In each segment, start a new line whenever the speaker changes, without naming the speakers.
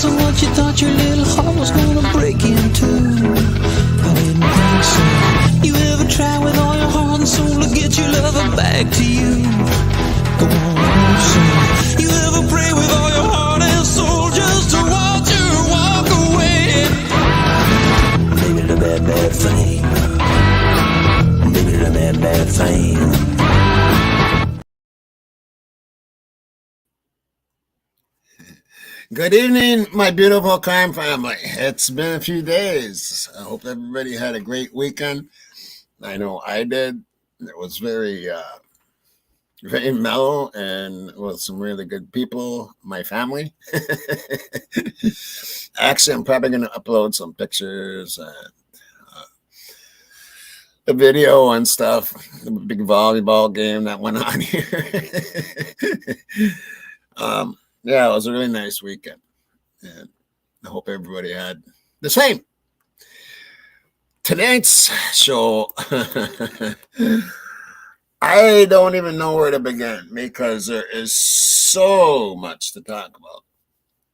wasn't what you thought your little heart was gonna break into. I didn't think so. You ever try with all your heart and soul to get your lover back to you? Go on, closer. You ever pray with all your heart and soul just to watch her walk away? Maybe the bad thing. Maybe the bad thing.
Good evening, my beautiful crime family. It's been a few days. I hope everybody had a great weekend. I know I did. It was very mellow and with some really good people, my family. Actually, I'm probably going to upload some pictures and a video and stuff. The big volleyball game that went on here. Yeah, it was a really nice weekend, and I hope everybody had the same. Tonight's show, I don't even know where to begin because there is so much to talk about.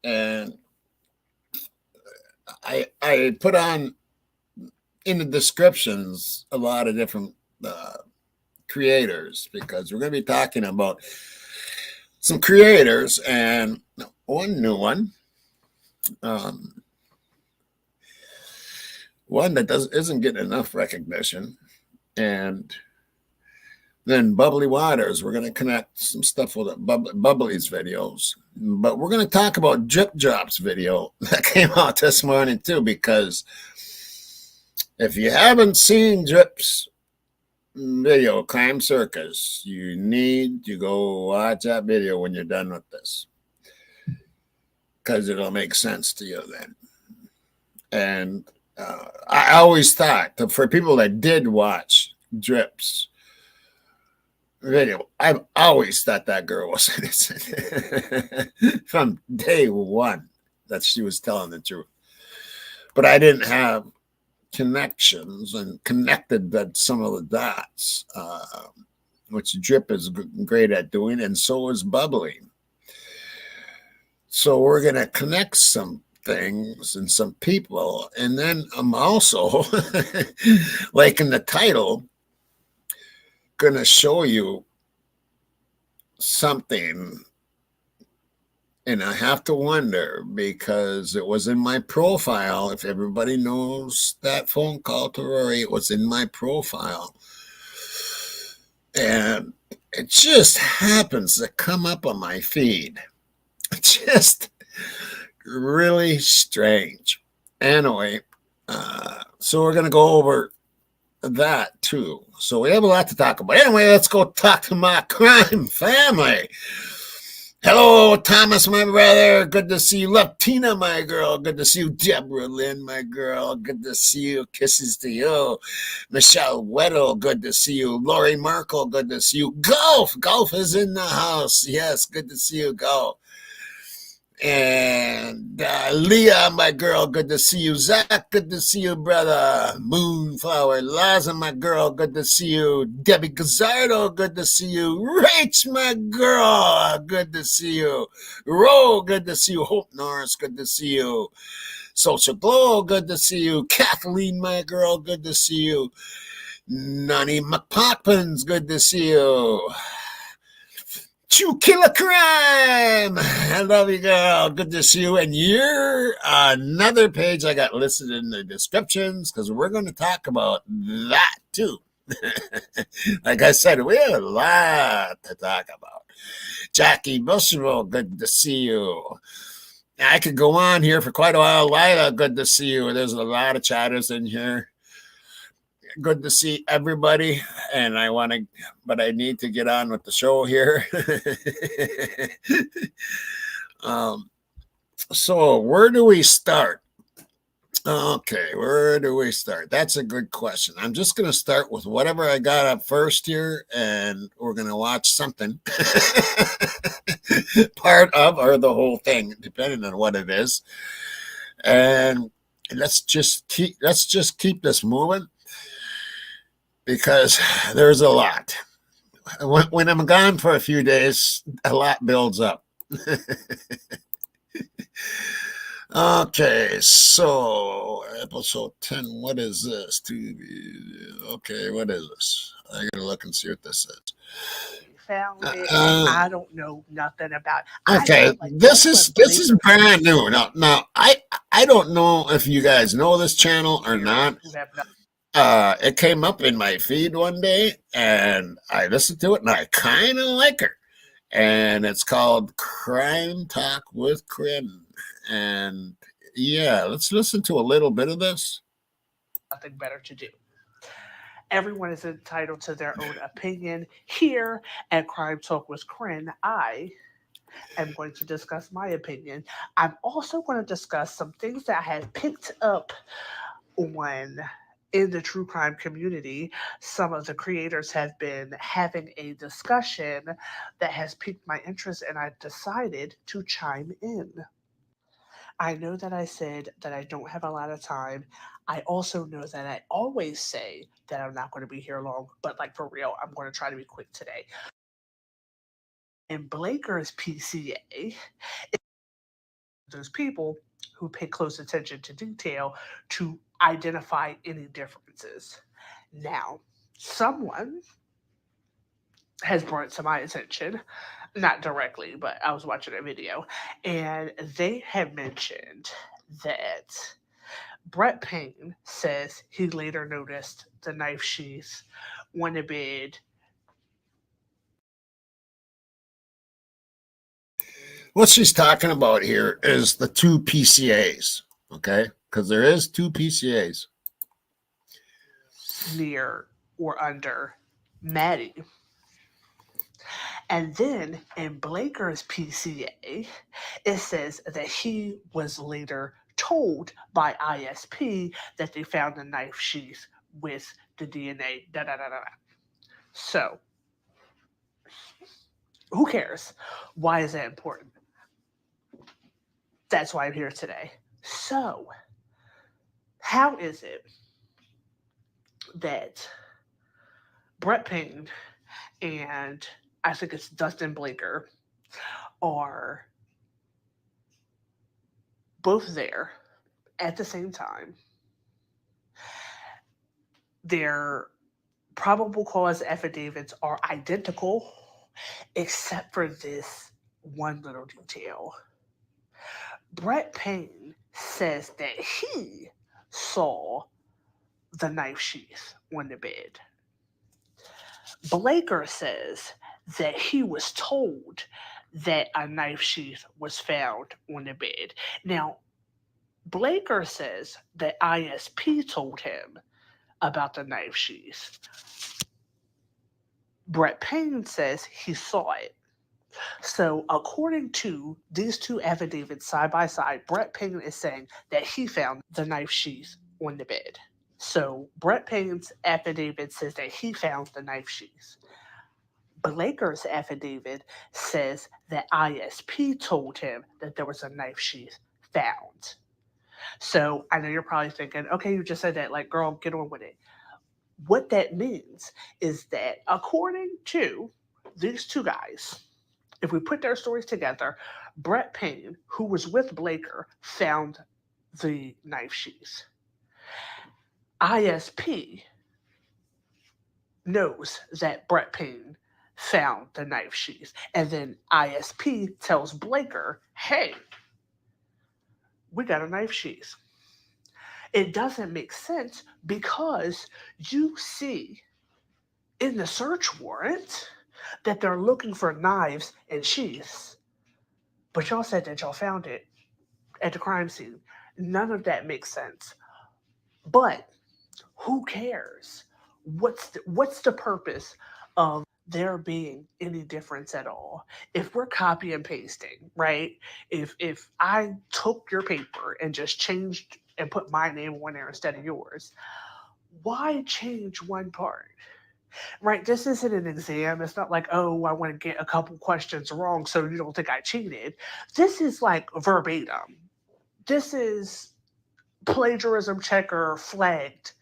And I put on in the descriptions a lot of different creators because we're going to be talking about some creators and one new one, one that isn't getting enough recognition, and then Bubbly Waters. We're going to connect some stuff with Bubbly's videos, but we're going to talk about Drip Drop's video that came out this morning too, because if you haven't seen Drip's video, Crime Circus, you need to go watch that video when you're done with this, because it'll make sense to you then. And I always thought that for people that did watch Drip's video, I've always thought that girl was innocent from day one, that she was telling the truth. But I didn't have connections and connected that some of the dots, which Drip is great at doing, and so is Bubbly. So we're going to connect some things and some people, and then I'm also, like in the title, going to show you something. And I have to wonder, because it was in my profile. If everybody knows that phone call to Rory, it was in my profile. And it just happens to come up on my feed. Just really strange. Anyway, so we're going to go over that too. So we have a lot to talk about. Anyway, let's go talk to my crime family. Hello, Thomas, my brother. Good to see you. Latina, my girl. Good to see you. Deborah Lynn, my girl. Good to see you. Kisses to you. Michelle Weddle, good to see you. Lori Markle, good to see you. Golf. Golf is in the house. Yes, good to see you, Golf. And Leah, my girl, good to see you. Zach, good to see you, brother. Moonflower. Laza, my girl, good to see you. Debbie Gazzardo, good to see you. Rach, my girl, good to see you. Ro, good to see you. Hope Norris, good to see you. Social Glow, good to see you. Kathleen, my girl, good to see you. Nani McPoppins, good to see you. Chew Killer Crime. I love you, girl. Good to see you. And you're another page I got listed in the descriptions, because we're going to talk about that too. Like I said, we have a lot to talk about. Jackie Busherville, good to see you. I could go on here for quite a while. Lila, good to see you. There's a lot of chatters in here. Good to see everybody, and but I need to get on with the show here. So where do we start? Okay, where do we start? That's a good question. I'm just going to start with whatever I got up first here, and we're going to watch something, part of or the whole thing, depending on what it is. And let's just keep this moving, because there's a lot. When I'm gone for a few days, a lot builds up. Okay, so episode 10. What is this? Okay, what is this? I gotta look and see what this is.
Found it.
Uh,
I don't know nothing about. I
okay,
feel like
this
that's
is
what
this is
Blaker
brand
says.
new. Now I don't know if you guys know this channel or
Viewers
not.
who have not.
It came up in my feed one day, and I listened to it, and I kind of like her. And it's called Crime Talk with Corinne. And yeah, let's listen to a little bit of this.
Nothing better to do. Everyone is entitled to their own opinion. Here at Crime Talk with Corinne, I am going to discuss my opinion. I'm also going to discuss some things that I have picked up on in the true crime community. Some of the creators have been having a discussion that has piqued my interest, and I decided to chime in. I know that I said that I don't have a lot of time. I also know that I always say that I'm not going to be here long, but like for real, I'm going to try to be quick today. And Blaker's PCA, those people who pay close attention to detail to identify any differences. Now, someone has brought it to my attention, not directly, but I was watching a video, and they have mentioned that Brett Payne says he later noticed the knife sheath on the bed.
What she's talking about here is the two PCAs, okay? Because there is two PCAs.
Near or under Maddie. And then in Blaker's PCA, it says that he was later told by ISP that they found the knife sheath with the DNA. Da, da, da, da, da. So, who cares? Why is that important? That's why I'm here today. So, how is it that Brett Payne and I think it's Dustin Blaker are both there at the same time? Their probable cause affidavits are identical, except for this one little detail. Brett Payne says that he saw the knife sheath on the bed. Blaker says that he was told that a knife sheath was found on the bed. Now, Blaker says that ISP told him about the knife sheath. Brett Payne says he saw it. So, according to these two affidavits side by side, Brett Payne is saying that he found the knife sheath on the bed. So, Brett Payne's affidavit says that he found the knife sheath. Blaker's affidavit says that ISP told him that there was a knife sheath found. So, I know you're probably thinking, okay, you just said that, like, girl, get on with it. What that means is that according to these two guys, if we put their stories together, Brett Payne, who was with Blaker, found the knife sheath. ISP knows that Brett Payne found the knife sheath. And then ISP tells Blaker, hey, we got a knife sheath. It doesn't make sense because you see in the search warrant that they're looking for knives and sheaths, but y'all said that y'all found it at the crime scene. None of that makes sense. But who cares? What's the purpose of there being any difference at all? If we're copy and pasting, right? If I took your paper and just changed and put my name on there instead of yours, why change one part? Right? This isn't an exam. It's not like, oh, I want to get a couple questions wrong so you don't think I cheated. This is like verbatim. This is plagiarism checker flagged.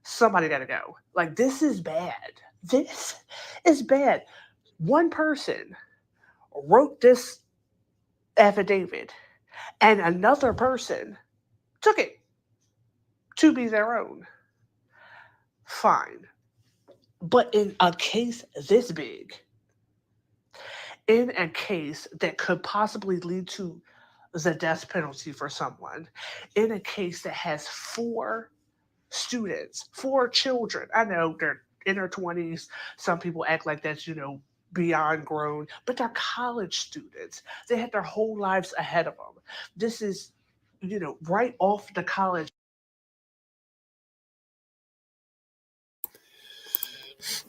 Somebody got to go. Like, this is bad. This is bad. One person wrote this affidavit and another person took it to be their own, fine. But in a case this big, in a case that could possibly lead to the death penalty for someone, in a case that has four students, four children. I know they're in their 20s. Some people act like that's, beyond grown, but they're college students. They had their whole lives ahead of them. This is, right off the college.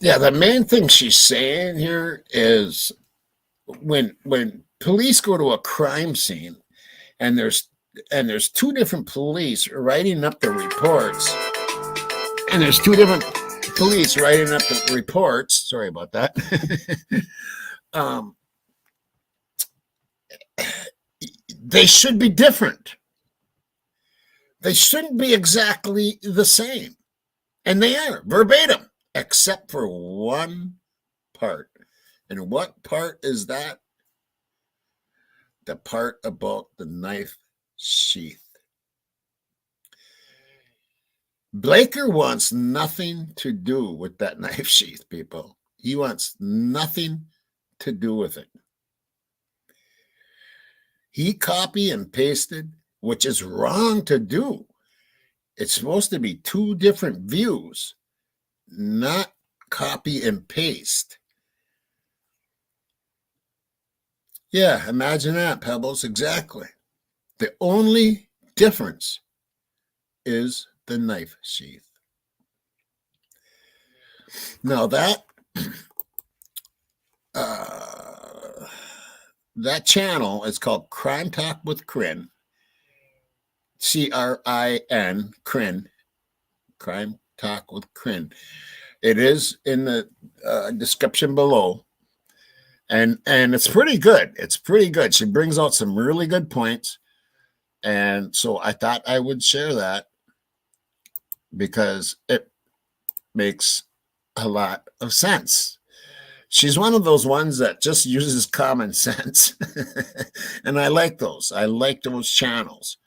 Yeah, the main thing she's saying here is when police go to a crime scene and there's two different police writing up the reports, and there's two different police writing up the reports. Sorry about that. They should be different. They shouldn't be exactly the same. And they are verbatim, except for one part. And what part is that? The part about the knife sheath. Blaker wants nothing to do with that knife sheath, people. He wants nothing to do with it. He copy and pasted, which is wrong to do. It's supposed to be two different views, not copy and paste. Yeah, imagine that, Pebbles. Exactly. The only difference is the knife sheath. Now that that channel is called Crime Talk with Crin, CRIN, Crin, Crime Talk with Crin. It is in the description below, and it's pretty good. It's pretty good. She brings out some really good points, and so I thought I would share that because it makes a lot of sense. She's one of those ones that just uses common sense. And I like those. I like those channels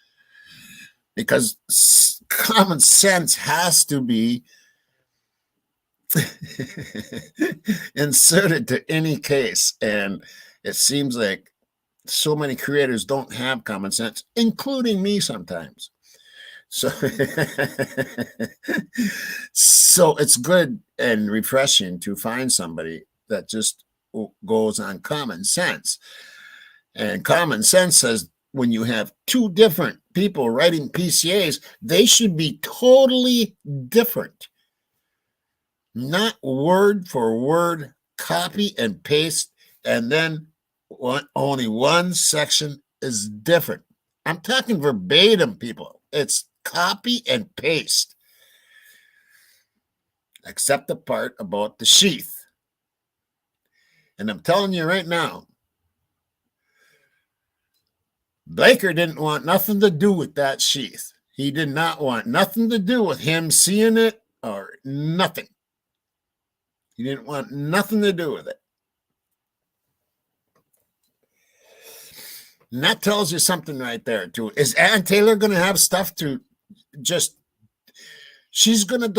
because common sense has to be inserted to any case. And it seems like so many creators don't have common sense, including me sometimes. So, so it's good and refreshing to find somebody that just goes on common sense. And common sense says when you have two different people writing PCAs, they should be totally different. Not word for word, copy and paste, and then only one section is different. I'm talking verbatim, people. It's copy and paste, except the part about the sheath. And I'm telling you right now, Blaker didn't want nothing to do with that sheath. He did not want nothing to do with him seeing it or nothing. He didn't want nothing to do with it. And that tells you something right there, too. Is Ann Taylor going to have stuff to just, she's going to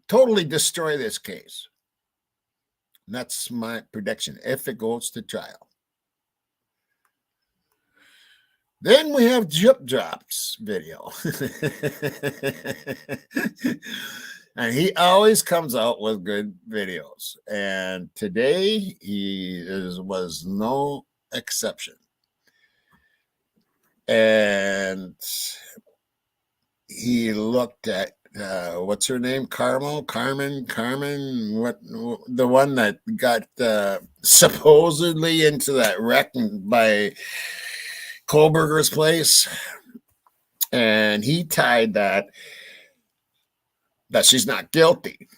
totally destroy this case. And that's my prediction if it goes to trial. Then we have Jip Drop's video. And he always comes out with good videos. And today was no exception. And he looked at what's her name? Carmen, what, the one that got supposedly into that wreck by Kohlberger's place. And he tied that she's not guilty.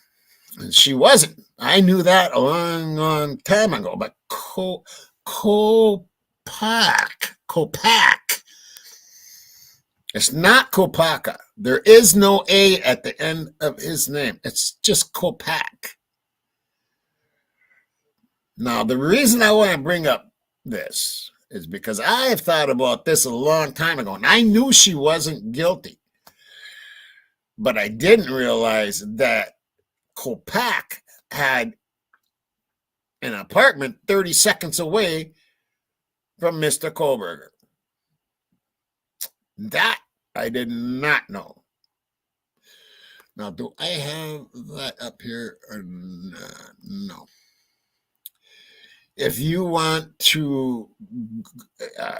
And she wasn't. I knew that a long time ago. But Kopak. It's not Kopaka. There is no A at the end of his name. It's just Kopak. Now, the reason I want to bring up this is because I have thought about this a long time ago, and I knew she wasn't guilty. But I didn't realize that Kopak had an apartment 30 seconds away from Mr. Kohlberger. That I did not know. Now, do I have that up here or not? No. If you want to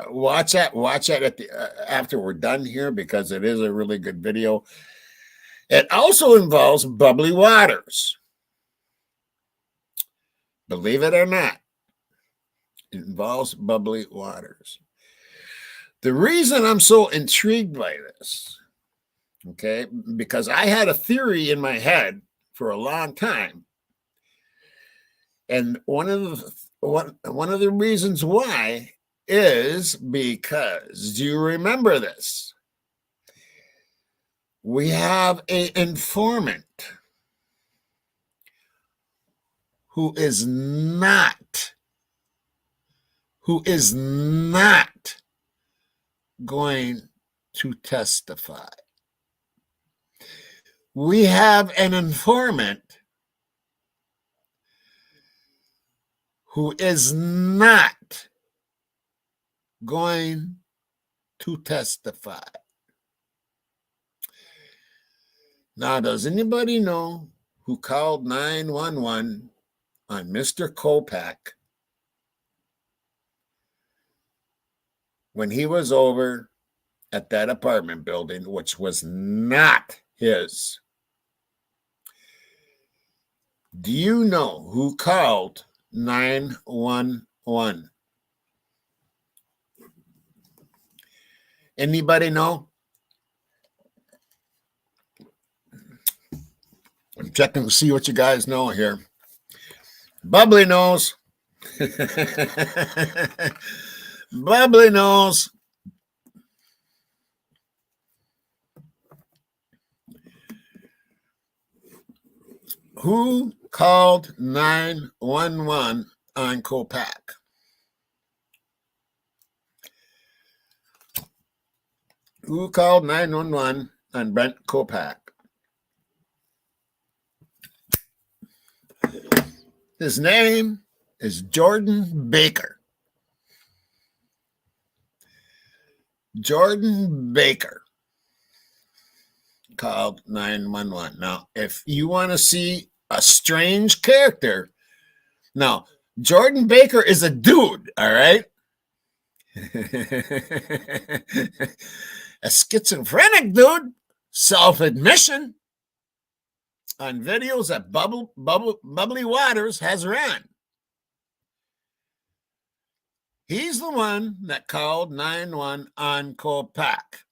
watch that at the after we're done here, because it is a really good video. It also involves bubbly waters. Believe it or not, it involves bubbly waters. The reason I'm so intrigued by this, okay, because I had a theory in my head for a long time, and one of the reasons why is because, do you remember this? We have an informant who is not going to testify. We have an informant who is not going to testify. Now, does anybody know who called 911 on Mr. Kopak when he was over at that apartment building, which was not his? Do you know who called 911? Anybody know? I'm checking to see what you guys know here. Bubbly knows. Bubbly knows. Who called 911 on Kopak? Who called 911 on Brent Kopak? His name is Jordan Baker. Jordan Baker called 911. Now, if you want to see a strange character, now, Jordan Baker is a dude, all right? A schizophrenic dude, self-admission, on videos that Bubbly Waters has run. He's the one that called 911 on Kopak.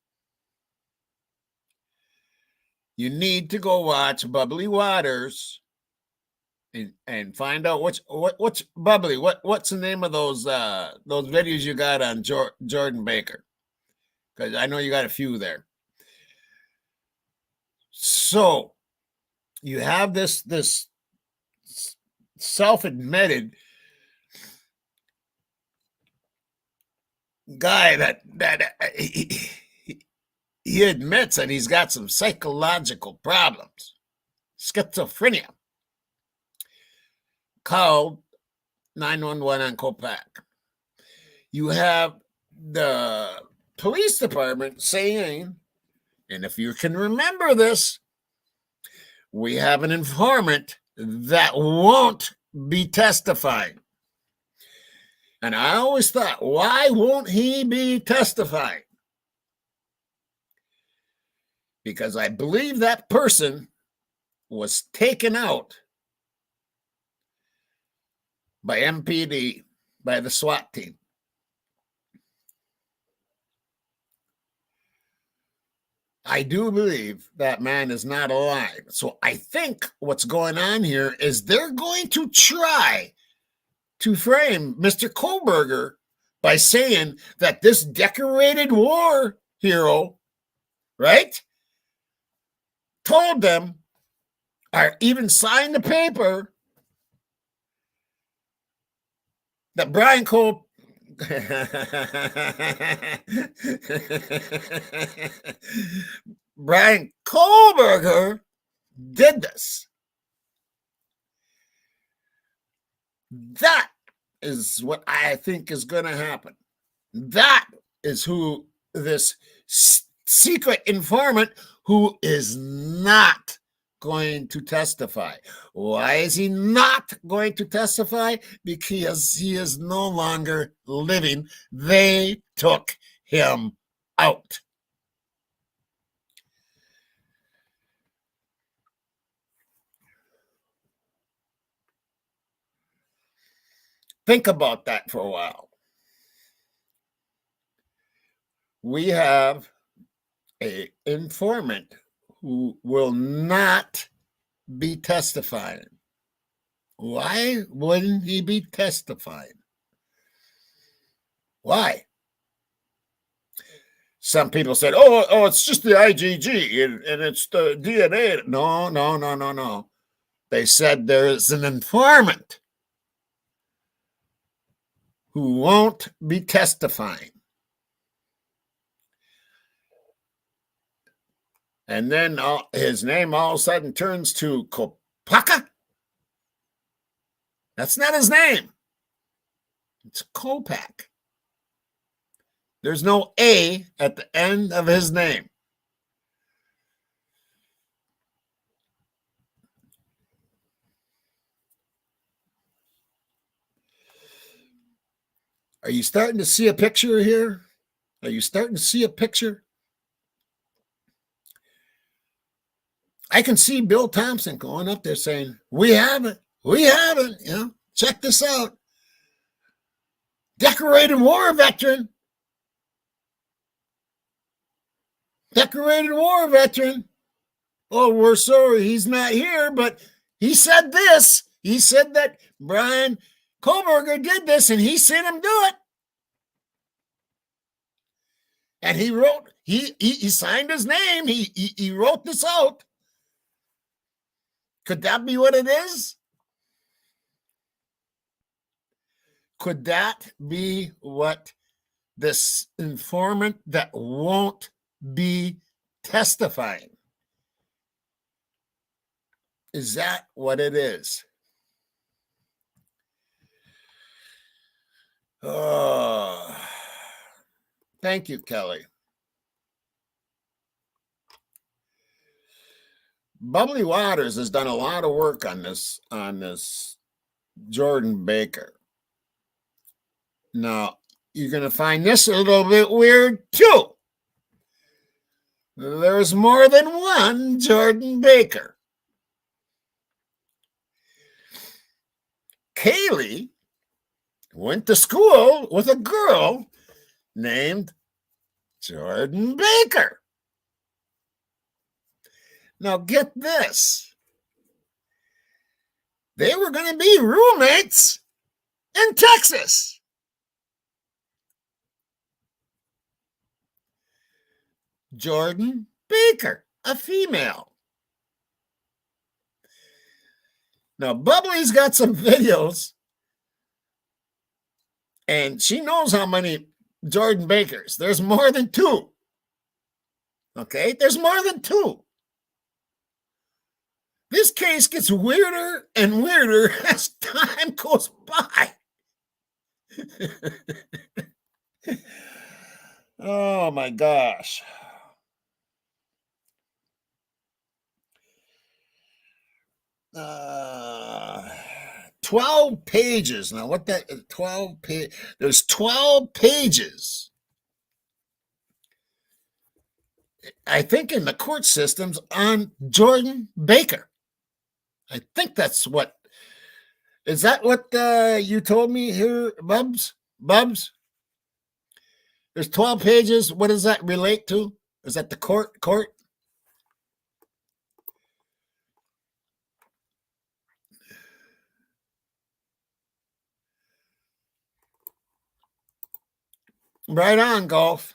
You need to go watch Bubbly Waters and find out what's Bubbly. What's the name of those videos you got on Jordan Baker? Because I know you got a few there. So you have this self-admitted guy that he admits that he's got some psychological problems, schizophrenia, called 911 on Kopak. You have the police department saying, and if you can remember this, we have an informant that won't be testifying. And I always thought, why won't he be testifying? Because I believe that person was taken out by MPD, by the SWAT team. I do believe that man is not alive. So I think what's going on here is they're going to try to frame Mr. Kohlberger by saying that this decorated war hero, right, told them, or even signed the paper, that Brian Cole Brian Kohlberger did this. That is what I think is going to happen. That is who this secret informant who is not going to testify. Why is he not going to testify? Because he is no longer living. They took him out. Think about that for a while. We have an informant who will not be testifying. Why wouldn't he be testifying? Why? Some people said, oh, it's just the IgG and it's the DNA. No. They said there is an informant who won't be testifying. And then his name all of a sudden turns to Kopaka. That's not his name. It's Kopak. There's no A at the end of his name. Are you starting to see a picture here? Are you starting to see a picture? I can see Bill Thompson going up there saying, we have it. Check this out. Decorated war veteran. Oh, we're sorry he's not here, but he said this. He said that Brian Kohlberger did this and he seen him do it. And he wrote, he signed his name. He wrote this out. Could that be what it is? Could that be what this informant that won't be testifying? Is that what it is? Oh, thank you, Kelly. Bubbly Waters has done a lot of work on this Jordan Baker. Now, you're going to find this a little bit weird, too. There's more than one Jordan Baker. Kaylee went to school with a girl named Jordan Baker. Now, get this. They were going to be roommates in Texas. Jordan Baker, a female. Now, Bubbly's got some videos, and she knows how many Jordan Bakers. There's more than two. Okay? There's more than two. This case gets weirder and weirder as time goes by. Oh, my gosh. Uh, 12 pages. Now, what that 12 page? There's 12 pages. I think in the court systems on Jordan Baker. I think that's what. Is that what you told me here, Bubs? There's 12 pages. What does that relate to? Is that the court? Right on, Golf.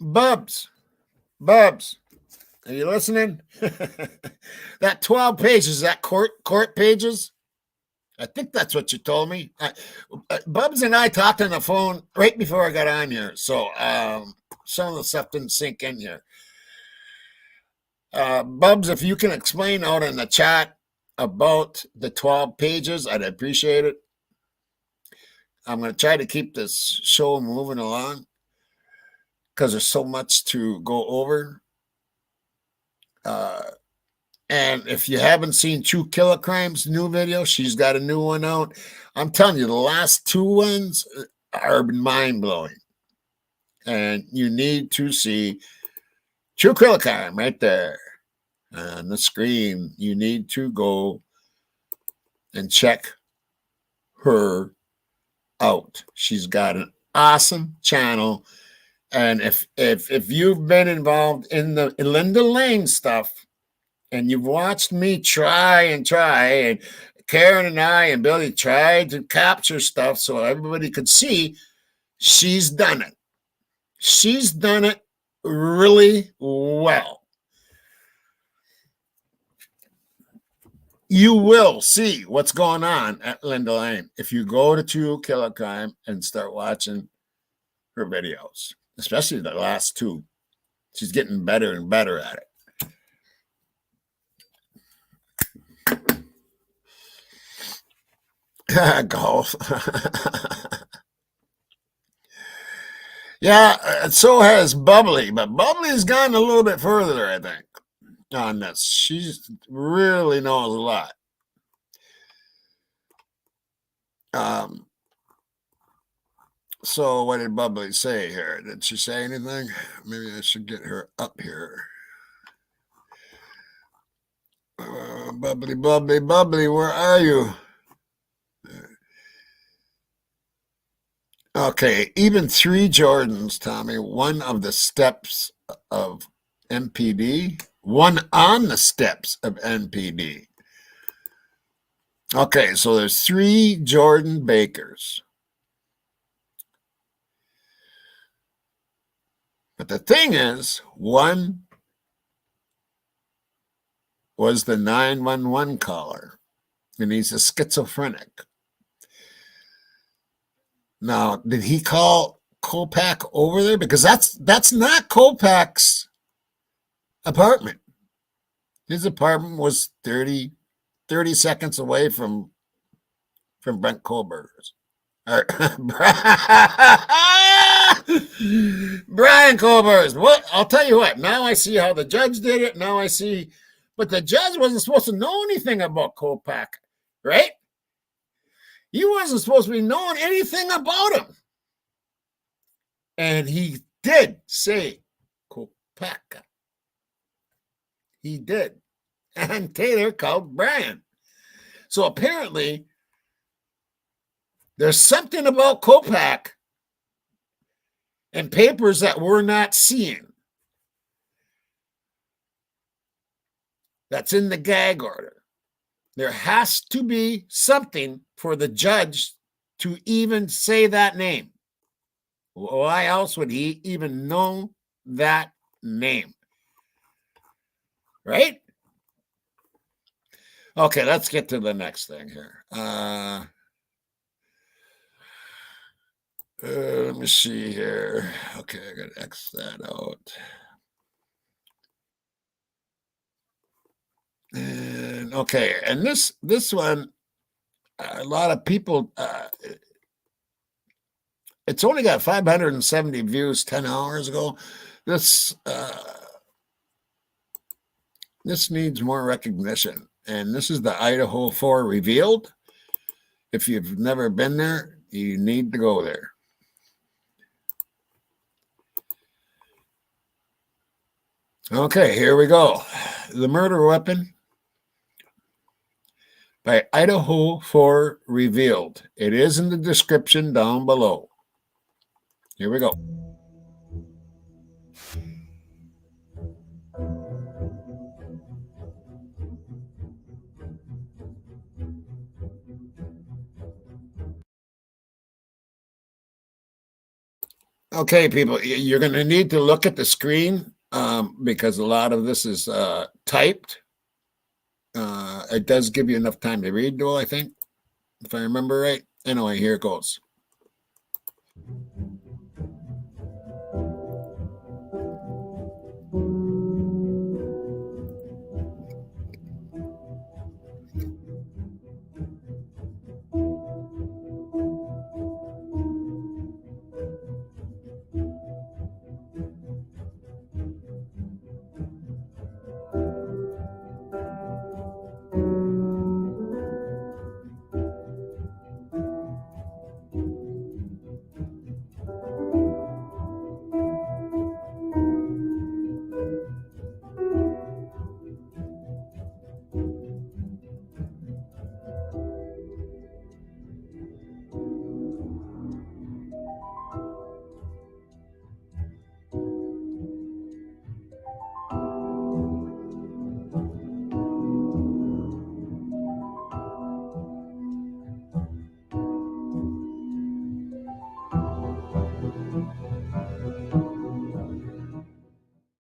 Bubs. Are you listening? That 12 pages, that court pages. I think that's what you told me. Bubs and I talked on the phone right before I got on here, so some of the stuff didn't sink in here. Bubs, if you can explain out in the chat about the 12 pages, I'd appreciate it. I'm going to try to keep this show moving along because there's so much to go over. And if you haven't seen True Killer Crime's new video, she's got a new one out. I'm telling you, the last two ones are mind-blowing. And you need to see True Killer Crime right there on the screen. You need to go and check her out. She's got an awesome channel. And if you've been involved in the Linda Lang stuff, and you've watched me try, and Karen and I and Billy tried to capture stuff so everybody could see, she's done it. She's done it really well. You will see what's going on at Linda Lang if you go to True Killer Crime and start watching her videos, especially the last two. She's getting better and better at it. Golf. Yeah, so has Bubbly, but Bubbly's gone a little bit further, I think, on this. She really knows a lot. So what did Bubbly say here? Did she say anything? Maybe I should get her up here. Bubbly, where are you? Okay, even 3 Jordans, Tommy, one of the steps of MPD, one on the steps of NPD. Okay, so there's 3 Jordan Bakers. But the thing is, one was the 911 caller, and he's a schizophrenic. Now, did he call Kopak over there? Because that's not Kopak's apartment. His apartment was 30 seconds away from Brent Kohlberger's. Or Brian Kohlberger's. What? I'll tell you what. Now I see how the judge did it. Now I see. But the judge wasn't supposed to know anything about Kopak, right? He wasn't supposed to be knowing anything about him. And he did say Kopak. He did. And Taylor called Brian. So apparently, there's something about Kopak and papers that we're not seeing that's in the gag order. There has to be something for the judge to even say that name. Why else would he even know that name? Right? Okay, let's get to the next thing here. Let me see here. Okay, I got to X that out. And okay, and this one, a lot of people, it's only got 570 views 10 hours ago. This needs more recognition. And this is the Idaho 4 revealed. If you've never been there, you need to go there. Okay, here we go. The murder weapon by Idaho 4 revealed. It is in the description down below. Here we go. Okay, people, you're going to need to look at the screen because a lot of this is typed. It does give you enough time to read, though, I think, if I remember right. Anyway, here it goes.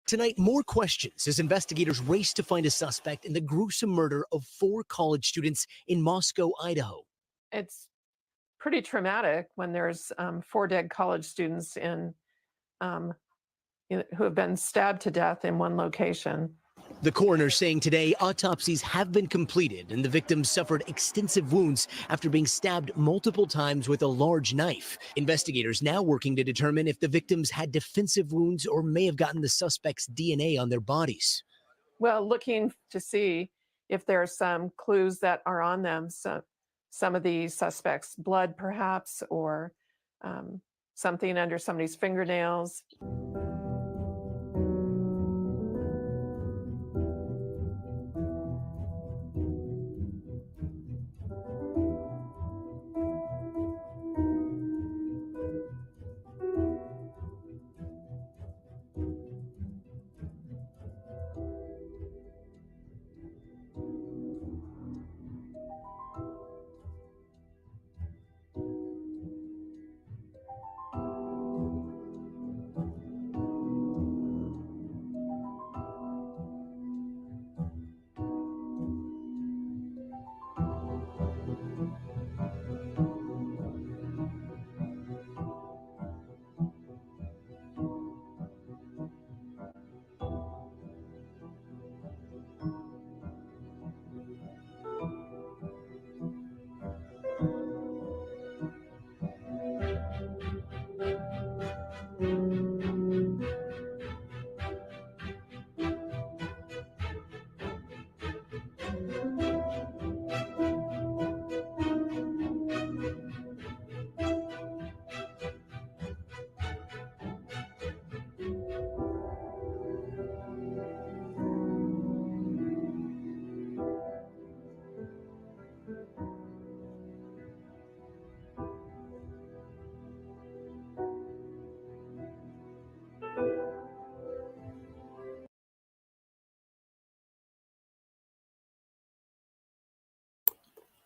Tonight, more questions as investigators race to find a suspect in the gruesome murder of 4 college students in Moscow, Idaho.
It's pretty traumatic when there's 4 dead college students who have been stabbed to death in one location.
The coroner saying today autopsies have been completed and the victims suffered extensive wounds after being stabbed multiple times with a large knife. Investigators now working to determine if the victims had defensive wounds or may have gotten the suspect's DNA on their bodies.
Well, looking to see if there are some clues that are on them. So some of the suspects' blood, perhaps, or something under somebody's fingernails.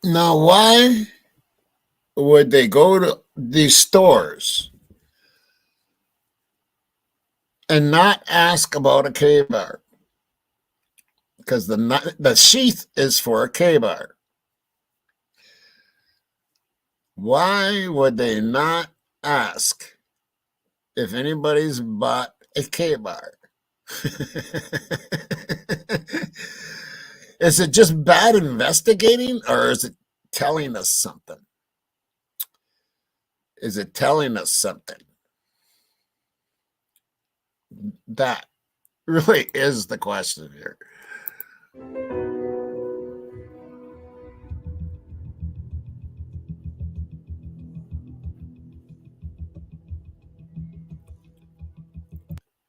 Now, why would they go to these stores and not ask about a K-bar? Because the sheath is for a K-bar. Why would they not ask if anybody's bought a K-bar? Is it just bad investigating, or is it telling us something? Is it telling us something? That really is the question here.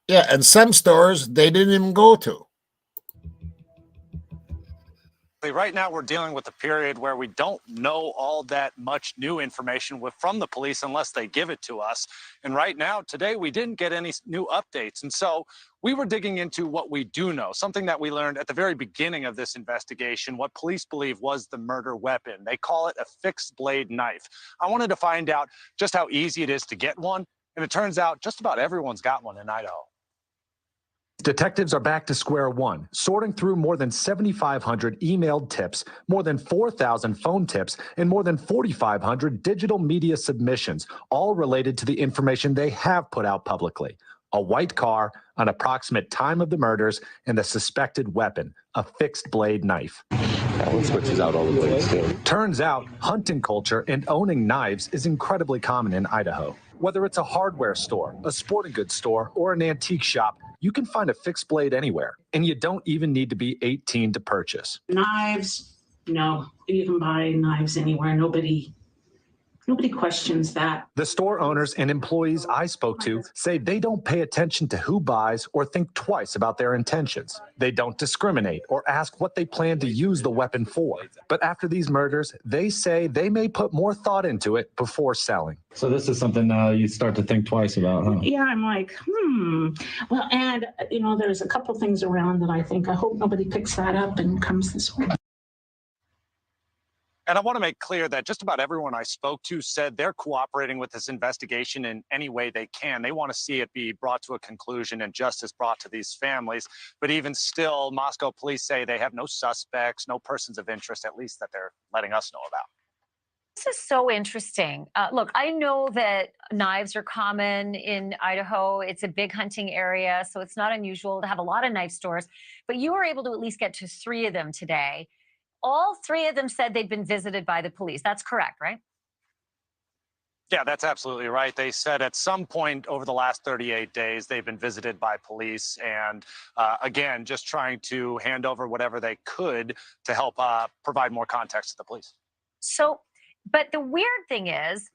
Yeah, and some stores they didn't even go to.
Right now, we're dealing with a period where we don't know all that much new information from the police unless they give it to us. And right now, today, we didn't get any new updates. And so we were digging into what we do know, something that we learned at the very beginning of this investigation, what police believe was the murder weapon. They call it a fixed blade knife. I wanted to find out just how easy it is to get one. And it turns out just about everyone's got one in Idaho. Detectives are back to square one, sorting through more than 7,500 emailed tips, more than 4,000 phone tips, and more than 4,500 digital media submissions, all related to the information they have put out publicly. A white car, an approximate time of the murders, and the suspected weapon, a fixed blade knife.
Alan switches out all the blades too.
Turns out, hunting culture and owning knives is incredibly common in Idaho. Whether it's a hardware store, a sporting goods store, or an antique shop, you can find a fixed blade anywhere, and you don't even need to be 18 to purchase.
Knives, no, you can buy knives anywhere. Nobody questions that.
The store owners and employees I spoke to say they don't pay attention to who buys or think twice about their intentions. They don't discriminate or ask what they plan to use the weapon for. But after these murders, they say they may put more thought into it before selling.
So this is something you start to think twice about, huh?
Yeah, I'm like, Well, and, there's a couple things around that I think, I hope nobody picks that up and comes this way.
And I want to make clear that just about everyone I spoke to said they're cooperating with this investigation in any way they can. They want to see it be brought to a conclusion and justice brought to these families. But even still, Moscow police say they have no suspects, no persons of interest, at least that they're letting us know about.
This is so interesting. Look, I know that knives are common in Idaho. It's a big hunting area, so it's not unusual to have a lot of knife stores. But you were able to at least get to 3 of them today. All 3 of them said they'd been visited by the police. That's correct, right?
Yeah, that's absolutely right. They said at some point over the last 38 days, they've been visited by police. And again, just trying to hand over whatever they could to help provide more context to the police.
So, but the weird thing is,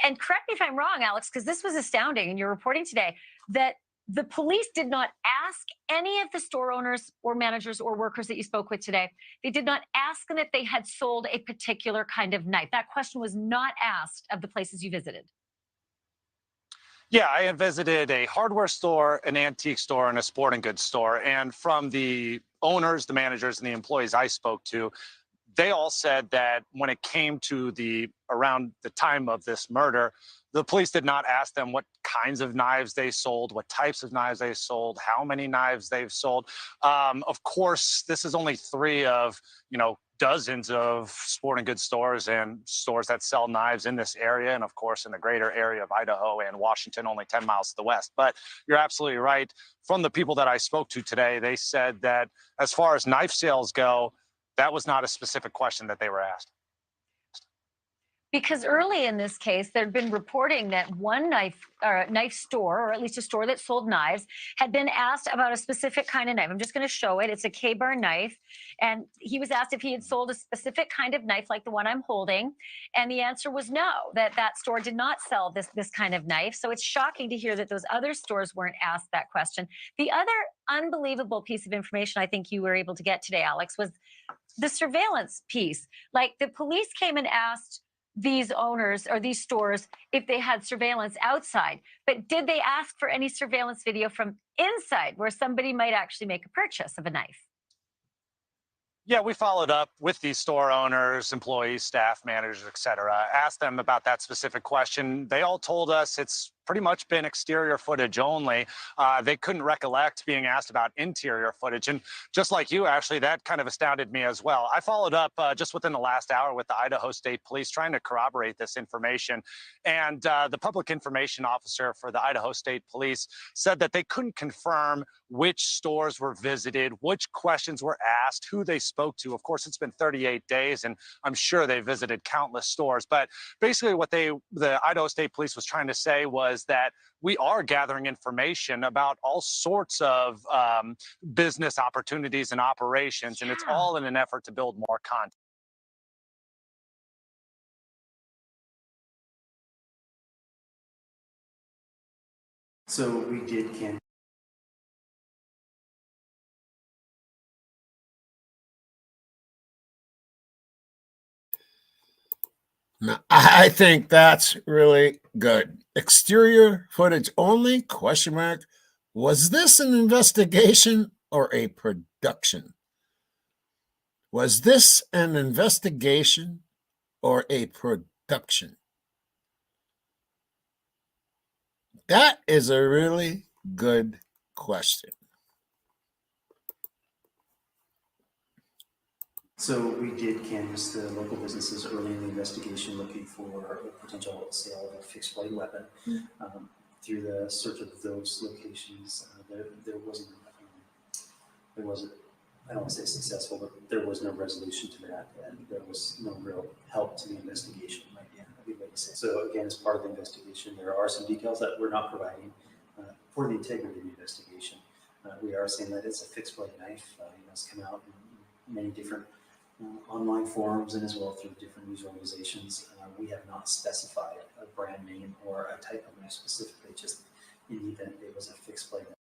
and correct me if I'm wrong, Alex, because this was astounding in your reporting today, that the police did not ask any of the store owners or managers or workers that you spoke with today. They did not ask them if they had sold a particular kind of knife. That question was not asked of the places you visited.
Yeah, I have visited a hardware store, an antique store, and a sporting goods store. And from the owners, the managers, and the employees I spoke to, they all said that when it came to around the time of this murder, the police did not ask them what kinds of knives they sold, what types of knives they sold, how many knives they've sold. Of course, this is only 3 of, dozens of sporting goods stores and stores that sell knives in this area. And of course, in the greater area of Idaho and Washington, only 10 miles to the west. But you're absolutely right. From the people that I spoke to today, they said that as far as knife sales go, that was not a specific question that they were asked.
Because early in this case, there'd been reporting that one knife store, or at least a store that sold knives, had been asked about a specific kind of knife. I'm just going to show it. It's a K-bar knife. And he was asked if he had sold a specific kind of knife like the one I'm holding. And the answer was no, that store did not sell this kind of knife. So it's shocking to hear that those other stores weren't asked that question. The other unbelievable piece of information I think you were able to get today, Alex, was the surveillance piece. Like the police came and asked these owners or these stores if they had surveillance outside, but did they ask for any surveillance video from inside where somebody might actually make a purchase of a knife?
Yeah, we followed up with these store owners, employees, staff, managers, et cetera, asked them about that specific question. They all told us it's pretty much been exterior footage only. They couldn't recollect being asked about interior footage. And just like you, Ashley, that kind of astounded me as well. I followed up just within the last hour with the Idaho State Police trying to corroborate this information. And the public information officer for the Idaho State Police said that they couldn't confirm which stores were visited, which questions were asked, who they spoke to. Of course, it's been 38 days, and I'm sure they visited countless stores. But basically what the Idaho State Police was trying to say was that we are gathering information about all sorts of business opportunities and operations, and it's all in an effort to build more content.
So we did can.
Now, I think that's really good. Exterior footage only, question mark. Was this an investigation or a production? Was this an investigation or a production? That is a really good question.
So we did canvass the local businesses early in the investigation looking for a potential sale of a fixed blade weapon. Through the search of those locations, there wasn't, I don't want to say successful, but there was no resolution to that, and there was no real help to the investigation, might be a good way to say. So again, as part of the investigation, there are some details that we're not providing for the integrity of the investigation. We are saying that it's a fixed blade knife. It's come out in many different online forums and as well through different news organizations. We have not specified a brand name or a type of knife specifically, just in the event it was a fixed blade knife.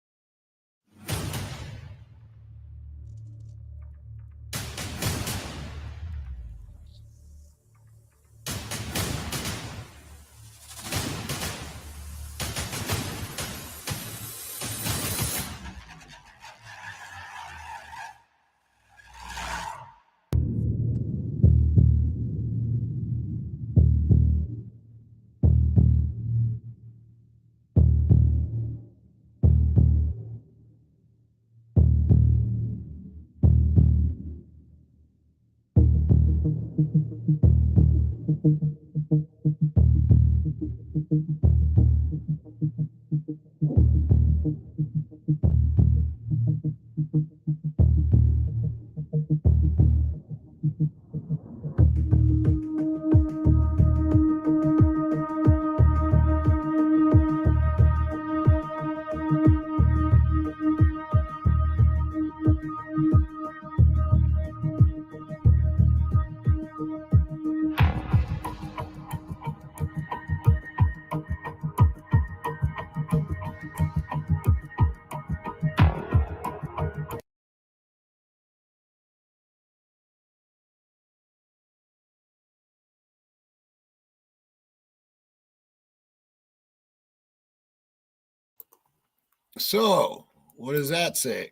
So, what does that say?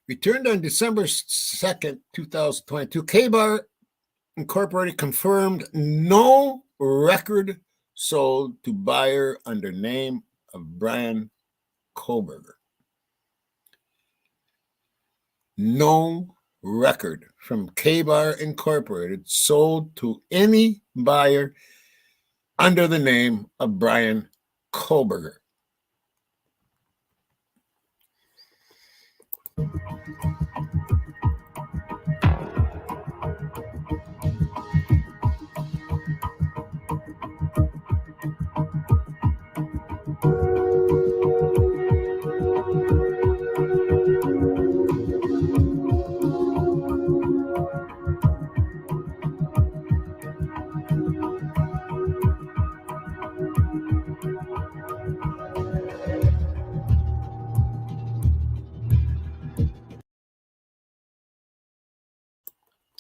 Returned on December 2nd, 2022, K-Bar Incorporated confirmed no record sold to buyer under name of Brian Kohlberger. No record from K-Bar Incorporated sold to any buyer under the name of Brian Kohlberger.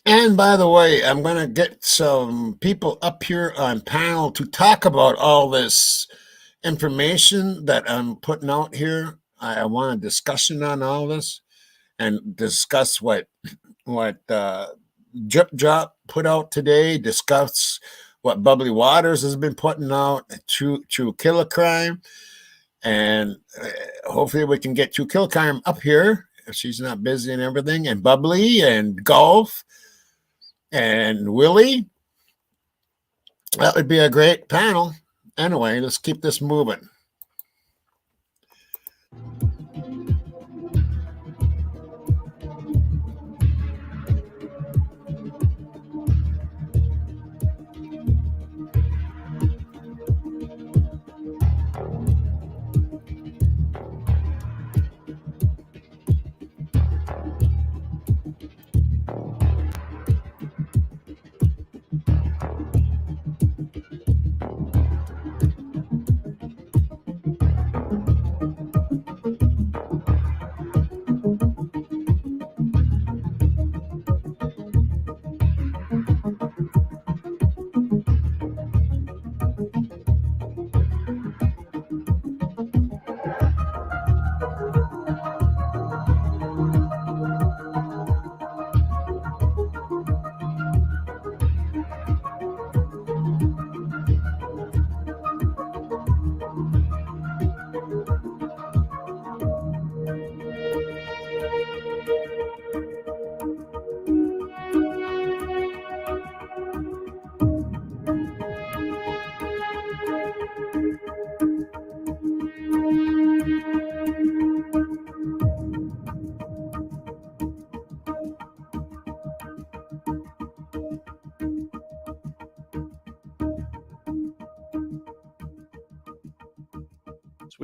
And by the way, I'm going to get some people up here on panel to talk about all this information that I'm putting out here. I want a discussion on all this and discuss what Drip Drop put out today, discuss what Bubbly Waters has been putting out, True Killer Crime, and hopefully we can get True Killer Crime up here if she's not busy and everything, and Bubbly and Golf and Willie. That would be a great panel. Anyway, let's keep this moving.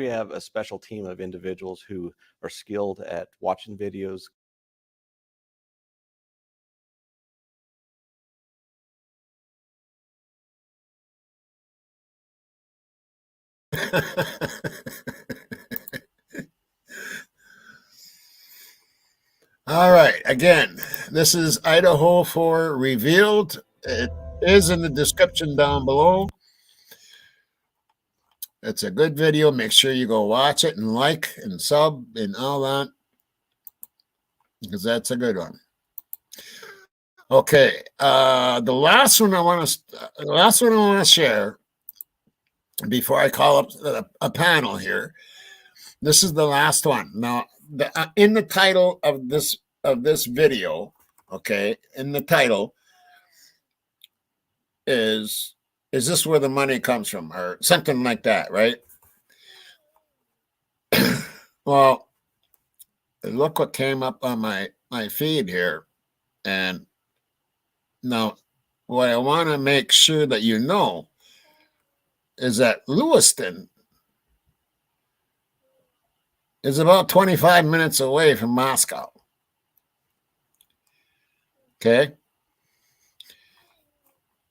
We have a special team of individuals who are skilled at watching videos.
All right. Again, this is Idaho 4 Revealed. It is in the description down below. It's a good video. Make sure you go watch it and like and sub and all that, because that's a good one. Okay. The last one I want to share before I call up a panel here. This is the last one. Now, in the title of this video, okay, in the title is this where the money comes from, or something like that, right? Well, look what came up on my feed here. And now what I want to make sure that you know is that Lewiston is about 25 minutes away from Moscow. Okay.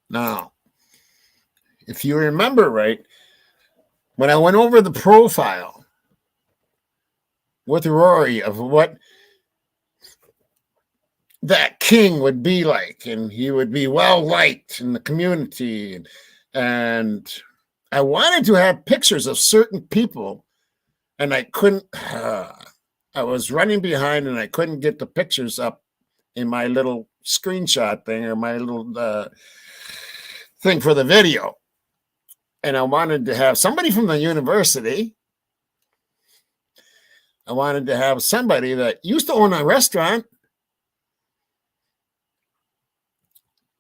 Now, if you remember right, when I went over the profile with Rory of what that king would be like, and he would be well liked in the community, and I wanted to have pictures of certain people, and I couldn't. I was running behind, and I couldn't get the pictures up in my little screenshot thing, or my little thing for the video. And I wanted to have somebody from the university. I wanted to have somebody that used to own a restaurant.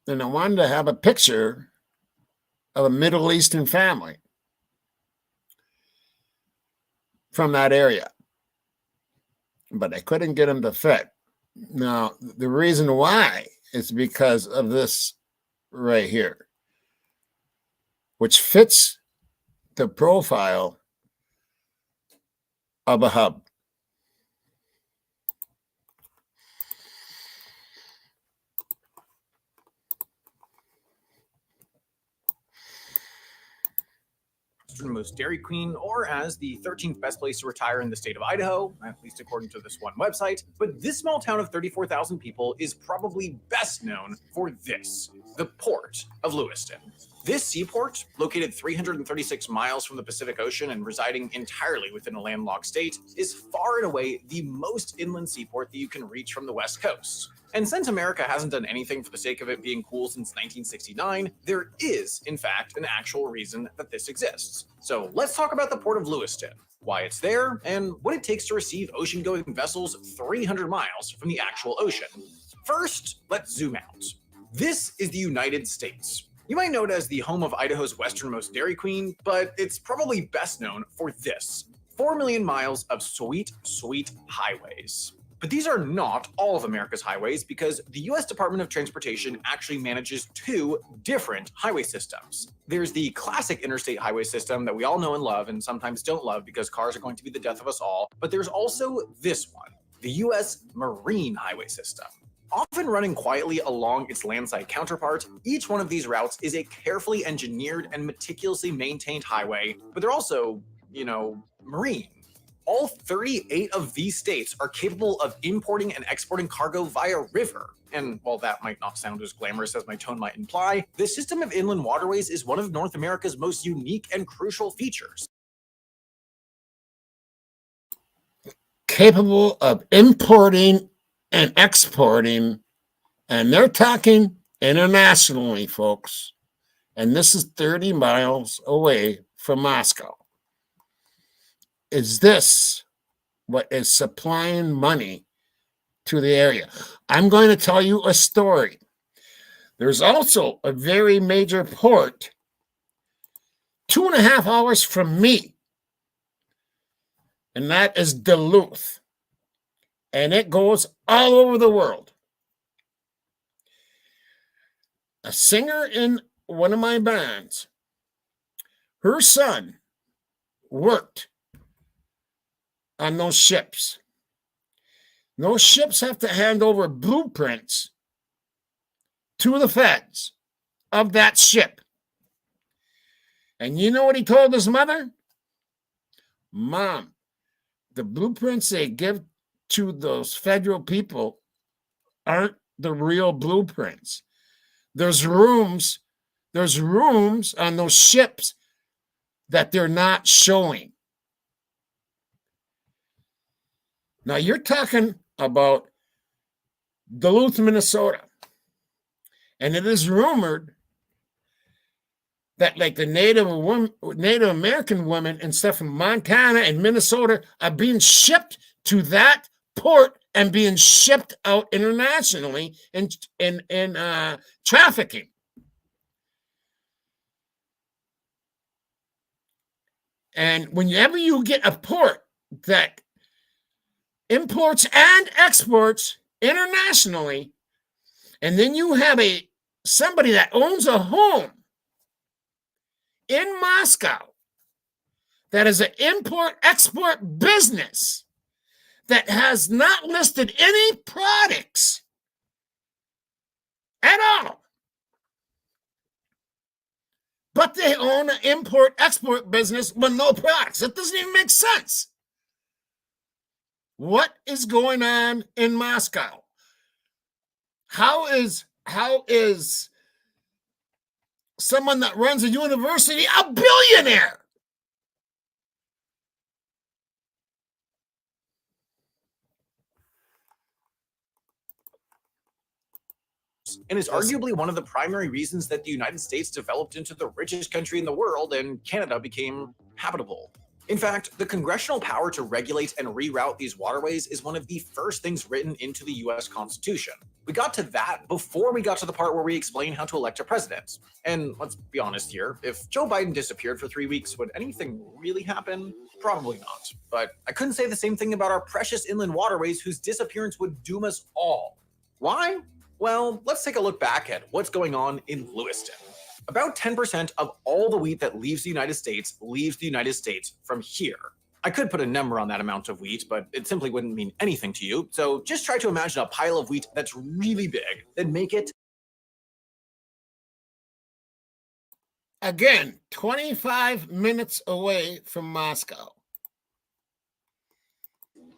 And I wanted to have a picture of a Middle Eastern family from that area. But I couldn't get them to fit. Now, the reason why is because of this right here, which fits the profile of a hub.
Most Dairy Queen, or as the 13th best place to retire in the state of Idaho, at least according to this one website. But this small town of 34,000 people is probably best known for this, the Port of Lewiston. This seaport, located 336 miles from the Pacific Ocean and residing entirely within a landlocked state, is far and away the most inland seaport that you can reach from the West Coast. And since America hasn't done anything for the sake of it being cool since 1969, there is, in fact, an actual reason that this exists. So let's talk about the Port of Lewiston, why it's there, and what it takes to receive ocean-going vessels 300 miles from the actual ocean. First, let's zoom out. This is the United States. You might know it as the home of Idaho's westernmost Dairy Queen, but it's probably best known for this: 4 million miles of sweet, sweet highways. But these are not all of America's highways, because the US Department of Transportation actually manages two different highway systems. There's the classic interstate highway system that we all know and love, and sometimes don't love because cars are going to be the death of us all. But there's also this one, the US Marine Highway System. Often running quietly along its landside counterpart, each one of these routes is a carefully engineered and meticulously maintained highway, but they're also, marine. All 38 of these states are capable of importing and exporting cargo via river. And while that might not sound as glamorous as my tone might imply, this system of inland waterways is one of North America's most unique and crucial features.
Capable of importing and exporting, and they're talking internationally, folks. And this is 30 miles away from Moscow. Is this what is supplying money to the area? I'm going to tell you a story. There's also a very major port 2.5 hours from me, and that is Duluth. And it goes all over the world. A singer in one of my bands, her son worked on those ships. Those ships have to hand over blueprints to the feds of that ship. And you know what he told his mother? Mom, the blueprints they give to those federal people aren't the real blueprints. There's rooms on those ships that they're not showing. Now you're talking about Duluth, Minnesota. And it is rumored that like the Native American women and stuff from Montana and Minnesota are being shipped to that port and being shipped out internationally in trafficking. And whenever you get a port that imports and exports internationally, and then you have somebody that owns a home in Moscow that is an import-export business that has not listed any products at all, but they own an import-export business with no products. That doesn't even make sense. What is going on in Moscow? How is someone that runs a university a billionaire?
And is arguably one of the primary reasons that the United States developed into the richest country in the world and Canada became habitable. In fact, the congressional power to regulate and reroute these waterways is one of the first things written into the US Constitution. We got to that before we got to the part where we explain how to elect a president. And let's be honest here, if Joe Biden disappeared for 3 weeks, would anything really happen? Probably not. But I couldn't say the same thing about our precious inland waterways whose disappearance would doom us all. Why? Well, let's take a look back at what's going on in Lewiston. About 10% of all the wheat that leaves the United States from here. I could put a number on that amount of wheat, but it simply wouldn't mean anything to you. So just try to imagine a pile of wheat that's really big, then make it
again 25 minutes away from Moscow.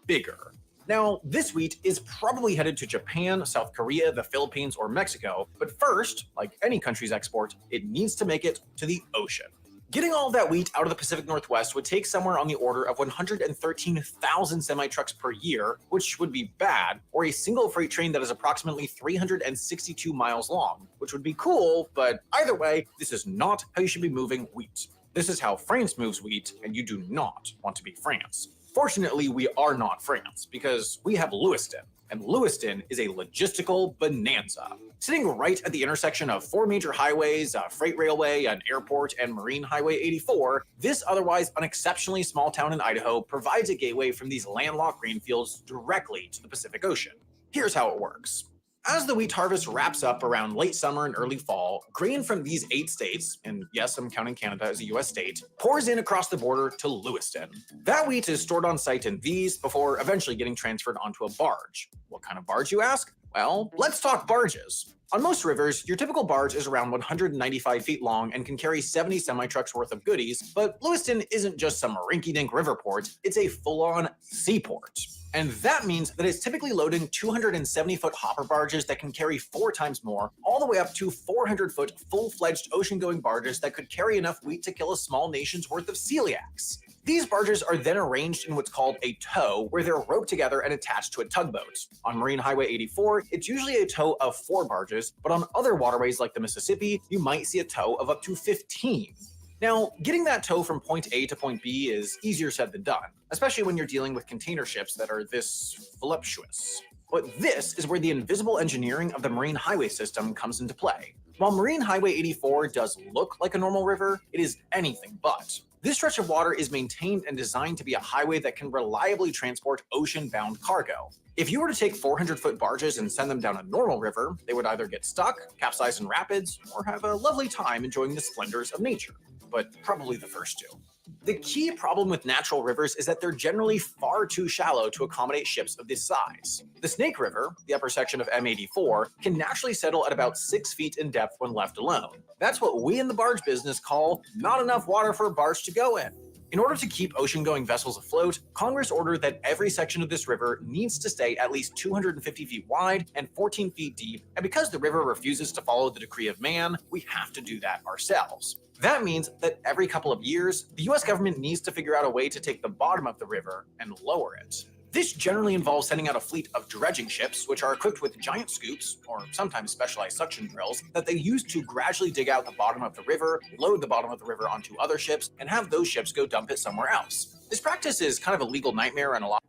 Bigger. Now, this wheat is probably headed to Japan, South Korea, the Philippines, or Mexico, but first, like any country's export, it needs to make it to the ocean. Getting all of that wheat out of the Pacific Northwest would take somewhere on the order of 113,000 semi-trucks per year, which would be bad, or a single freight train that is approximately 362 miles long, which would be cool, but either way, this is not how you should be moving wheat. This is how France moves wheat, and you do not want to be France. Fortunately, we are not France, because we have Lewiston, and Lewiston is a logistical bonanza. Sitting right at the intersection of 4 major highways, a freight railway, an airport, and Marine Highway 84, this otherwise unexceptionally small town in Idaho provides a gateway from these landlocked grain fields directly to the Pacific Ocean. Here's how it works. As the wheat harvest wraps up around late summer and early fall, grain from these 8 states, and yes, I'm counting Canada as a US state, pours in across the border to Lewiston. That wheat is stored on site in these before eventually getting transferred onto a barge. What kind of barge, you ask? Well, let's talk barges. On most rivers, your typical barge is around 195 feet long and can carry 70 semi-trucks worth of goodies, but Lewiston isn't just some rinky-dink river port, it's a full-on seaport. And that means that it's typically loading 270-foot hopper barges that can carry 4 times more, all the way up to 400-foot full-fledged ocean-going barges that could carry enough wheat to kill a small nation's worth of celiacs. These barges are then arranged in what's called a tow, where they're roped together and attached to a tugboat. On Marine Highway 84, it's usually a tow of 4 barges, but on other waterways like the Mississippi, you might see a tow of up to 15. Now, getting that tow from point A to point B is easier said than done, especially when you're dealing with container ships that are this voluptuous. But this is where the invisible engineering of the marine highway system comes into play. While Marine Highway 84 does look like a normal river, it is anything but. This stretch of water is maintained and designed to be a highway that can reliably transport ocean-bound cargo. If you were to take 400-foot barges and send them down a normal river, they would either get stuck, capsize in rapids, or have a lovely time enjoying the splendors of nature. but probably the first two. The key problem with natural rivers is that they're generally far too shallow to accommodate ships of this size. The Snake River, the upper section of M84, can naturally settle at about 6 feet in depth when left alone. That's what we in the barge business call not enough water for a barge to go in. In order to keep ocean-going vessels afloat, Congress ordered that every section of this river needs to stay at least 250 feet wide and 14 feet deep, and because the river refuses to follow the decree of man, we have to do that ourselves. That means that every couple of years, the US government needs to figure out a way to take the bottom of the river and lower it. This generally involves sending out a fleet of dredging ships, which are equipped with giant scoops, or sometimes specialized suction drills, that they use to gradually dig out the bottom of the river, load the bottom of the river onto other ships, and have those ships go dump it somewhere else. This practice is kind of a legal nightmare and a lot.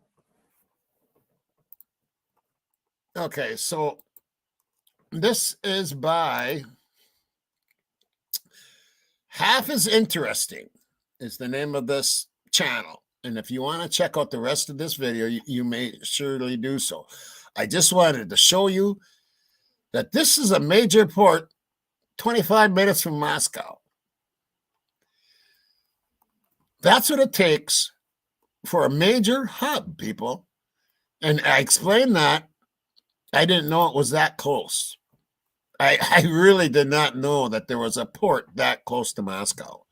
Okay, so this is by Half is Interesting is the name of this channel. And if you want to check out the rest of this video, you may surely do so. I just wanted to show you that this is a major port 25 minutes from Moscow. That's what it takes for a major hub, people. And I explained that. I didn't know it was that close. I really did not know that there was a port that close to Moscow.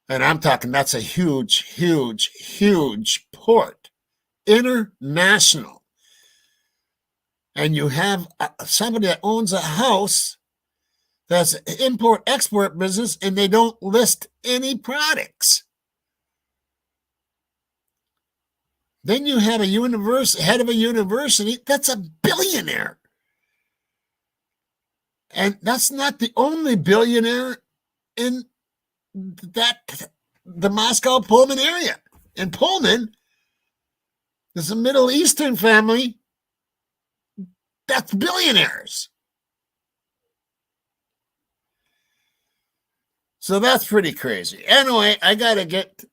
And I'm talking, that's a huge, huge, huge port. International. And you have somebody that owns a house that's an import-export business, and they don't list any products. Then you have a head of a university that's a billionaire. And that's not the only billionaire in the Moscow Pullman area. In Pullman, there's a Middle Eastern family that's billionaires. So that's pretty crazy. Anyway, I gotta get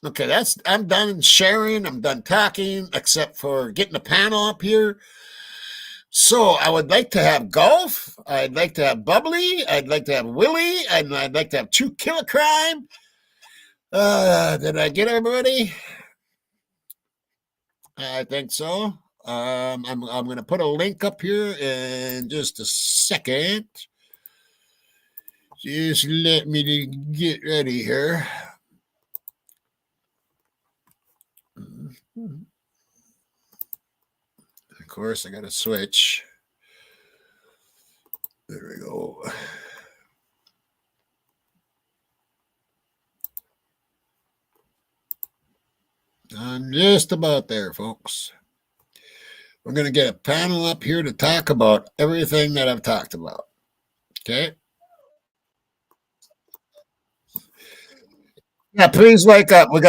okay, I'm done sharing, I'm done talking, except for getting a panel up here. So I would like to have Golf, I'd like to have Bubbly, I'd like to have Willie, and I'd like to have True Killer Crime. Did I get everybody? I think so. I'm going to put a link up here in just a second. Just let me get ready here. Of course, I got to switch. There we go. I'm just about there, folks. We're going to get a panel up here to talk about everything that I've talked about. Okay? Yeah, please like up. We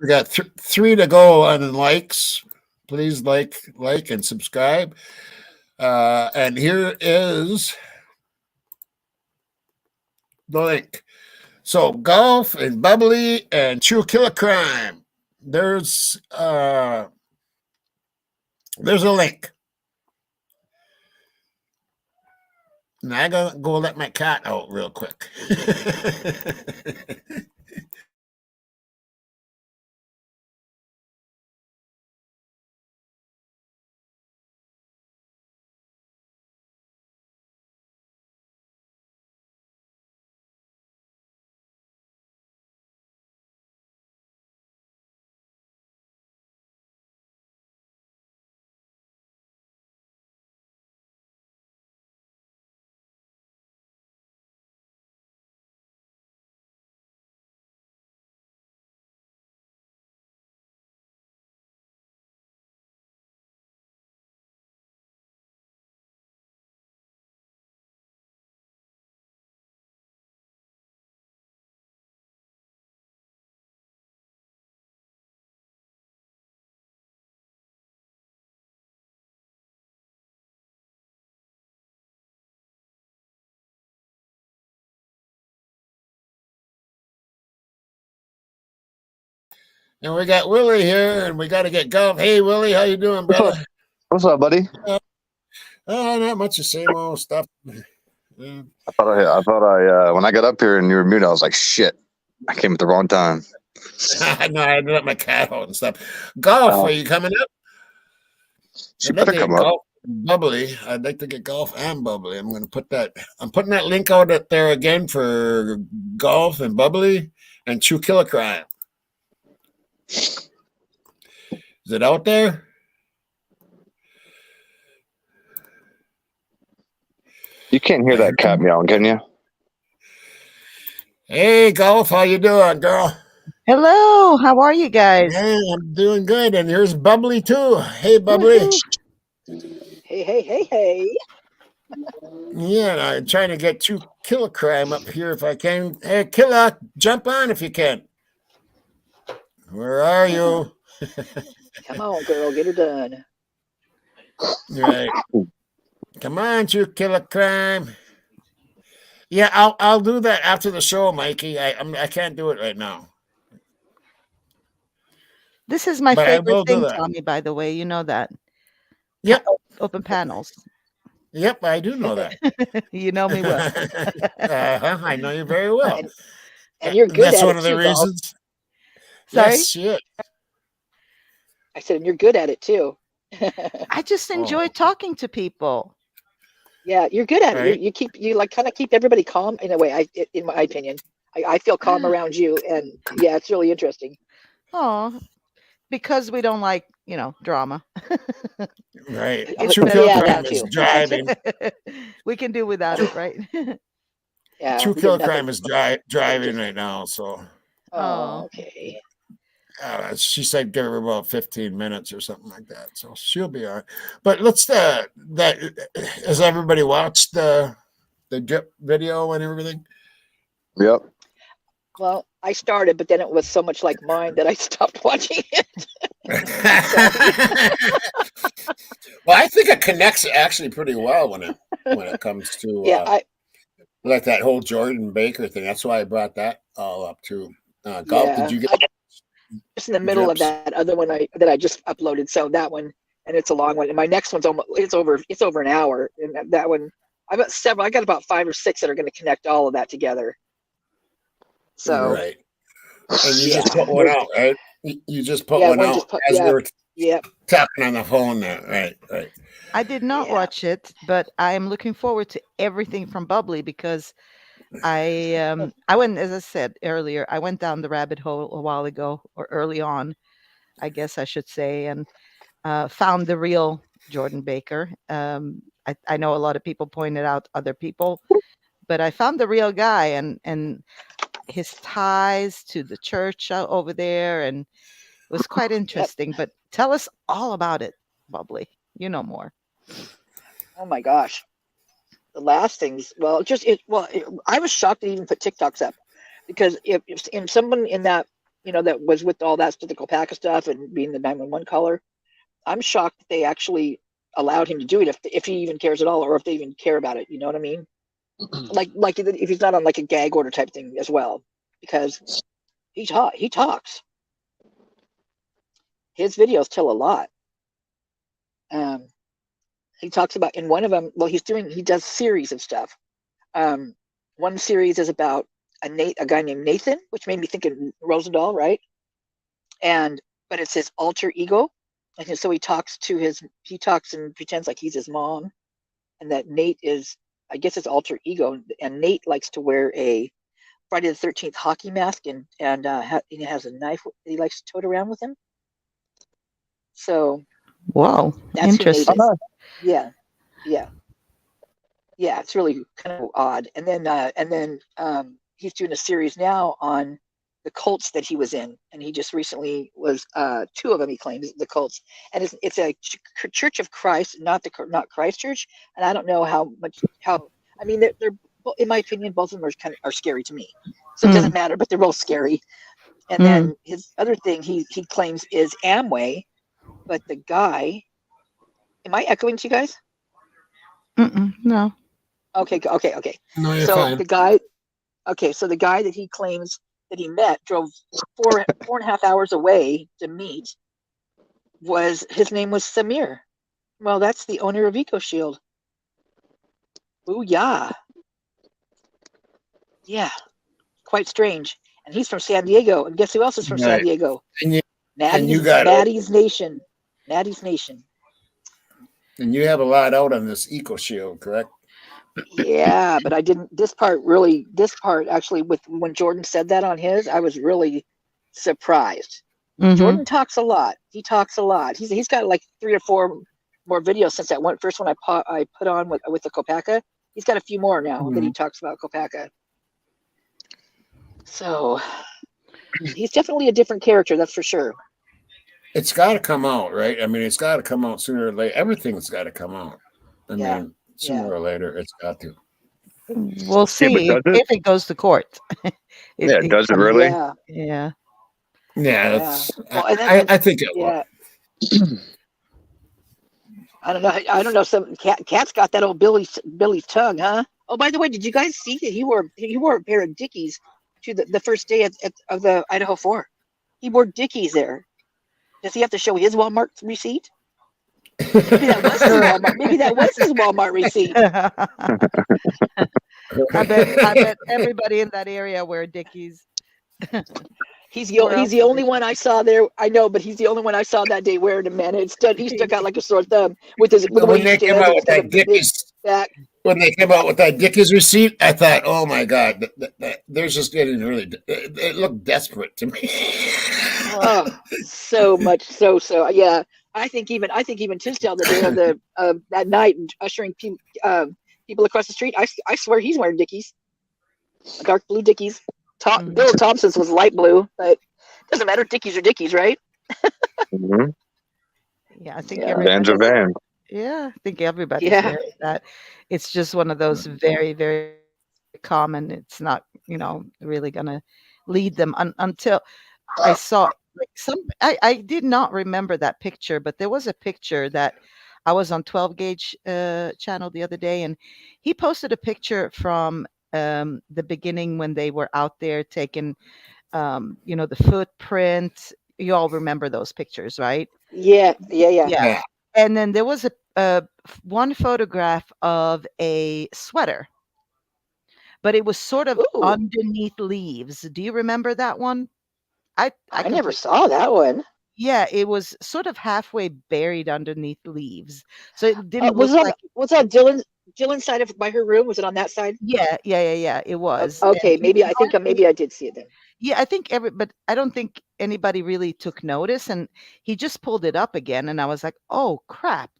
got 3 to go on the likes. Please like and subscribe. And here is the link. So Golf and Bubbly and True Killer Crime. There's a link. Now I gotta go let my cat out real quick. And we got Willie here, and we got to get Golf. Hey, Willie, how you doing, brother?
What's up, buddy?
Not much the same old stuff. Yeah.
I thought I when I got up here and you were muted, I was like, shit, I came at the wrong time.
No, I let my cat out and stuff. Golf, are you coming up?
She
I'd like
better
to get
come up.
golf bubbly. I'd like to get golf and bubbly. I'm putting that link out there again for golf and bubbly and True Killer Crime. Is it out there?
You can't hear that cat meowing, can you?
Hey, golf, how you doing, girl?
Hello, how are you guys?
Hey, I'm doing good, and here's Bubbly too. Hey, Bubbly.
Hey.
Yeah, I'm trying to get True Killer Crime up here if I can. Hey, Killer, jump on if you can. Where are you?
Come on, girl, get her done.
Right. Come on, True Killer Crime. Yeah, I'll do that after the show, Mikey. I can't do it right now.
This is my
But I will
favorite
do
thing,
that.
Tommy, by the way. You know that.
Yep.
Open panels.
Yep, I do know that.
You know me well.
I know you very well.
And you're good
That's
at
one
it
of the
too, Golf.
reasons.
Sorry?
Yes, she is.
I said, and you're good at it too.
I just enjoy talking to people.
Yeah, you're good at it.
Right.
You kind of keep everybody calm in a way. In my opinion, I feel calm around you, and yeah, it's really interesting.
Oh, because we don't like, drama.
Right.
It's
True
better
Killer
yeah,
Crime
that
is
too.
driving.
We can do without it, right?
Yeah,
True
we did
Killer
nothing.
Crime is driving right now, so
Oh, okay.
she said give her about 15 minutes or something like that, so she'll be all right. But let's that has everybody watched the drip video and everything?
Yep.
Well, I started, but then it was so much like mine that I stopped watching it.
Well, I think it connects actually pretty well when it comes to
Yeah,
like that whole Jordan Baker thing. That's why I brought that all up too. Golf, did you get
just in the middle of that other one that I just uploaded? So that one, and it's a long one. And my next one's it's over an hour. And that one, I got about 5 or 6 that are going to connect all of that together. So
right, and you just put one out, right? You just put one out as we were talking on the phone there, right.
I did not watch it, but I am looking forward to everything from Bubbly because I went, as I said earlier, I went down the rabbit hole a while ago, or early on, I guess I should say, and found the real Jordan Baker. I know a lot of people pointed out other people, but I found the real guy and his ties to the church over there, and it was quite interesting. But tell us all about it, Bubbly. You know more.
Oh my gosh. The last things, I was shocked they even put TikToks up, because if someone in that, that was with all that typical pack of stuff and being the 911 caller, I'm shocked that they actually allowed him to do it if he even cares at all, or if they even care about it. You know what I mean? like if he's not on like a gag order type thing as well, because he talks. His videos tell a lot. He talks about, in one of them, he does series of stuff. One series is about a guy named Nathan, which made me think of Rosendahl, right? But it's his alter ego, and so he talks and pretends like he's his mom, and that Nate is, I guess, his alter ego, and Nate likes to wear a Friday the 13th hockey mask, and he has a knife that he likes to tote around with him. So,
wow,
that's
interesting.
Who Nate is. Yeah, it's really kind of odd. And then he's doing a series now on the cults that he was in, and he just recently was 2 of them. He claims the cults, and it's a Church of Christ, not Christ Church. And I don't know how I mean, they're in my opinion, both of them are scary to me. So it doesn't matter, but they're both scary. And then his other thing he claims is Amway, but the guy. Am I echoing to you guys?
No.
Okay.
No, you're
so
fine.
the guy that he claims that he met drove 4.5 hours away to meet. His name was Samir. Well, that's the owner of EcoShield. Ooh, yeah. Yeah, quite strange. And he's from San Diego. And guess who else is from San
Right.
Diego?
And you
Maddie's
got
Maddie's Nation. Maddie's Nation.
and you have a lot out on this Eco Shield, correct?
Yeah, but I didn't. This part actually, with when Jordan said that on his, I was really surprised. Jordan talks a lot. He talks a lot. He's got like 3 or 4 more videos since that first one I put on with the Kopaka. He's got a few more now that he talks about Kopaka. So he's definitely a different character, that's for sure.
It's got to come out, right? I mean, it's got to come out sooner or later. Everything's got to come out. I mean, sooner or later, it's got to.
We'll see if it goes to court.
Does it really?
Yeah.
Yeah,
Well,
I think it will.
I don't know. Some Cat's got that old Billy's tongue, huh? Oh, by the way, did you guys see that he wore a pair of Dickies to the first day of the Idaho 4? He wore Dickies there. Does he have to show his Walmart receipt? Maybe that was his Walmart. Maybe that was his Walmart receipt.
I bet everybody in that area wear Dickies.
He's the only one I saw there. I know, but he's the only one I saw that day wearing them, man. He stuck out like a sore thumb with the way he stands.
When they came out with that Dickies receipt, I thought, oh my God, they're just getting really. It looked desperate to me.
Oh, so much so. Yeah, I think even Tisdale the day of that night ushering people across the street. I swear he's wearing Dickies, dark blue Dickies. Bill Thompson's was light blue, but doesn't matter. Dickies are Dickies, right?
Yeah, I think
Van's a van.
Yeah, I think everybody's wearing that. It's just one of those very, very common. It's not, really gonna lead them until I saw like I did not remember that picture, but there was a picture that I was on 12 Gauge channel the other day, and he posted a picture from the beginning when they were out there taking the footprint. You all remember those pictures, right?
Yeah.
And then there was one photograph of a sweater, but it was sort of underneath leaves. Do you remember that one? I
never saw that one.
Yeah, it was sort of halfway buried underneath leaves, so it didn't look like.
Was that Dylan's side by her room? Was it on that side?
Yeah. It was.
Okay, maybe I did see it then.
Yeah, I think but I don't think anybody really took notice, and he just pulled it up again, and I was like, "Oh crap,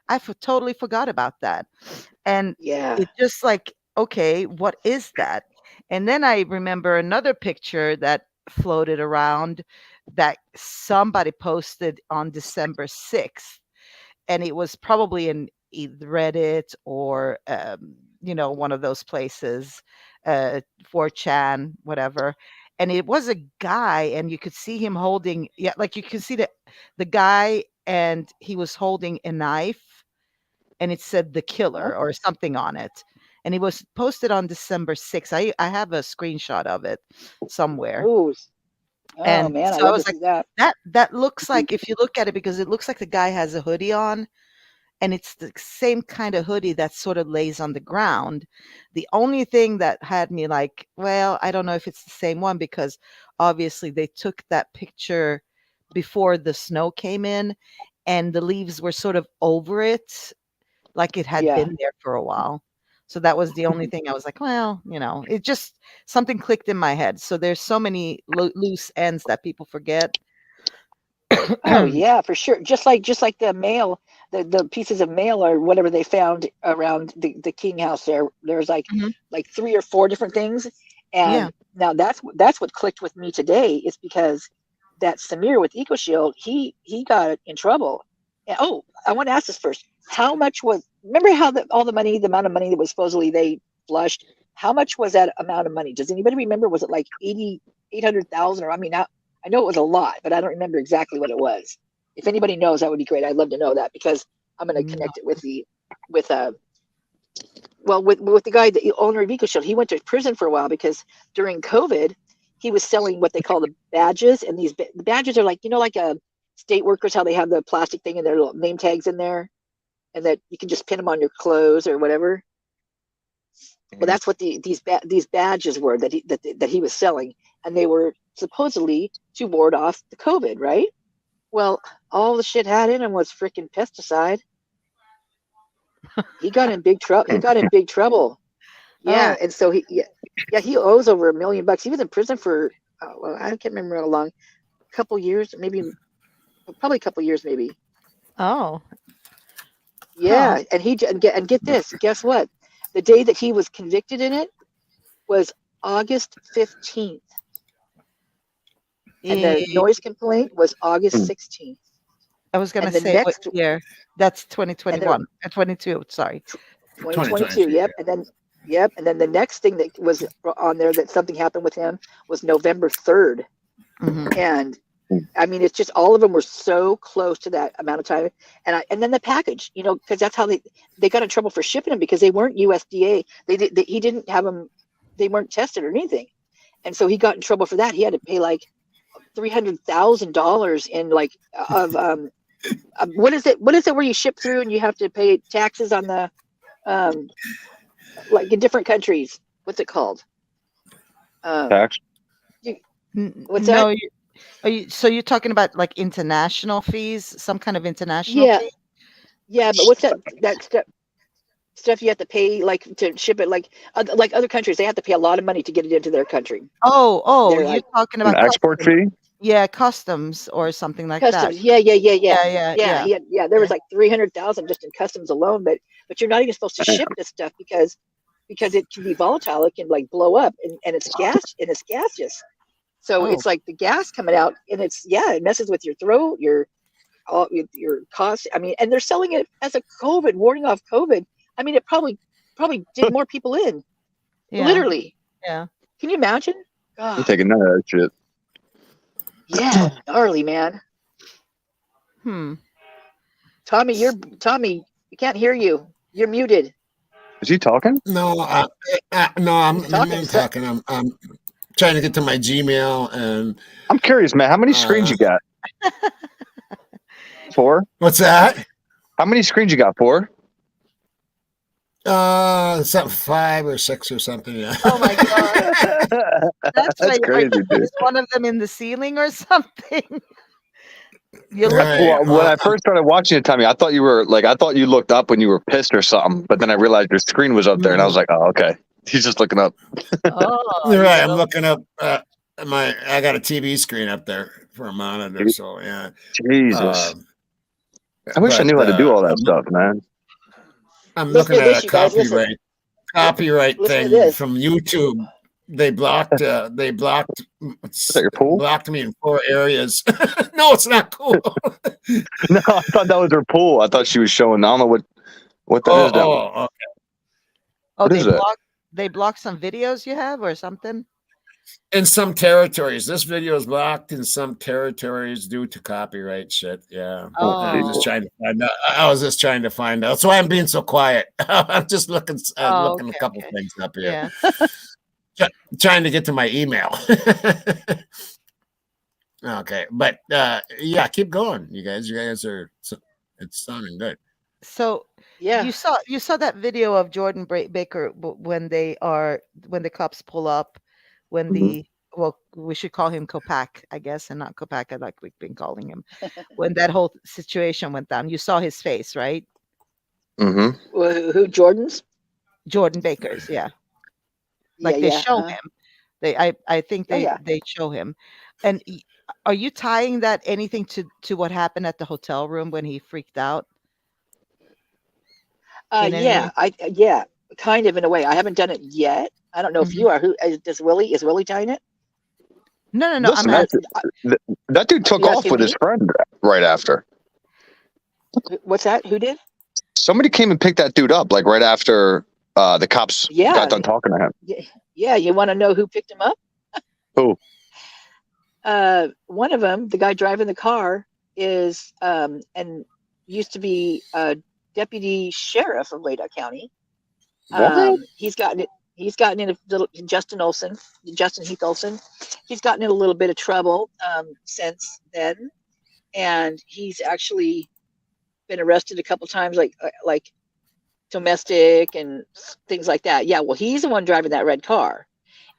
I totally forgot about that." And it's just like, okay, what is that? And then I remember another picture that floated around that somebody posted on December 6th, and it was probably in either Reddit or one of those places, 4chan, whatever. And it was a guy, and you could see him holding, like you could see the guy, and he was holding a knife, and it said "the killer" or something on it. And it was posted on December 6th. I have a screenshot of it somewhere.
Oh
And
man,
so I was
like
that looks like, if you look at it, because it looks like the guy has a hoodie on, and it's the same kind of hoodie that sort of lays on the ground. The only thing that had me like, well, I don't know if it's the same one, because obviously they took that picture before the snow came in, and the leaves were sort of over it, like it had been there for a while. So that was the only thing I was like, well, it just, something clicked in my head. So there's so many loose ends that people forget.
Oh yeah, for sure. Just like the mail, the pieces of mail or whatever they found around the King house there's like 3 or 4 different things. And now that's what clicked with me today, is because that Samir with EcoShield, he got in trouble. And, I want to ask this first. How much remember how the amount of money that was supposedly they flushed? How much was that amount of money? Does anybody remember? Was it like 800,000? Or, I mean, I know it was a lot, but I don't remember exactly what it was. If anybody knows, that would be great. I'd love to know that, because I'm going to connect it with the guy, the owner of EcoShield. He went to prison for a while because during COVID, he was selling what they call the badges, and the badges are like, like state workers, how they have the plastic thing and their little name tags in there, and that you can just pin them on your clothes or whatever. Well, that's what these badges were that he was selling, and they were supposedly to ward off the COVID, right? Well, all the shit had in him was freaking pesticide. He got in big trouble. Yeah,
Oh,
and so he owes over $1 million. He was in prison for I can't remember how long, a couple years, probably a couple years, maybe.
oh,
Yeah, and get this. Guess what? The day that he was convicted in it was August 15th, and the noise complaint was August 16th.
I was gonna
And the
say what
next
year? That's
and
2021, 22. Sorry.
2022. Yep, and then the next thing that was on there that something happened with him was November 3rd, and I mean, it's just all of them were so close to that amount of time, and then the package, because that's how they got in trouble for shipping them because they weren't USDA. He didn't have them, they weren't tested or anything, and so he got in trouble for that. He had to pay like $300,000 in what is it where you ship through and you have to pay taxes on the like in different countries? What's it called?
Tax.
What's
No,
that?
so you're talking about like international fees, some kind of international
Yeah,
fee?
yeah, but what's that stuff you have to pay like to ship it like other countries? They have to pay a lot of money to get it into their country.
Oh,
They're
you're
like
talking
An
about
export
customs.
fee?
Yeah, customs or something like that.
customs. Yeah.
Yeah.
There was like 300,000 just in customs alone, but you're not even supposed to ship this stuff because it can be volatile. It can like blow up and it's gaseous. So
Oh,
it's like the gas coming out and it messes with your throat, your cost. I mean, and they're selling it as a COVID, warding off COVID. I mean, it probably did more people in.
yeah,
Literally.
yeah.
Can you imagine?
I'm
God,
taking none of that shit.
yeah, gnarly, man. Tommy, we can't hear you. You're muted.
Is he talking?
No, no, I'm
He's talking.
talking. I'm trying to get to my Gmail and
I'm curious, man. How many screens you got? 4?
what's that?
How many screens you got? 4?
Something 5 or 6 or something. Yeah.
Oh my god. That's
That's crazy, dude.
Is one of them in the ceiling or something? You look
Right.
Well, when I first started watching it, Tommy, I thought you looked up when you were pissed or something, but then I realized your screen was up there, and I was like, "Oh, okay." He's just looking up.
Oh,
right. I'm looking up I got a TV screen up there for a monitor, so yeah.
Jesus. I wish I knew how to do all that stuff, man.
I'm
Listen
looking
to
at
this,
a
you guys.
copyright
Listen to
thing
this.
from YouTube. They blocked
Is that your pool?
blocked me in 4 areas. No, it's not cool.
No, I thought that was her pool. I thought she was showing. I don't know what that is down.
Okay.
Oh,
What is that?
they blocked some videos you have or something?
In some territories, this video is blocked in some territories due to copyright shit. Yeah, I was just
Oh.
trying to find out. I was just trying to find out. That's why I'm being so quiet. I'm just looking
Okay,
a couple things up here.
Yeah.
Trying to get to my email. Okay, but yeah, keep going, you guys. You guys are. It's sounding good.
So
Yeah.
you saw that video of Jordan Baker when the cops pull up, when we should call him Kopak, I guess, and not Kopak like we've been calling him. When that whole situation went down, you saw his face, right?
Mm-hmm.
Who Jordan's?
Jordan Baker's, yeah. Like
Yeah,
they
yeah,
show
uh-huh.
him. I think
Oh, yeah.
they show him. And are you tying that anything to what happened at the hotel room when he freaked out? In any
Yeah,
way?
yeah, kind of in a way. I haven't done it yet. I don't know if you are. Who is Willie? Is Willie tying it?
No.
Listen,
I'm
that dude took
You
off
asking
with his
me?
friend right after.
What's that? Who did?
Somebody came and picked that dude up like right after the cops
Yeah,
got done talking to him.
yeah. You want to know who picked him up?
Who?
One of them, the guy driving the car, is and used to be a deputy sheriff of Laydough County.
What?
He's gotten in a little Justin Heath Olson. He's gotten in a little bit of trouble since then, and he's actually been arrested a couple times, like domestic and things like that. Yeah, well, he's the one driving that red car.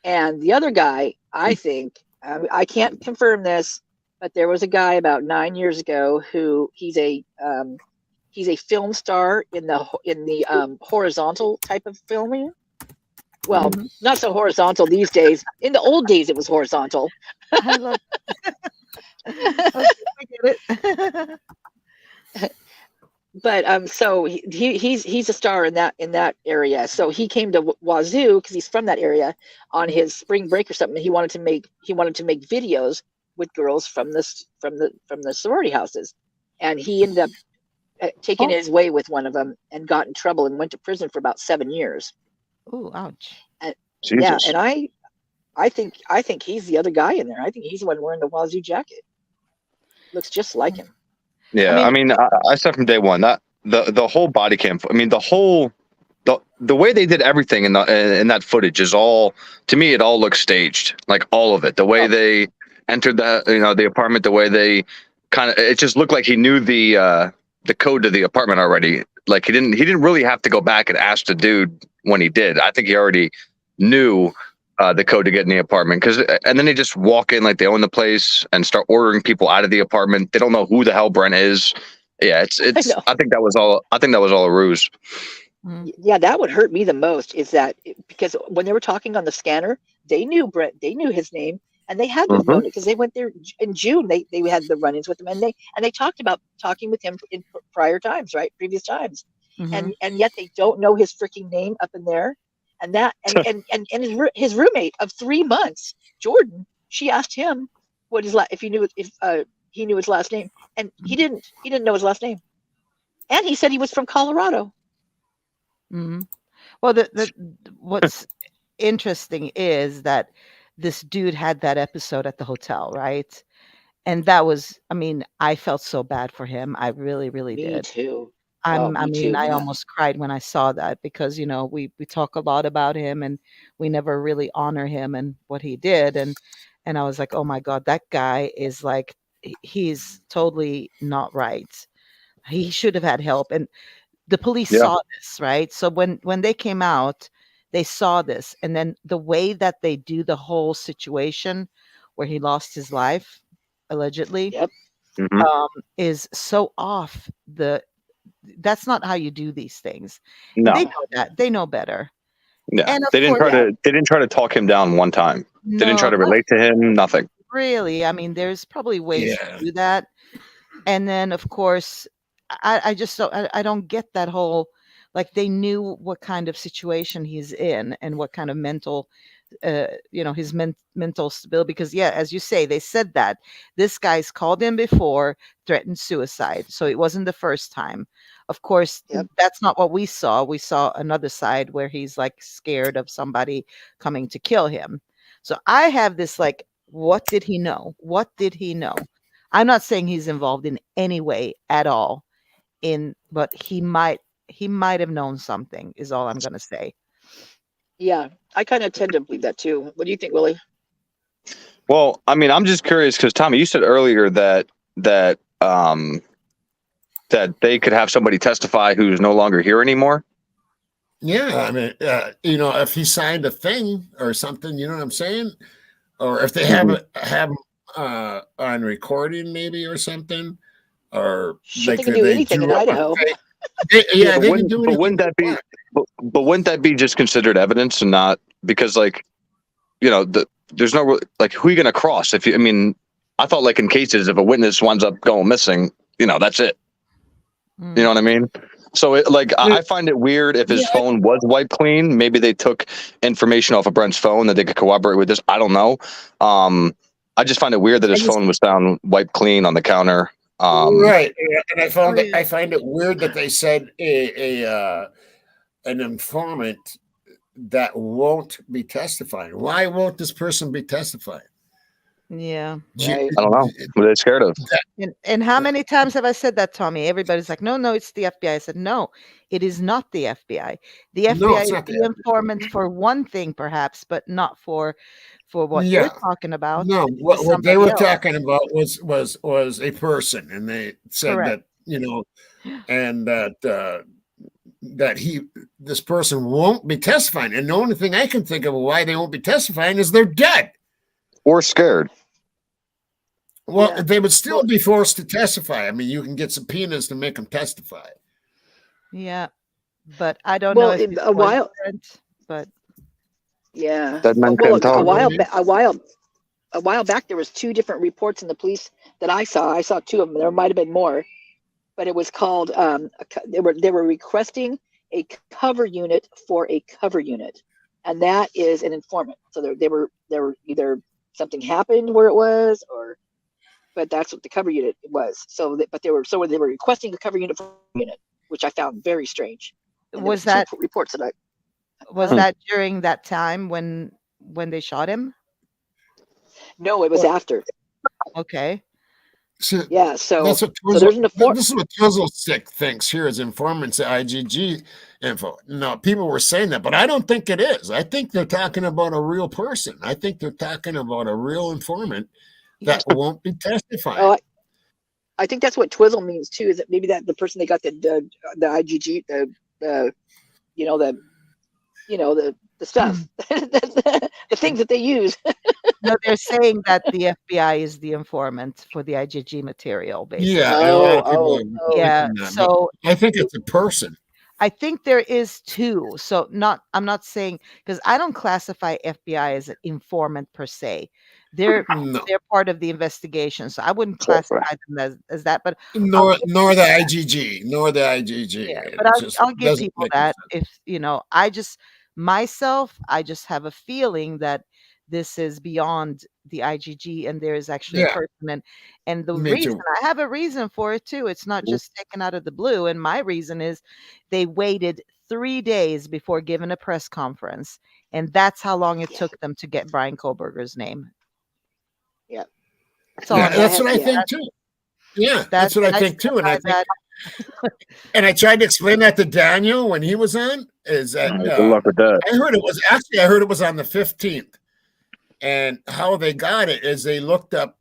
And the other guy, I think, I can't confirm this, but there was a guy about 9 years ago who he's a film star in the horizontal type of filming. Well, not so horizontal these days. In the old days, it was horizontal.
I love. Okay, I get it.
But so he's a star in that area. So he came to Wazoo because he's from that area on his spring break or something. He wanted to make videos with girls from the sorority houses, and he ended up taking his way with one of them and got in trouble and went to prison for about 7 years.
Oh, ouch!
And,
Jesus.
yeah, and I think he's the other guy in there. I think he's the one wearing the Wazoo jacket. Looks just like him.
Yeah, I mean, I said from day one that the whole body cam. I mean, the way they did everything in that footage is all, to me, it all looks staged. Like all of it. The way they entered the apartment, the way they it just looked like he knew the code to the apartment already. Like he didn't really have to go back and ask the dude when he did. I think he already knew the code to get in the apartment, and then they just walk in like they own the place and start ordering people out of the apartment. They don't know who the hell Brent is. Yeah, it's. I think that was all a ruse.
Yeah, that would hurt me the most is that because when they were talking on the scanner, they knew Brent, they knew his name, and they had been known because they went there in June. They had the run-ins with him, and they talked about talking with him in previous times, and yet they don't know his freaking name up in there. And that and his roommate of 3 months, Jordan, she asked him what if he knew his last name, and he didn't know his last name, and he said he was from Colorado.
Mm-hmm. Well, what's interesting is that this dude had that episode at the hotel, right? And that was, I mean, I felt so bad for him. I really, really did.
Me too.
I
Yeah.
almost cried when I saw that because, we talk a lot about him and we never really honor him and what he did. And I was like, oh my God, that guy is like, he's totally not right. He should have had help. And the police saw this, right? So when they came out, they saw this. And then the way that they do the whole situation where he lost his life, allegedly, is so off. That's not how you do these things.
No.
They know that. They know better.
Yeah.
And
They didn't try to talk him down one time. They didn't try to relate to him, nothing.
Really. I mean, there's probably ways to do that. And then of course, I just don't I don't get that whole, like, they knew what kind of situation he's in and what kind of mental his mental stability, because as you say, they said that this guy's called in before, threatened suicide, so it wasn't the first time. Of course, that's not what we saw. We saw another side where he's like scared of somebody coming to kill him. So I have this like, what did he know? I'm not saying he's involved in any way at all but he might have known something, is all I'm gonna say.
Yeah, I kind of tend to believe that too. What do you think, Willie?
Well, I mean, I'm just curious because Tommy, you said earlier that they could have somebody testify who's no longer here anymore.
Yeah, I mean, if he signed a thing or something, you know what I'm saying, or if they have on recording maybe or something, or
they can do anything in Idaho.
They can do anything.
But wouldn't that be just considered evidence and not, because there's no, like, who are you going to cross? I thought, like, in cases if a witness winds up going missing, that's it. You know what I mean? So I find it weird if his phone was wiped clean. Maybe they took information off of Brent's phone that they could corroborate with this. I don't know. I just find it weird that his phone was found wiped clean on the counter.
Right, and I find it weird that they said an informant that won't be testifying. Why won't this person be testifying?
Yeah,
right.
I don't know. What are they scared of?
And how many times have I said that, Tommy? Everybody's like, no, it's the FBI. I said, no, it is not the FBI. The FBI is the informant for one thing, perhaps, but not for what you're talking about.
No, what they were talking about was a person, and they said that, and that that this person won't be testifying. And the only thing I can think of why they won't be testifying is they're dead.
Or scared.
Well,
Yeah.
they would still be forced to testify. I mean, you can get subpoenas to make them testify.
Yeah, but I don't
Well,
know if
in
it
a
was
while,
different, but
yeah.
Dead men
Well,
can't talk.
a while back, there was 2 different reports in the police that I saw. I saw 2 of them. There might have been more, but it was called. They were requesting a cover unit for a cover unit, and that is an informant. So they were either something happened where it was, but that's what the cover unit was. So, they were requesting a cover unit for a unit, which I found very strange. And
was
there
that
2 reports that
was that during that time when they shot him?
No, it was after.
Okay.
So
Yeah, so
that's what
there's an
this is what Twizzlestick thinks here as informants at IGG info. No, people were saying that, but I don't think it is. I think they're talking about a real person. I think they're talking about a real informant that won't be testifying.
Oh, I think that's what Twizzle means too. Is that maybe that the person they got the IGG the stuff the things that they use.
No, they're saying that the FBI is the informant for the IGG material, basically.
Yeah, a lot of people are
Yeah,
thinking that,
so
but I think it's a person.
I think there is 2. So I'm not saying, because I don't classify FBI as an informant per se. They're part of the investigation, so I wouldn't classify them as that. But
Nor the IGG, nor the IGG.
yeah, but I'll give people that if I just have a feeling that this is beyond the IGG and there is actually a person, and the reason I have a reason for it too. It's not just taken out of the blue, and my reason is they waited 3 days before giving a press conference, and that's how long it took them to get Brian Koberger's name.
Yeah,
that's what I think too. Yeah, that's what I think too, and I think. And I tried to explain that to Daniel when he was on. Is that
good luck with that?
I heard it was on the 15th, and how they got it is they looked up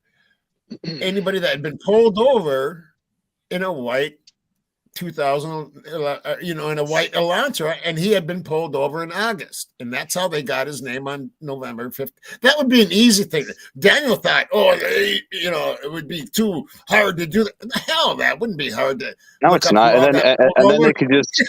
anybody that had been pulled over in a white 2000, in a white Elantra, and he had been pulled over in August, and that's how they got his name on November 5th. That would be an easy thing. Daniel thought, it would be too hard to do that. Hell, that wouldn't be hard to.
No, it's not. And then they could just,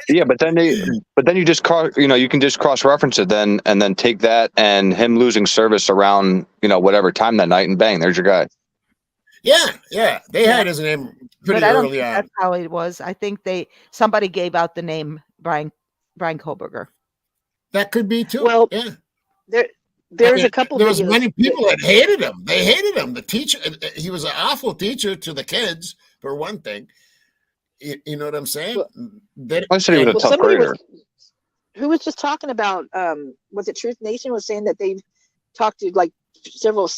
yeah, but then you just you can just cross reference it then, and then take that and him losing service around, whatever time that night, and bang, there's your guy.
Yeah, they had his name pretty
but I don't
early
think
on.
that's how it was. I think somebody gave out the name Brian Koberger.
That could be too.
Well,
yeah.
There's a couple.
There was many people that hated him. They hated him. The teacher, he was an awful teacher to the kids, for one thing. You know what I'm saying?
I said he was a tough grader.
Who was just talking about? Was it Truth Nation was saying that they've talked to like several,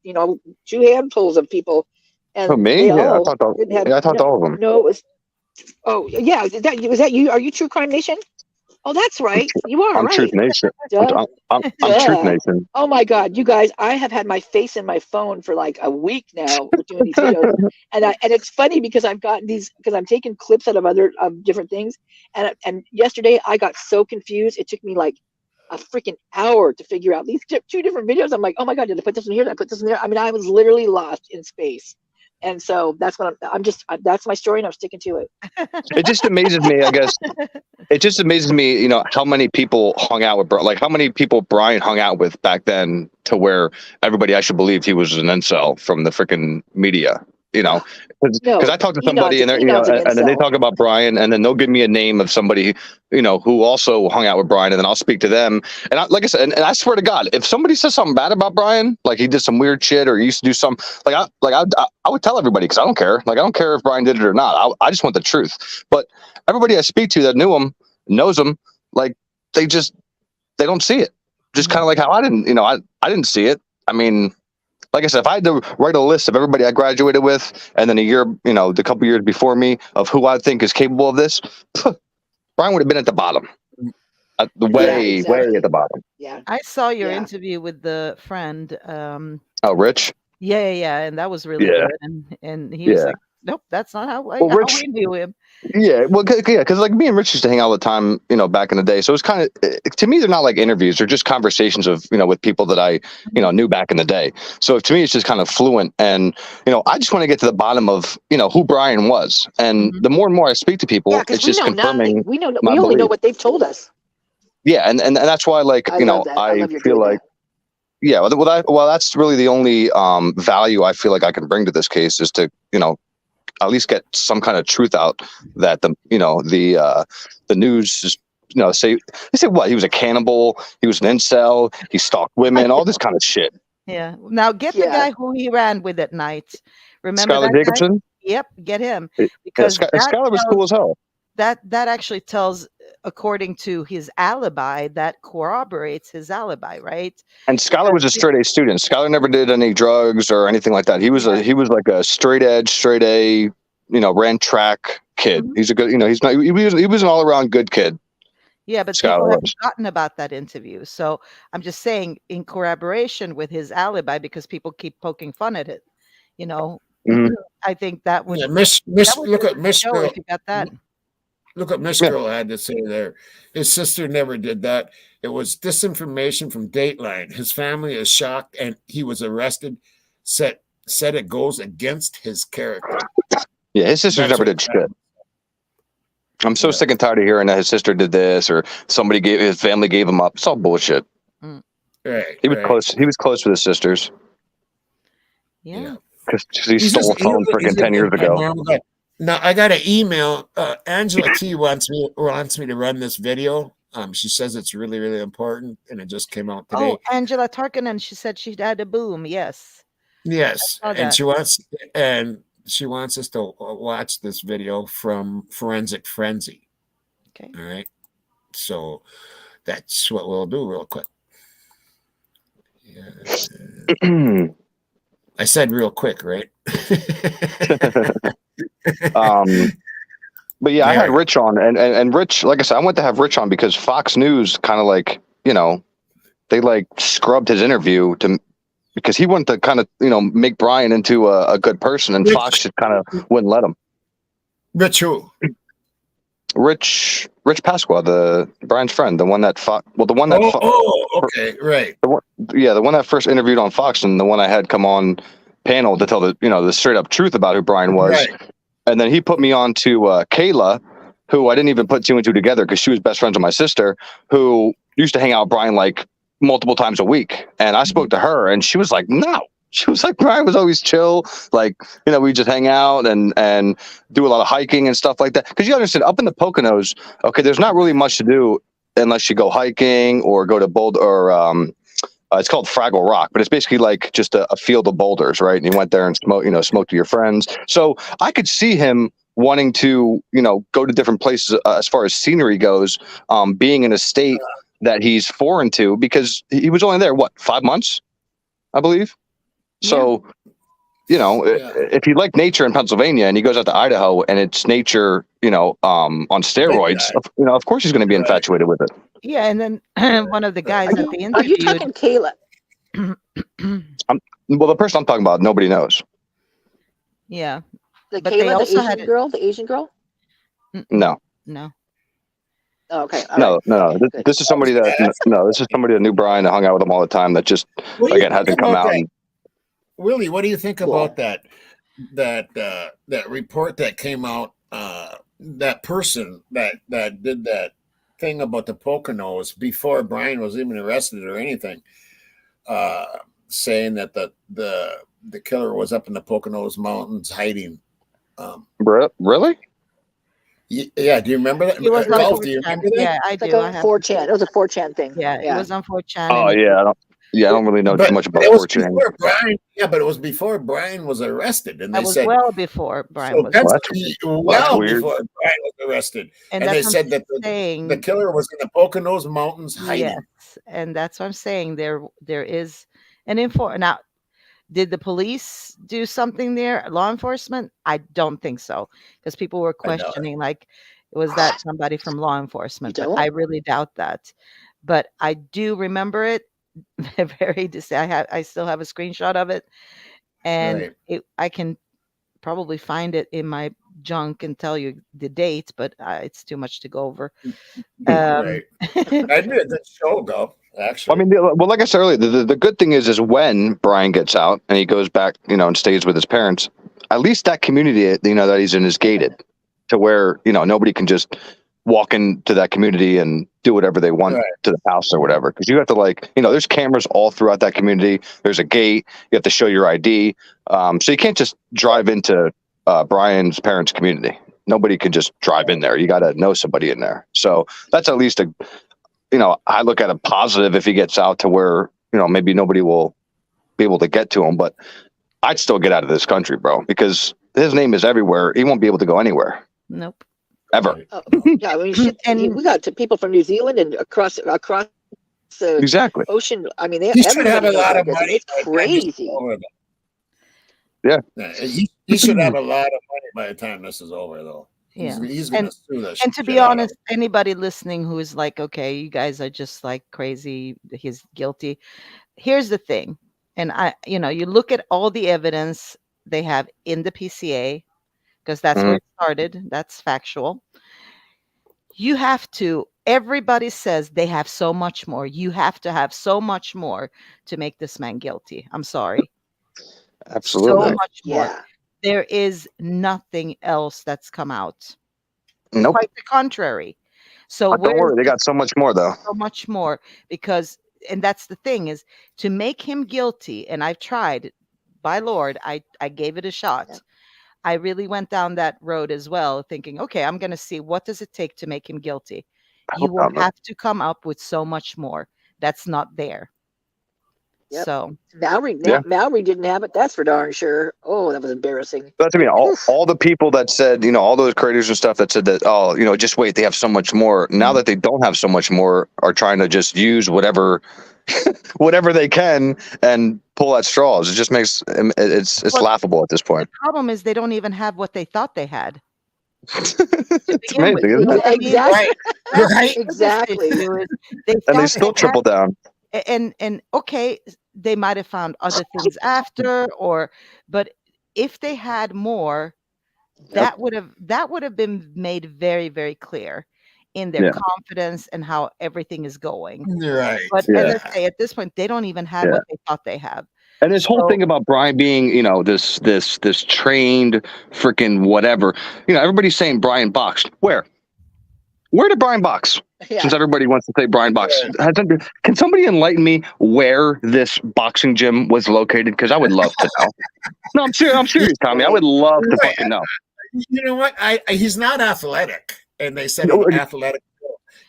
2 handfuls of people, and
me? Yeah, I talked to all of them.
No, it was. Oh yeah, was that you? Are you True Crime Nation? Oh, that's right. You are.
I'm
right.
Truth Nation. I'm Truth Nation.
Oh my God, you guys! I have had my face in my phone for like a week now with doing these videos, and it's funny because I've gotten these because I'm taking clips out of different things, and yesterday I got so confused. It took me like a freaking hour to figure out these 2 different videos. I'm like, oh my God, did I put this in here? Did I put this in there? I mean, I was literally lost in space. And so that's what that's my story, and I'm sticking to it.
It just amazes me, I guess. It just amazes me, how many people hung out with, like how many people Brian hung out with back then, to where everybody actually believed he was an incel from the freaking media. Because I talk to somebody and then they talk about Brian, and then they'll give me a name of somebody, who also hung out with Brian, and then I'll speak to them. And like I said, and I swear to God, if somebody says something bad about Brian, like he did some weird shit or he used to do some, I would tell everybody, because I don't care. Like I don't care if Brian did it or not. I just want the truth. But everybody I speak to that knew him knows him. Like they don't see it. Just kind of like how I didn't, I didn't see it. I mean. Like I said, if I had to write a list of everybody I graduated with, and then the couple years before me of who I think is capable of this, Brian would have been at the bottom, way at the bottom.
Yeah,
I saw your interview with the friend.
Rich.
Yeah, and that was really good. And he was like nope, that's not how,
Well,
how
Rich,
we knew him.
yeah, well, yeah, because like me and Rich used to hang out all the time, back in the day. So it's kind of, to me, they're not like interviews; they're just conversations of, with people that I, knew back in the day. So to me, it's just kind of fluent, and I just want to get to the bottom of, who Brian was. And the more and more I speak to people,
Yeah, because
it's
we
just
know
confirming
nothing. We
my
only know
belief.
what they've told us.
Yeah, and that's why, like,
I love that. I
I
love your
feel
doing
like, yeah, well, that's really the only value I feel like I can bring to this case is to, at least get some kind of truth out that the news is, say they say what he was a cannibal, he was an incel, he stalked women, all this kind of shit.
Yeah. Now get the
Yeah.
guy who he ran with at night. Remember
Skylar
that guy?
Jacobson.
Yep, get him
Yeah,
because that
Skylar was cool as hell.
that actually tells, according to his alibi, that corroborates his alibi, right?
And Skylar
Because
was a straight A student. Skylar never did any drugs or anything like that. He was he was like a straight edge, straight A, ran track kid. He's a good, he's not, he was an all around good kid.
Yeah, but
Skylar
people have
was.
forgotten about that interview. So I'm just saying, in corroboration with his alibi, because people keep poking fun at it,
Mhm.
I think that would
Yeah,
that would
look
go
at
to
Miss
show
Girl.
if you got that.
Look what Miss
Yeah.
Girl had to say there. His sister never did that. It was disinformation from Dateline. His family is shocked, and he was arrested. Said it goes against his character.
Yeah, his sisters
That's
never
what
did shit. I'm so sick and tired of hearing that his sister did this or his family gave him up. It's all bullshit.
Right.
He was
right.
close. He was close with his sisters
Yeah.
because he stole a phone freaking 10 years ago.
Now I got an email. Angela T wants me to run this video. She says it's really, really important, and it just came out today.
Oh, Angela Tarkanen, she said she had a boom. Yes.
Yes,
I saw
and
that.
she wants us to watch this video from Forensic Frenzy.
Okay.
All right. So that's what we'll do real quick. Yeah. I said real quick, right?
But yeah, I had Rich on, and Rich, like I said, I went to have Rich on because Fox News kind of like, they like scrubbed his interview because he wanted to kind of, make Brian into a good person, and Fox just kind of wouldn't let him.
Rich who?
Rich Pasqua, Brian's friend, the one that fought. Well, the one that.
Okay, right.
The one that first interviewed on Fox, and the one I had come on panel to tell the straight up truth about who Brian was.
Right.
And then he put me on to Kayla, who I didn't even put two and two together because she was best friends with my sister, who used to hang out with Brian like multiple times a week. And I spoke to her, and she was like, no. She was like, Brian was always chill. Like, we just hang out and do a lot of hiking and stuff like that. Because you understand, up in the Poconos, okay, there's not really much to do unless you go hiking or go to Boulder or it's called Fraggle Rock, but it's basically like just a field of boulders, right? And he went there and smoked with your friends. So I could see him wanting to, go to different places as far as scenery goes, being in a state that he's foreign to, because he was only there, 5 months, I believe. So, if you like nature in Pennsylvania and he goes out to Idaho and it's nature, on steroids, of course he's going to be infatuated with it.
Yeah, and then one of the guys that they interviewed.
Are you talking Kayla?
Well, the person I'm talking about, nobody knows.
Yeah.
The
But
Kayla,
they
the
also
Asian
had
girl, the Asian girl?
No.
No.
Oh, okay. All
No,
right.
no.
Okay,
This is somebody that this is somebody that knew Brian, that hung out with him all the time, that just hasn't come out.
Willie, what do you think about that report that came out? That person that did that thing about the Poconos before Brian was even arrested or anything, saying that the killer was up in the Poconos mountains hiding.
Really?
Yeah. Do you remember that?
It was on
Golf, do you remember that?
Yeah, I
It's
do.
like
I
a
have
4chan. It was a 4chan thing.
Yeah, it was on 4chan.
Oh
and
yeah, I don't really know too much about
it was
4chan.
before Brian. Yeah, but it was before Brian was arrested, and
that
they
was
said
well before Brian
so
was.
that's
That's weird.
before Brian was arrested,
And
and
that's
they
what
said
I'm
that
saying.
the killer was in the Poconos mountains hiding.
Yes, and that's what I'm saying. There is an info. Now, did the police do something there? Law enforcement? I don't think so, because people were questioning, like, was that somebody from law enforcement? But I really doubt that. But I do remember it very. I still have a screenshot of it, and
Right.
I can probably find it in my junk and tell you the date, but it's too much to go over.
Right. I did a good show though, actually.
I mean, well, like I said earlier, the good thing is when Brian gets out and he goes back, and stays with his parents, at least that community, that he's in is gated to where, nobody can just walk into that community and do whatever they want to the house or whatever. Because you have to there's cameras all throughout that community. There's a gate. You have to show your ID. So you can't just drive into Brian's parents' community. Nobody can just drive in there. You got to know somebody in there. So that's at least I look at a positive if he gets out to where, maybe nobody will be able to get to him, but I'd still get out of this country, bro, because his name is everywhere. He won't be able to go anywhere.
Nope.
Ever.
Yeah, I mean, shit, we got people from New Zealand and across the
Exactly.
ocean. I mean,
He should have a lot of
this.
money.
It's crazy.
Yeah.
He should have a lot of money by the time this is over, though.
Yeah.
He's going to sue that.
And to be honest, anybody listening who is like, okay, you guys are just like crazy, he's guilty. Here's the thing. And you look at all the evidence they have in the PCA, because that's where it started. That's factual. You have to, everybody says they have so much more. You have to have so much more to make this man guilty. I'm sorry.
Absolutely.
So much more.
Yeah.
There is nothing else that's come out.
Nope.
Quite the contrary. So
But don't worry, they got so much more though.
So much more because, and that's the thing is to make him guilty. And I've tried, by Lord, I gave it a shot. Yeah. I really went down that road as well, thinking, okay, I'm going to see what does it take to make him guilty. You will have to come up with so much more. That's not there.
Yep.
So
Mallory didn't have it. That's for darn sure. Oh, that was embarrassing.
That's all the people that said, all those creators and stuff that said that, just wait, they have so much more. Now that they don't have so much more, are trying to just use whatever they can and pull at straws. It just makes it's laughable at this point.
The problem is they don't even have what they thought they had.
It's amazing, isn't it?
Exactly.
Right.
Exactly.
And they still triple down.
And okay, they might have found other things after, but if they had more, that would have been made very, very clear in their confidence and how everything is going.
Right.
But as I say, at this point, they don't even have what they thought they have.
And this whole thing about Brian being, this trained freaking whatever, everybody's saying Brian boxed. Where did Brian box? Yeah. Since everybody wants to say Brian box, can somebody enlighten me where this boxing gym was located? Because I would love to know. No, I'm serious, Tommy. I would love to fucking know.
You know what? He's not athletic, and they said athletic.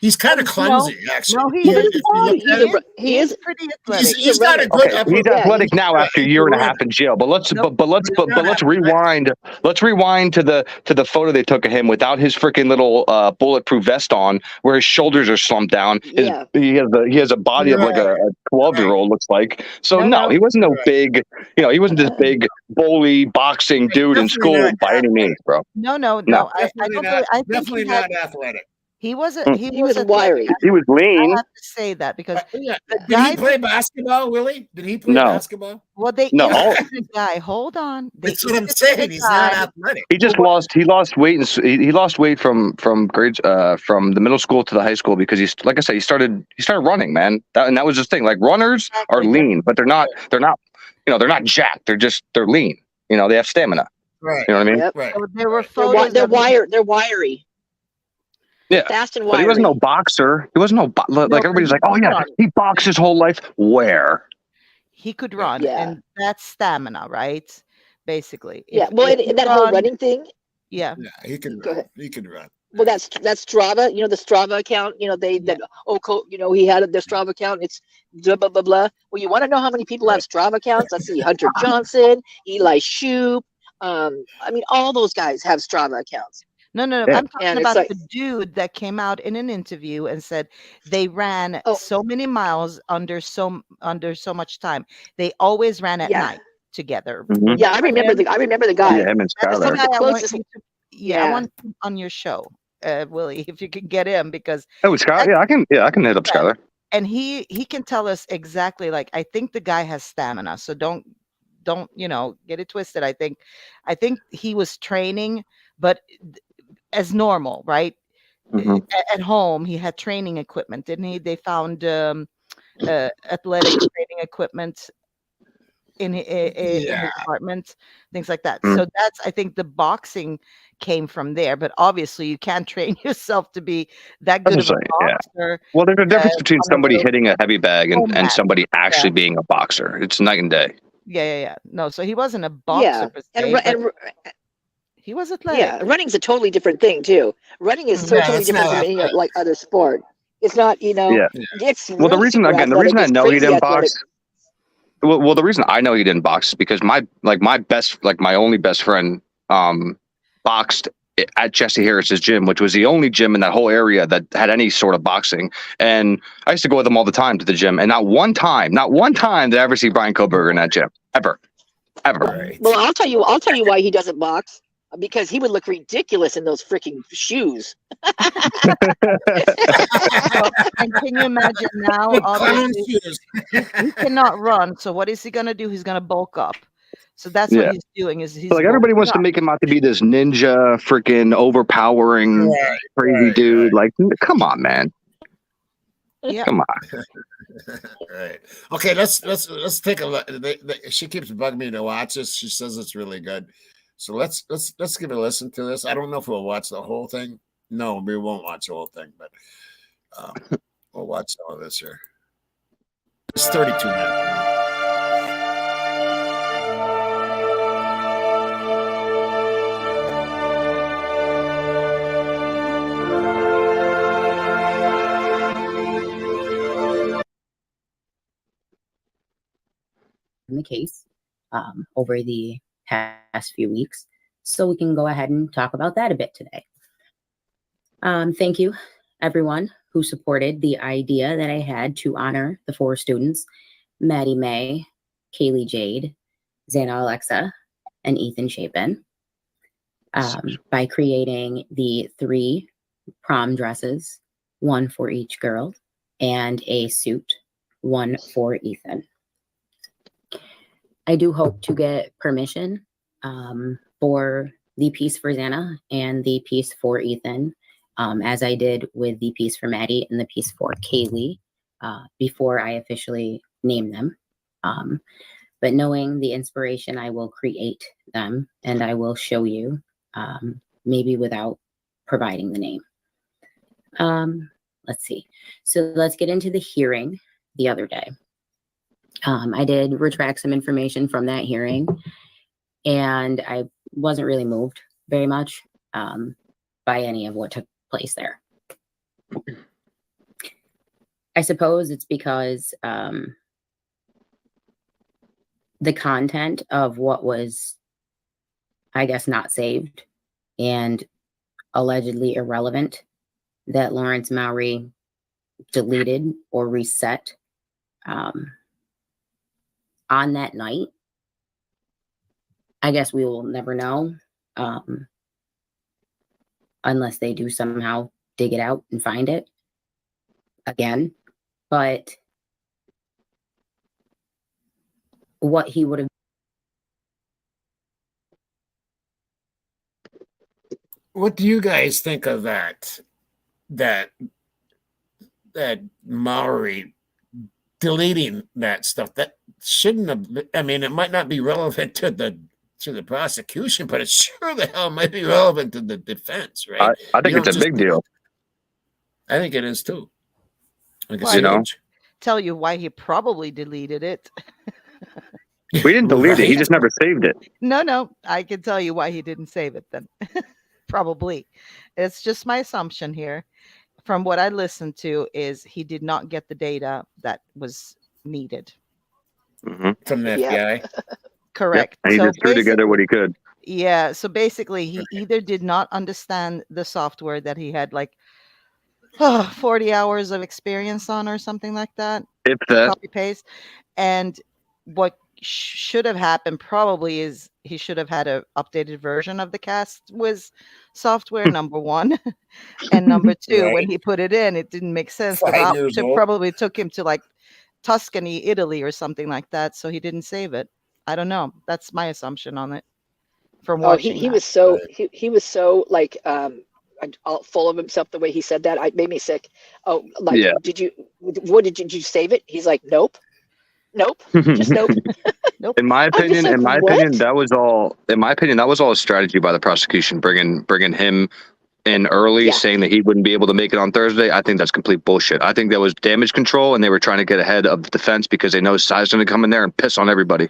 He's kind of clumsy, actually.
No, he is pretty athletic.
He's got a good.
Okay, he's athletic now after a year and a half in jail. But let's rewind. Let's rewind to the photo they took of him without his freaking little bulletproof vest on, where his shoulders are slumped down. He has a body of like a 12-year-old looks like. So no, he wasn't no big. He wasn't this big bully boxing dude in school by any means, bro.
No. I think
definitely not athletic.
He wasn't.
He was wiry.
He was lean.
I have to say that because
did he play basketball, Willie? Did he play basketball?
Well, they the guy. Hold on.
That's what I'm saying. He's not athletic.
He just lost. He lost weight, and he lost weight from grades from the middle school to the high school because he's like I said. He started running, man. That was his thing. Like runners are lean, but they're not. They're not jacked. They're lean. They have stamina.
Right.
You know what I mean?
Yep.
Right.
So there were photos.
They're wiry.
Yeah,
fast and wiry.
But he wasn't no boxer. He wasn't like everybody's like, oh yeah, he boxed his whole life. Where?
He could run, and that's stamina, right? Basically.
Yeah. That whole running thing.
Yeah.
Yeah, he can run. He can run.
Well, that's Strava. The Strava account. He had the Strava account. It's blah blah blah blah. Well, you want to know how many people have Strava accounts? Let's see, Hunter Johnson, Eli Shoup. All those guys have Strava accounts.
No.
Yeah.
I'm talking about the dude that came out in an interview and said they ran so many miles under so much time. They always ran at night together.
Mm-hmm. Yeah, I remember the guy.
Yeah, him and Skylar.
I want him on your show, Willie, if you can get him because.
Oh, Skylar. I can hit up Skylar.
And he can tell us exactly. Like I think the guy has stamina, so don't don't get it twisted. I think he was training, but as normal, right? At home, he had training equipment, didn't he? They found athletic training equipment in his apartment, things like that. So that's, I think, the boxing came from there. But obviously, you can't train yourself to be that good of a boxer.
Well, there's a difference between somebody hitting a heavy bag and
match.
somebody actually being a boxer. It's night and day.
Yeah. No, so he wasn't a boxer per se,
and
he was athletic.
Running's a totally different thing too. Running is so totally different from any like other sport. It's not, it's
Well, the reason I know he didn't box. Well, the reason I know he didn't box is because my only best friend boxed at Jesse Harris's gym, which was the only gym in that whole area that had any sort of boxing. And I used to go with him all the time to the gym, and not one time did I ever see Brian Koberger in that gym, ever.
Right.
Well, I'll tell you why he doesn't box. Because he would look ridiculous in those freaking shoes.
And can you imagine now? Obviously, he cannot run. So what is he going to do? He's going to bulk up. So that's what he's doing. He's
like everybody wants to make him out to be this ninja, freaking overpowering, crazy dude. Like, come on, man.
Yeah.
Come on.
Right. Okay. Let's take a look. She keeps bugging me to watch this. She says it's really good. So let's give a listen to this. I don't know if we'll watch the whole thing. No, we won't watch the whole thing, but we'll watch all of this here. It's 32 minutes.
In the case over the past few weeks, so we can go ahead and talk about that a bit today. Thank you, everyone who supported the idea that I had to honor the 4 students, Maddie Mae, Kaylee Jade, Xana Alexa, and Ethan Chapin, by creating the 3 prom dresses, 1 for each girl, and a suit, 1 for Ethan. I do hope to get permission for the piece for Xana and the piece for Ethan, as I did with the piece for Maddie and the piece for Kaylee, before I officially name them. But knowing the inspiration, I will create them and I will show you, maybe without providing the name. Let's see. So let's get into the hearing the other day. I did retract some information from that hearing, and I wasn't really moved very much by any of what took place there. I suppose it's because the content of what was, I guess, not saved and allegedly irrelevant that Lawrence Mowry deleted or reset on that night. I guess we will never know unless they do somehow dig it out and find it again. But what he would have.
What do you guys think of that Mowry deleting that stuff? That shouldn't have. I mean, it might not be relevant to the prosecution, but it sure the hell might be relevant to the defense, right?
I think it's a big deal.
I think it is too.
Tell you why he probably deleted it.
We didn't delete it. He just never saved it.
No, I can tell you why he didn't save it then. Probably. It's just my assumption here. From what I listened to is he did not get the data that was needed.
From the FBI?
Correct.
Yep. And he just threw together what he could.
Yeah. So basically, he either did not understand the software that he had 40 hours of experience on or something like that.
If that.
Copy paste. And what should have happened probably is he should have had an updated version of the Cast Wiz software, number 1. And number 2, when he put it in, it didn't make sense. It probably took him to Tuscany, Italy or something like that. So he didn't save it. I don't know. That's my assumption on it from
Oh,
watching
he
that.
was so he was so like all full of himself the way he said that. It made me sick. Oh, like
Yeah.
did you save it? He's like, nope, just nope.
Nope.
In my
I'm just
opinion,
like, what?
that was all. In my opinion, that was all a strategy by the prosecution, bringing him in early,
Yeah.
saying that he wouldn't be able to make it on Thursday. I think that's complete bullshit. I think that was damage control, and they were trying to get ahead of the defense because they know Sai's going to come in there and piss on everybody.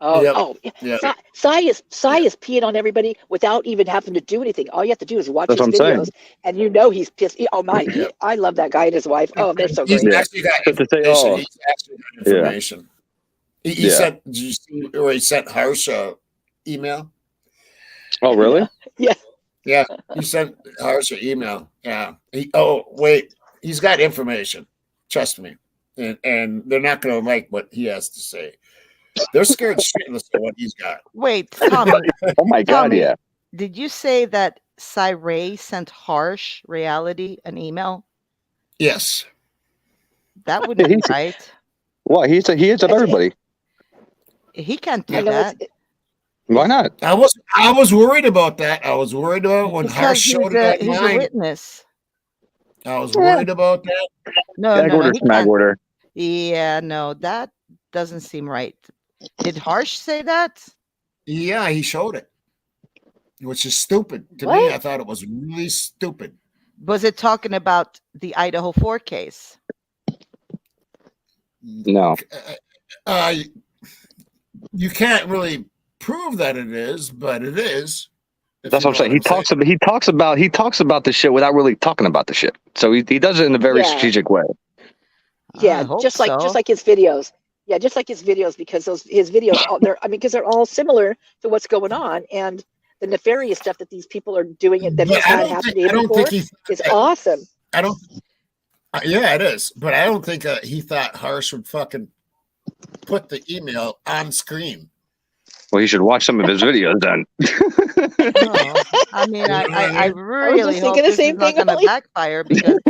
Oh, yeah. Sai is peeing on everybody without even having to do anything. All you have to do is watch
That's
his
what I'm saying.
videos, and you know he's pissed. Oh my! I love that guy and his wife. Oh, they're so
He's
great.
actually got
But to say,
information.
oh,
He's actually got information. He sent. Did you see where he sent Harsh a email?
Oh, really?
Yeah.
Yeah, he sent Harsh an email. Yeah. Wait, he's got information. Trust me, and they're not going to like what he has to say. They're scared shitless of what he's got.
Wait, Tommy.
Oh my God,
Tommy,
yeah.
Did you say that Ray sent Harsh Reality an email?
Yes.
That wouldn't be right.
Well, he hits up everybody.
He can't do that.
Why not?
I was worried about that. I was worried about when Harsh showed it
he's a
online.
witness.
I was worried about that.
No,
Gag order,
he
smag
can't.
order.
Yeah, no, that doesn't seem right. Did Harsh say that?
Yeah, he showed it, which is stupid to me. I thought it was really stupid.
Was it talking about the Idaho 4 case?
No.
You can't really prove that it is, but it is.
That's what I'm saying. He talks about the shit without really talking about the shit. So he does it in a very strategic way.
Yeah, just like his videos. Yeah, just like his videos, because his videos, because they're all similar to what's going on, and the nefarious stuff that these people are doing that he's had happen to him before is awesome.
I don't. Yeah, it is, but I don't think he thought Harsh would fucking put the email on screen.
Well, you should watch some of his videos then.
I mean, I really hope
thinking the
this
same
is not
thing,
going to backfire, because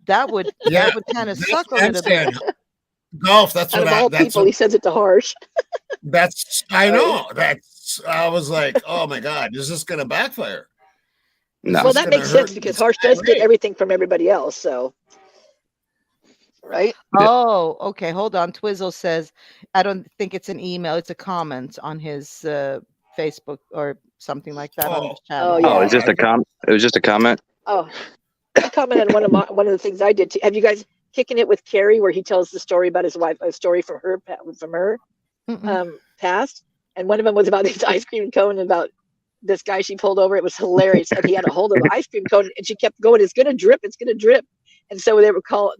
that would kind of suck a little bit.
Golf. That's
Out
what
of all people, he sends it to Harsh.
I know. I was like, oh my God, is this going to backfire?
No.
Well, that makes sense because Harsh does get everything from everybody else. So, right?
Oh, okay. Hold on. Twizzle says, I don't think it's an email. It's a comment on his Facebook or something like that on his channel.
Oh, yeah.
It was just a comment.
Oh, I commented on one of the things I did too. Have you guys Kicking It with Carrie, where he tells the story about his wife, a story from her past, and one of them was about his ice cream cone and about this guy she pulled over. It was hilarious, and he had a hold of the ice cream cone, and she kept going, "It's gonna drip, it's gonna drip." And so they were called,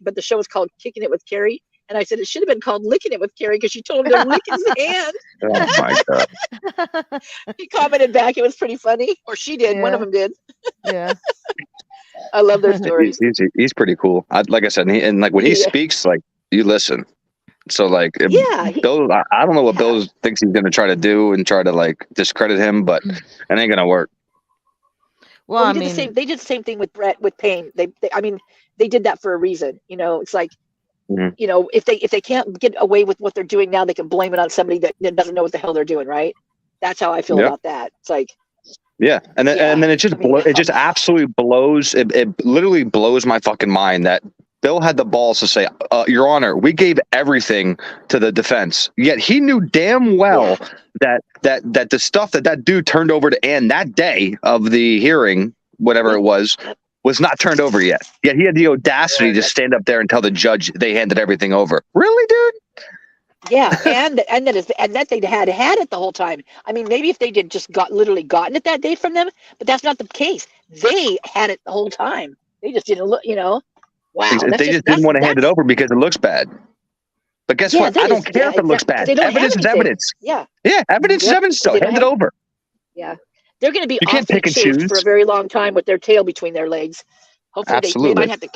but the show was called Kicking It with Carrie, and I said it should have been called Licking It with Carrie because she told him to lick his hand.
Oh my God.
He commented back, it was pretty funny, or she did. One of them did.
Yeah.
I love their stories.
He's pretty cool. Like I said, when he speaks, like, you listen. So like, Bill, I don't know what Bill thinks he's going to try to do and try to like discredit him, but it ain't going to work.
Well, they did the same thing with Brett with Payne. They did that for a reason. You know, it's like, you know, if they can't get away with what they're doing now, they can blame it on somebody that doesn't know what the hell they're doing, right? That's how I feel about that. It's like,
yeah, and then it just absolutely blows. It literally blows my fucking mind that Bill had the balls to say, Your Honor, we gave everything to the defense. Yet he knew damn well that the stuff that dude turned over to Ann that day of the hearing, whatever it was not turned over yet. Yet he had the audacity to stand up there and tell the judge they handed everything over. Really, dude?
Yeah, and that they had it the whole time. I mean, maybe if they did just literally gotten it that day from them, but that's not the case. They had it the whole time. They just didn't look, you know. Wow.
They just didn't want to hand it over because it looks bad. But guess what? I don't care if it looks bad. Evidence is evidence.
Yeah.
Yeah, evidence is evidence. So hand it over.
Yeah. They're going to be
can't
awfully
pick and
chased
choose.
for a very long time with their tail between their legs. Hopefully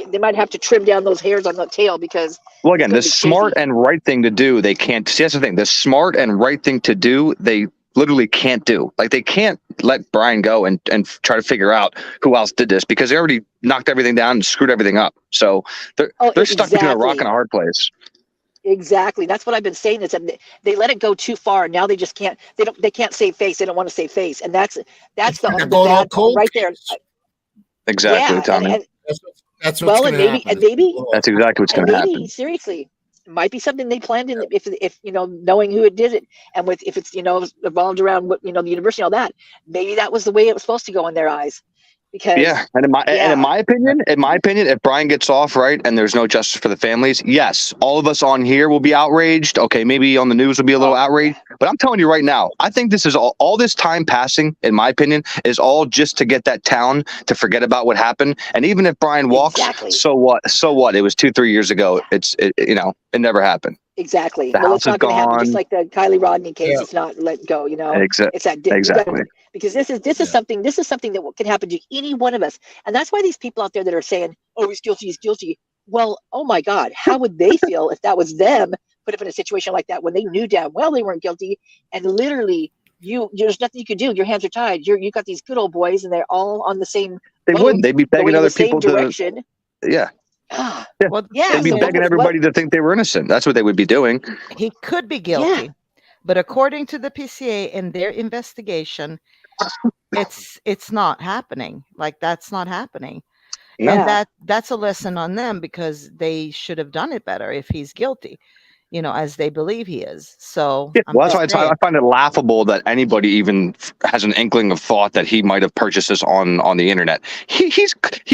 they might have to trim down those hairs on the tail because.
Well, again, the smart and right thing to do, they can't. See, that's the thing. The smart and right thing to do, they literally can't do. Like, they can't let Brian go and try to figure out who else did this because they already knocked everything down and screwed everything up. So they're stuck between a rock and a hard place.
Exactly. That's what I've been saying is that they let it go too far. Now they just can't. They can't save face. They don't want to save face, and that's the bad part right there.
Exactly,
Yeah,
Tommy.
and
That's what's
well,
going
and
to
maybe
happen.
That's exactly what's going to happen.
seriously, it might be something they planned in. If knowing who it did it, and if it's revolved around what the university and all that, maybe that was the way it was supposed to go in their eyes. Because
Yeah, and in my opinion, if Brian gets off right and there's no justice for the families, yes, all of us on here will be outraged. Okay, maybe on the news will be a little outraged, but I'm telling you right now, I think this is all this time passing, in my opinion, is all just to get that town to forget about what happened. And even if Brian walks, so what? So what? It was 2-3 years ago. It never happened.
Exactly.
The
Well,
house
it's not
is
going to happen. Just
gone.
like the Kylie Rodney case, it's not let go. It's that
Exactly.
because this is something that can happen to any one of us, and that's why these people out there that are saying, "Oh, he's guilty, he's guilty." Well, oh my God, how would they feel if that was them put up in a situation like that when they knew damn well they weren't guilty, and literally there's nothing you could do. Your hands are tied. You got these good old boys, and they're all on the same.
They would. They'd be begging other people to. Yeah.
Well,
They'd be begging everybody to think they were innocent. That's what they would be doing.
He could be guilty, but according to the PCA in their investigation, it's not happening. Like that's not happening. And that's a lesson on them because they should have done it better if he's guilty, as they believe he is. So
Well, that's why I find it laughable that anybody even has an inkling of thought that he might have purchased this on the internet. He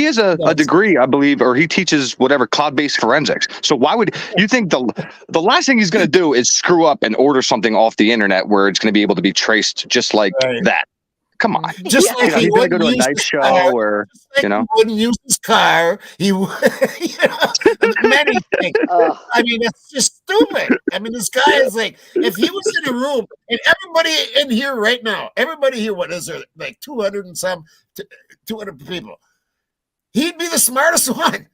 has a degree, I believe, or he teaches whatever cloud-based forensics. So why would you think the last thing he's going to do is screw up and order something off the internet where it's going to be able to be traced just like that? Come on,
Just like
he's going to go to a night show or
he wouldn't use his car. He would, many things. I mean, it's just stupid. I mean, this guy is like, if he was in a room and everybody in here right now, everybody here, what is there, like 200 and some, 200 people, he'd be the smartest one.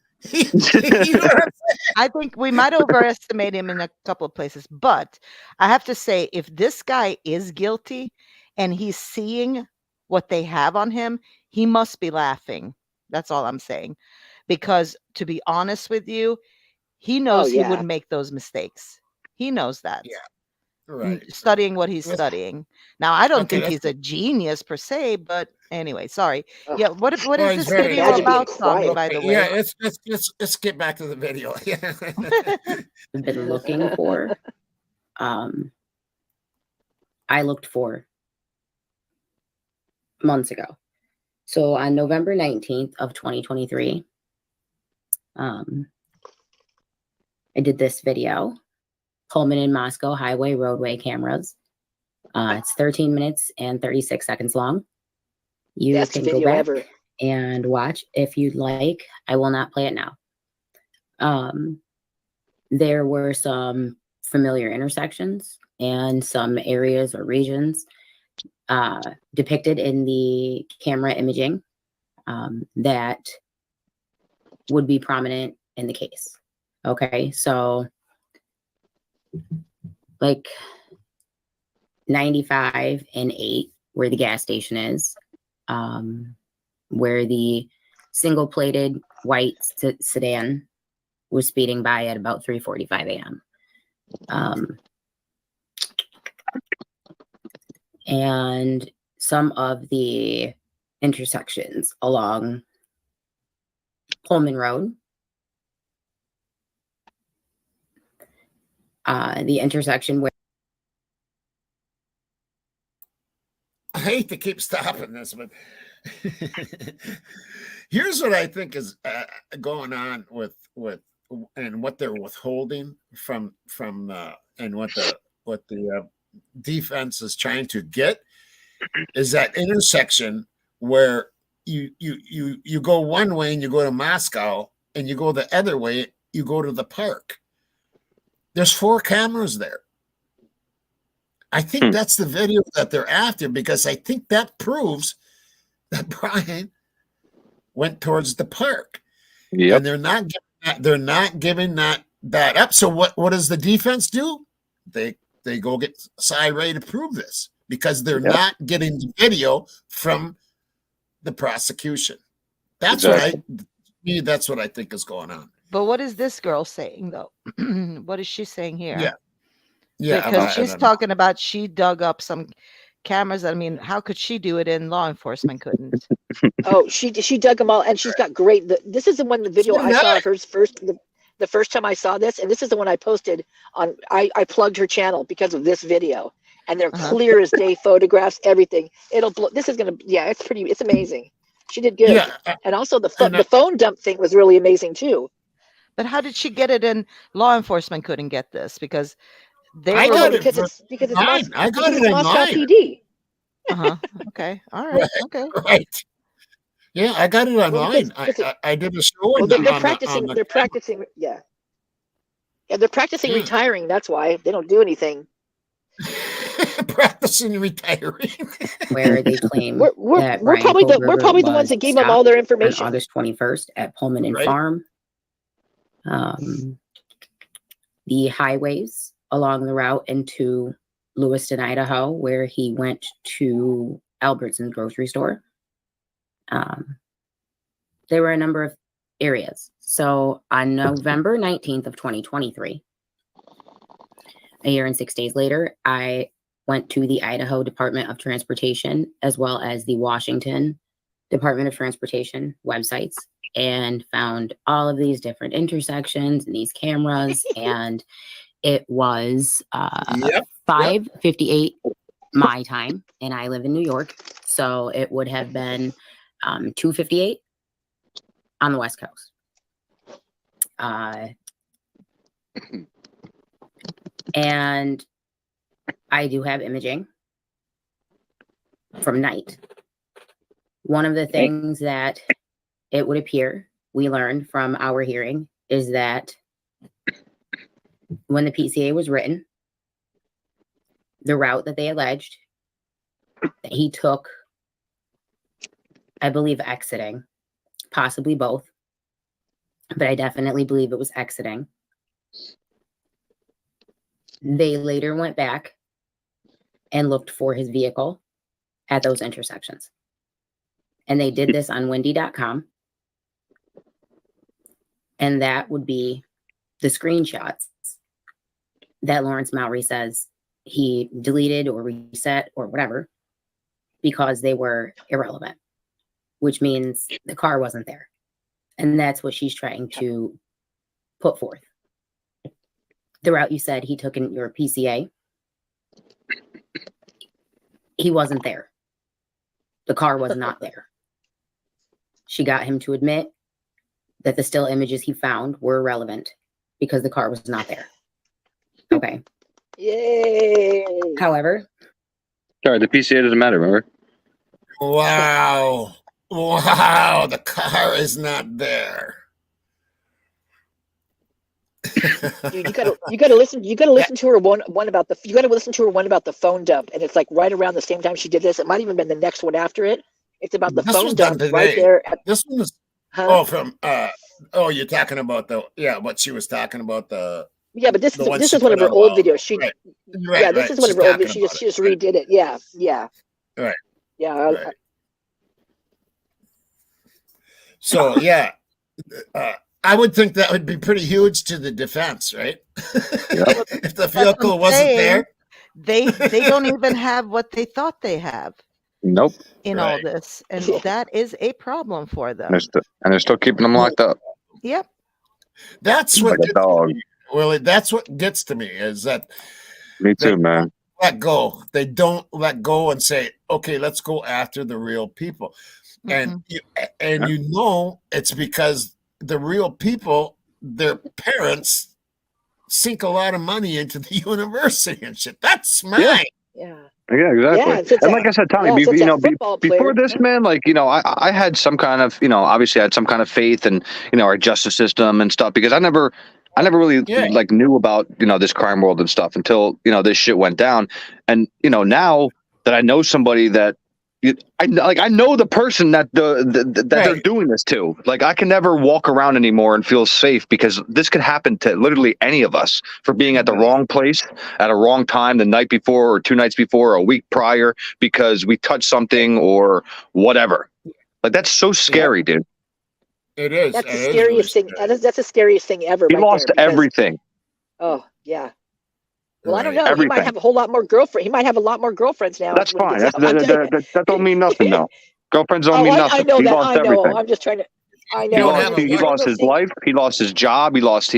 I think we might overestimate him in a couple of places, but I have to say, if this guy is guilty and he's seeing what they have on him, he must be laughing. That's all I'm saying. Because to be honest with you, he knows he wouldn't make those mistakes. He knows that.
Yeah. Right.
Studying what he's studying. Now, I don't think he's a genius per se, but anyway, sorry. Yeah, what is this video about, Tommy, by the way?
Yeah, let's get back to the video.
I've been looking for. I looked for months ago. So on November 19th of 2023, I did this video, Pullman and Moscow highway roadway cameras. It's 13 minutes and 36 seconds long. You can go back and watch if you'd like. I will not play it now. There were some familiar intersections and some areas or regions depicted in the camera imaging that would be prominent in the case. Okay, so like 95 and 8, where the gas station is, where the single-plated white sedan was speeding by at about 3:45 a.m. And some of the intersections along Pullman Road, the intersection where
I hate to keep stopping this, but here's what I think is going on with and what they're withholding from and what the defense is trying to get is that intersection where you go one way and you go to Moscow and you go the other way, you go to the park. There's 4 cameras there. I think that's the video that they're after because I think that proves that Brian went towards the park.
Yep.
And they're not giving that up. So what does the defense do? They go get side ready to prove this because they're not getting the video from the prosecution. That's what I think is going on.
But what is this girl saying though? What is she saying here?
Yeah. Yeah,
Because
I
she's
don't know.
talking about she dug up some cameras. I mean, how could she do it and law enforcement couldn't?
Oh, she dug them all, and she's got great. This is the one, the video I saw of hers first. The first time I saw this, and this is the one I posted on. I plugged her channel because of this video, and they're clear as day photographs. Everything. It'll blow. This is gonna. Yeah, it's pretty. It's amazing. She did good.
Yeah,
and also the phone dump thing was really amazing too.
But how did she get it? And law enforcement couldn't get this because they
I
were
got
looking-
because it's
online. I got it
Moscow
online.
PD.
Okay. All right. Okay.
Right. Yeah, I got it online. I did a show
Well,
on
they're
the,
practicing.
on the
They're practicing. Yeah. Yeah, they're practicing
Yeah.
retiring. That's why they don't do anything.
practicing retiring.
Where they claim
We're
that
we're
Brian
probably the
Kohlberger
ones
was
that gave them all
stopped
their
on
information.
August 21st at Pullman and
Right.
Farm. The highways along the route into Lewiston, Idaho, where he went to Albertson's grocery store. There were a number of areas. So on November 19th of 2023, a year and 6 days later, I went to the Idaho Department of Transportation as well as the Washington Department of Transportation websites and found all of these different intersections and these cameras. And it was 5:58 my time, and I live in New York. So it would have been 2:58 on the West Coast. And I do have imaging from night. One of the things that it would appear we learned from our hearing is that when the PCA was written, the route that they alleged that he took, I believe exiting, possibly both, but I definitely believe it was exiting. They later went back and looked for his vehicle at those intersections. And they did this on windy.com. And that would be the screenshots that Lawrence Mowry says he deleted or reset or whatever because they were irrelevant, which means the car wasn't there. And that's what she's trying to put forth. The route you said he took in your PCA, he wasn't there. The car was not there. She got him to admit that the still images he found were irrelevant because the car was not there. Okay.
Yay!
However,
Sorry, the PCA doesn't matter, remember?
Wow. Wow, the car is not there.
Dude, you gotta listen to her one about the phone dump, and it's like right around the same time she did this. It might even been the next one after it. It's about the
This
phone
was done
dump
today.
right there.
This one was you're talking about what she was talking about
Yeah, but this
the one
is
she
one of
put
her
out
old
about-
videos. She
right.
this is one of her old videos. She just redid it. Yeah.
Right.
Yeah.
Right. So yeah, I would think that would be pretty huge to the defense, right? If the vehicle wasn't there,
they don't even have what they thought they have.
Nope.
In all this, and that is a problem for them.
They're still keeping them locked up.
Yep.
That's
Like
what
a
gets
dog.
to me. Well, that's what gets to me is that
Me too, man.
let go. They don't let go and say, "Okay, let's go after the real people." And you know it's because the real people, their parents, sink a lot of money into the university and shit. That's smart.
Yeah.
Yeah, exactly.
Yeah, since
and like I said, Tommy, before this, man, like, I had some kind of, obviously I had some kind of faith in, our justice system and stuff, because I never really like knew about, this crime world and stuff until, this shit went down. And, now that I know somebody that, I know the person that they're doing this to. Like, I can never walk around anymore and feel safe because this could happen to literally any of us for being at the wrong place at a wrong time the night before or 2 nights before or a week prior because we touched something or whatever. Like, that's so scary, dude.
It is.
That's
It
the
is
scariest
really
thing.
scary.
That's the scariest thing ever.
He
right
lost
there, because,
everything.
oh yeah. Well, I don't
Right.
know. He might
Everything.
have a whole lot more girlfriend. He might have a lot more girlfriends now
That's
when he
fine.
gets
That's,
out. I'm telling
that don't mean nothing, though. Girlfriends don't
Oh,
mean
I
nothing.
know
He
that.
lost
I know.
everything.
I'm just trying to. I
You
know.
don't
I
have
know.
a
He
Some of
lost
those
his
things.
life. He lost his job. He lost,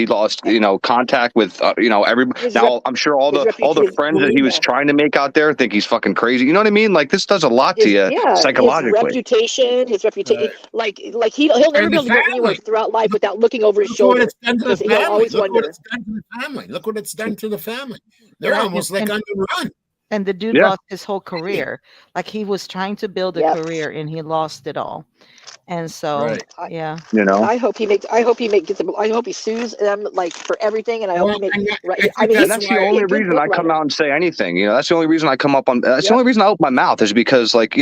contact with, everybody.
His
Now, I'm sure all
his
the friends that he was
yeah.
trying to make out there think he's fucking crazy. You know what I mean? Like, this does a lot to
His
you
yeah. His
psychologically.
reputation.
Right.
Like he'll never
And
be
the
able to go anywhere
family.
throughout life without looking over his
Look what
shoulder,
it's done to
because
the
he'll
family.
always
Look what
wonder.
it's done to the family. Look what it's done to the family. They're
Yeah.
almost like on the run.
And the dude
Yeah.
lost his whole career. Like he was trying to build a
Yep.
career and he lost it all. And so,
Right.
yeah.
I hope he makes. I hope he sues them like for everything, and I hope
Well,
he makes.
and
Right.
I
I
think
mean,
And
he's
that's
that's the
why.
supposed to be
only
a good
reason
book
I come
writer.
out and say anything. That's the only reason I come up on. That's the
Yep.
only reason I open my mouth is because, like,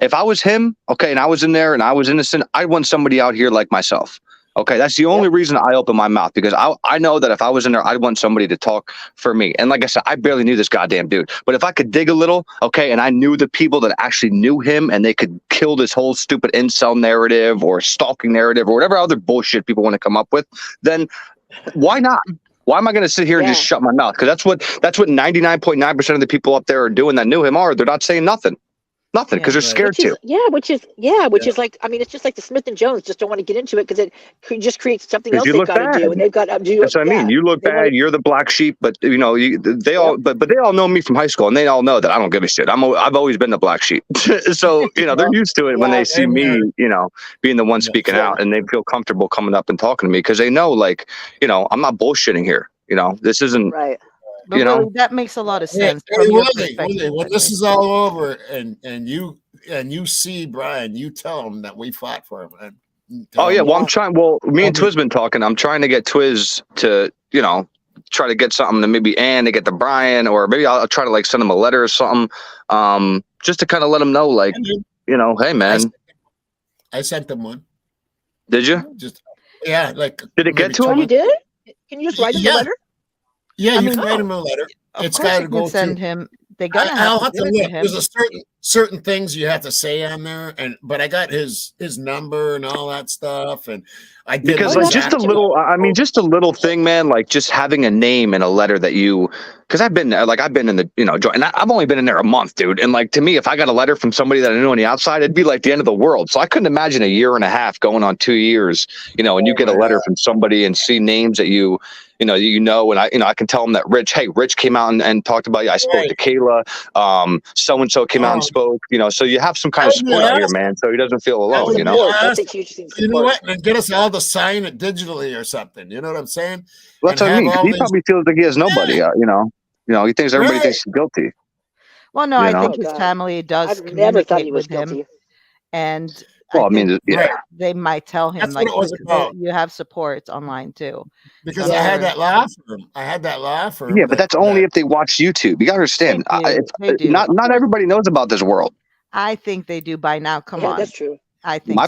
if I was him, okay, and I was in there and I was innocent, I want somebody out here like myself. Okay, that's the only reason I open my mouth, because I know that if I was in there, I'd want somebody to talk for me. And like I said, I barely knew this goddamn dude. But if I could dig a little, okay, and I knew the people that actually knew him and they could kill this whole stupid incel narrative or stalking narrative or whatever other bullshit people want to come up with, then why not? Why am I going to sit here and just shut my mouth? Because that's what 99.9% of the people up there are doing that knew him are. They're not saying nothing. Nothing, because they're scared to.
Which is like, I mean, it's just like the Smith and Jones just don't want to get into it because it just creates something
Because
else
you
they've
look
got to
bad.
do, and they've got to do.
That's what I mean. You look
they
bad.
wanna-
You're the black sheep, but they all, but they all know me from high school, and they all know that I don't give a shit. I've always been the black sheep, so they're used to it when they see me, being the one speaking out, and they feel comfortable coming up and talking to me because they know, like, I'm not bullshitting here. This isn't
right.
But Willie, that makes a lot of sense from your perspective.
When this is all over and you see Brian, you tell him that we fought for him.
Oh yeah, well I'm trying. Well, me and Twiz been talking. I'm trying to get Twiz to, try to get something to maybe Ann to get to Brian, or maybe I'll try to like send him a letter or something, just to kind of let him know, like, hey man.
I sent him one.
Did you?
Like.
Did it get to him?
You did? Can you just write him a letter?
Yeah, you can write him a letter.
Of course you can send him. They're gonna
I'll
have to
have to
give it
look.
to him.
There's a certain things you have to say on there, but I got his number and all that stuff, and I did
because like just a little thing, man, like just having a name in a letter that because I've been in the and I've only been in there a month, dude, and like to me, if I got a letter from somebody that I knew on the outside, it'd be like the end of the world. So I couldn't imagine a year and a half going on 2 years, and you get a letter from somebody and see names that and I can tell them that Rich came out and talked about you. I spoke to Kayla, so-and-so came out and spoke, so you have some kind of support out here, man, so he doesn't feel alone,
That's a huge thing.
You know what? And get us all to sign it digitally or something. You know what I'm saying?
Well, that's what I mean. He probably feels like he has nobody, he thinks everybody thinks he's guilty.
Well, no, I think his family does
I've never thought he
communicate
was
with him,
guilty.
and
well, I mean,
they might tell him
That's
like
what it was about.
you have support online too.
Because I had that law firm.
Yeah, but that's only if they watch YouTube. You gotta understand.
They do.
Not everybody knows about this world.
I think they do by now. Come on,
that's true.
I think
my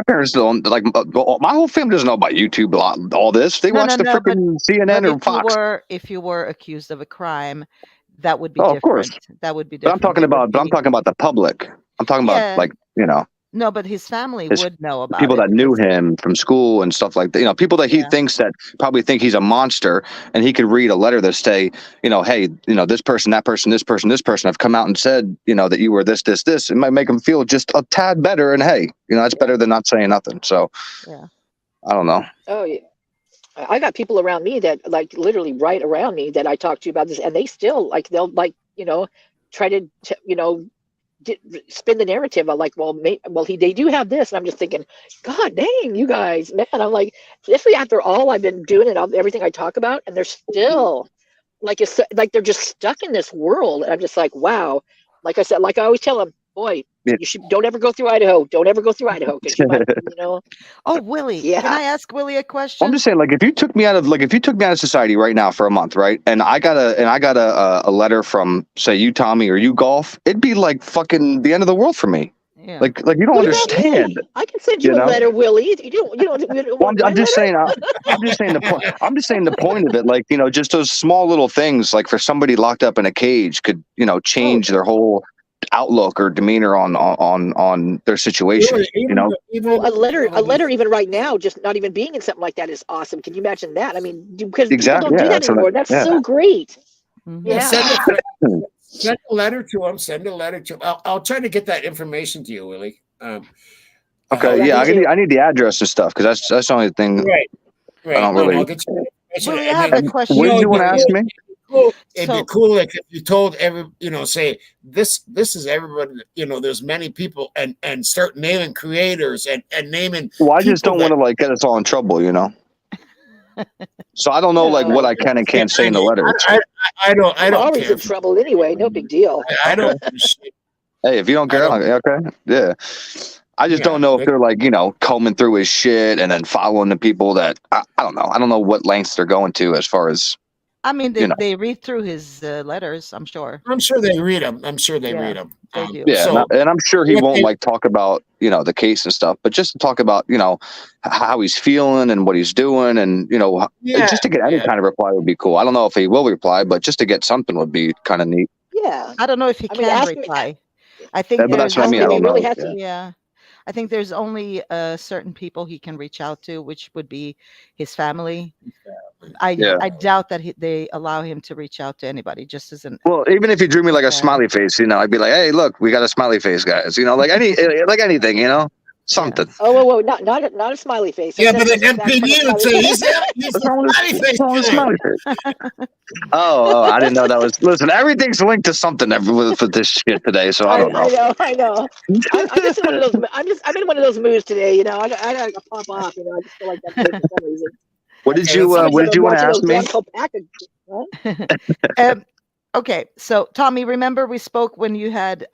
parents don't, like, my whole family doesn't know about YouTube, all this. They watch the freaking CNN or Fox.
If you were accused of a crime, that would be
different.
Of course. That would be different.
But I'm talking about the public. I'm talking about
No, but his family would know about
people
it.
that knew him from school and stuff like that. People that he thinks that probably think he's a monster, and he could read a letter that say, hey, this person, that person, this person, this person have come out and said, that you were this. It might make him feel just a tad better. And hey, that's better than not saying nothing. So, I don't know.
Oh yeah. I got people around me that like literally right around me that I talk to about this, and they still they'll try to spin the narrative of like, they do have this, and I'm just thinking, God dang, you guys, man, I'm like, especially after all I've been doing and everything I talk about, and they're still it's like they're just stuck in this world, and I'm just like, wow. Like I said, like I always tell them, boy, you don't ever go through Idaho. Don't ever go through Idaho because you might,
Oh, Willie, can I ask Willie a question?
I'm just saying, like, if you took me out of society right now for a month, right, and I got a letter from, say, you, Tommy, or you, Golf, it'd be like fucking the end of the world for me.
Yeah.
Like you don't understand.
I can send you a letter, Willie. You don't
well, I'm just saying. I'm just saying the point. I'm just saying the point of it. Like, just those small little things. Like for somebody locked up in a cage could, change their whole outlook or demeanor on their situation. You know,
Well, a letter even right now, just not even being in something like that is awesome. Can you imagine that? I mean, because people
exactly.
don't do
Yeah,
that anymore. That's so great.
Yeah, send
Yeah.
send a letter to him. Send a letter to him. I'll try to get that information to you, Willie.
Okay, yeah, I need the address and stuff because that's the only thing.
Right.
I don't really.
I'll get you that information.
Willie, I have a question.
What did you want to ask me?
It'd be cool like if you told say this is everybody, there's many people and start naming creators and naming.
Well, I just don't want to like get us all in trouble, you know. So I don't know like what I can and can't say in the letter.
I don't
always
care.
in trouble anyway. No big deal.
I don't.
Hey, if you don't care, okay, yeah. I just don't know if they're like, combing through his shit and then following the people that I don't know. I don't know what lengths they're going to as far as.
I mean, they read through his letters. I'm sure.
I'm sure they read them. Read them.
They do.
Yeah, and I'm sure he won't like talk about the case and stuff, but just to talk about how he's feeling and what he's doing, and just to get any kind of reply would be cool. I don't know if he will reply, but just to get something would be kind of neat.
Yeah,
I don't know if he can reply. I think
but that's what I mean. I don't know.
Yeah. I think there's only certain people he can reach out to, which would be his family. I doubt that they allow him to reach out to anybody. Just as an
even if he drew me like a smiley face, I'd be like, hey, look, we got a smiley face, guys. Like anything, something.
Oh, whoa, not a smiley face.
Yeah, but an MPD would say he's a smiley face.
Oh, I didn't know that was. Listen, everything's linked to something for this shit today, so I don't know.
I know. I'm just in one of those. I'm in one of those moods today. I gotta pop off. I just feel like that for some reason.
What did you want to ask me?
Okay, so Tommy, remember we spoke when you had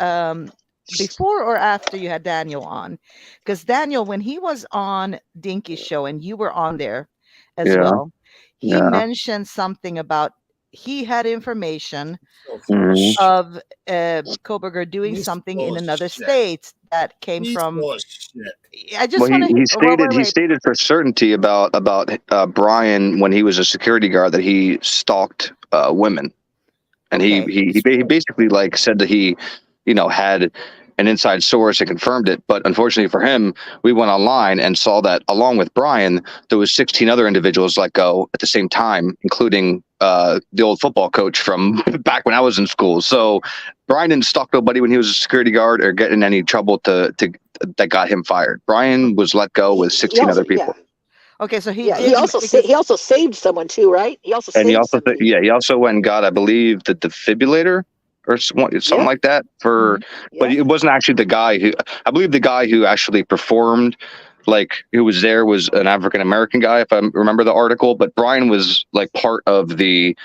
before or after you had Daniel on? Because Daniel, when he was on Dinky's show and you were on there as well, he mentioned something about he had information of Koberger doing something in another state that came from. I just want to.
He stated for certainty about Brian when he was a security guard that he stalked women, and he basically like said that he had an inside source and confirmed it. But unfortunately for him, we went online and saw that along with Brian, there was 16 other individuals let go at the same time, including the old football coach from back when I was in school. So Brian didn't stalk nobody when he was a security guard or get in any trouble that got him fired. Brian was let go with 16 other people.
Yeah. Okay, so he
also saved someone too, right? He also
went and got, I believe, the defibrillator or something like that but it wasn't actually the guy I believe the guy who actually performed, like who was there, was an African American guy, if I remember the article. But Brian was like part of the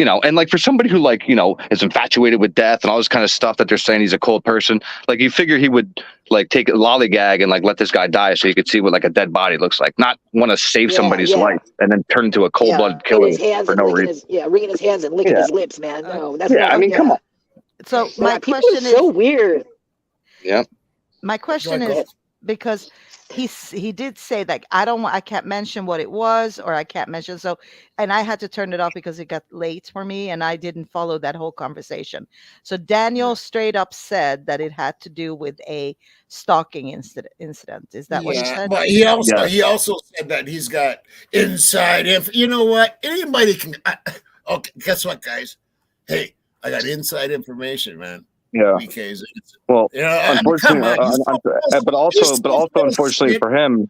and like for somebody who like is infatuated with death and all this kind of stuff that they're saying he's a cold person, like you figure he would like take a lollygag and like let this guy die so you could see what like a dead body looks like, not want to save somebody's life and then turn into a cold-blooded killing for no reason.
Wringing his hands and licking his lips, man. No, that's not.
I mean, come on.
So my question is
so weird.
Yeah.
My question is because he did say that I can't mention what it was, or I can't mention, and I had to turn it off because it got late for me and I didn't follow that whole conversation. So Daniel straight up said that it had to do with a stalking incident. Is that what he said?
But he also said that he's got inside info. You know what? Anybody can. Okay, guess what, guys? Hey, I got inside information, man.
Yeah. Well, unfortunately, but also unfortunately for him,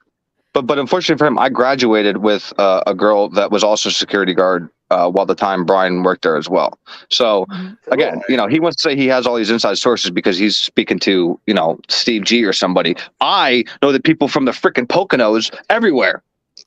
but unfortunately for him, I graduated with a girl that was also a security guard while the time Brian worked there as well. So again, he wants to say he has all these inside sources because he's speaking to Steve G or somebody. I know that people from the freaking Poconos everywhere.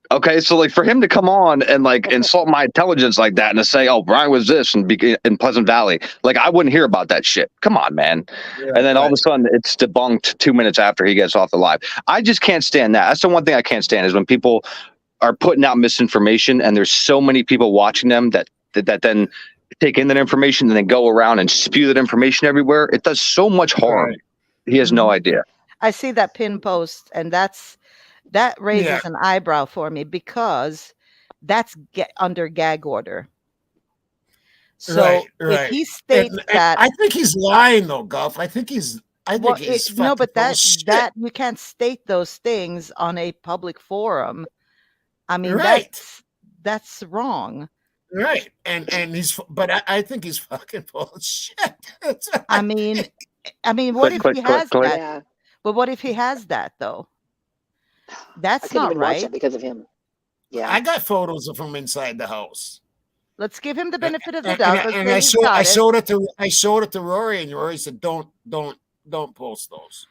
Okay, so like for him to come on and like insult my intelligence like that and to say, "Oh, Brian was this and be in Pleasant Valley," like I wouldn't hear about that shit. Come on, man. Yeah, and then all of a sudden it's debunked 2 minutes after he gets off the live. I just can't stand that. That's the one thing I can't stand is when people are putting out misinformation and there's so many people watching them that then take in that information and then go around and spew that information everywhere. It does so much harm. He has no idea.
I see that pin post, and that raises an eyebrow for me because that's under gag order. So if
Right.
he states
And
that,
I think he's lying though, Golf. I think he's
well,
fucking
no, but
full of shit.
that you can't state those things on a public forum. I mean,
Right.
that's wrong.
Right. And he's, but I think he's fucking full of shit. That's what
I mean, what
Click,
if
click,
he
click,
has
click.
that?
Yeah,
But what if he has that though?
I
That's
couldn't
not
even watch
right.
that because of him. Yeah.
I got photos of him inside the house.
Let's give him the benefit of the
And,
doubt. Let's
and
say he's got
I
it.
showed it to Rory, and Rory said, "Don't post those."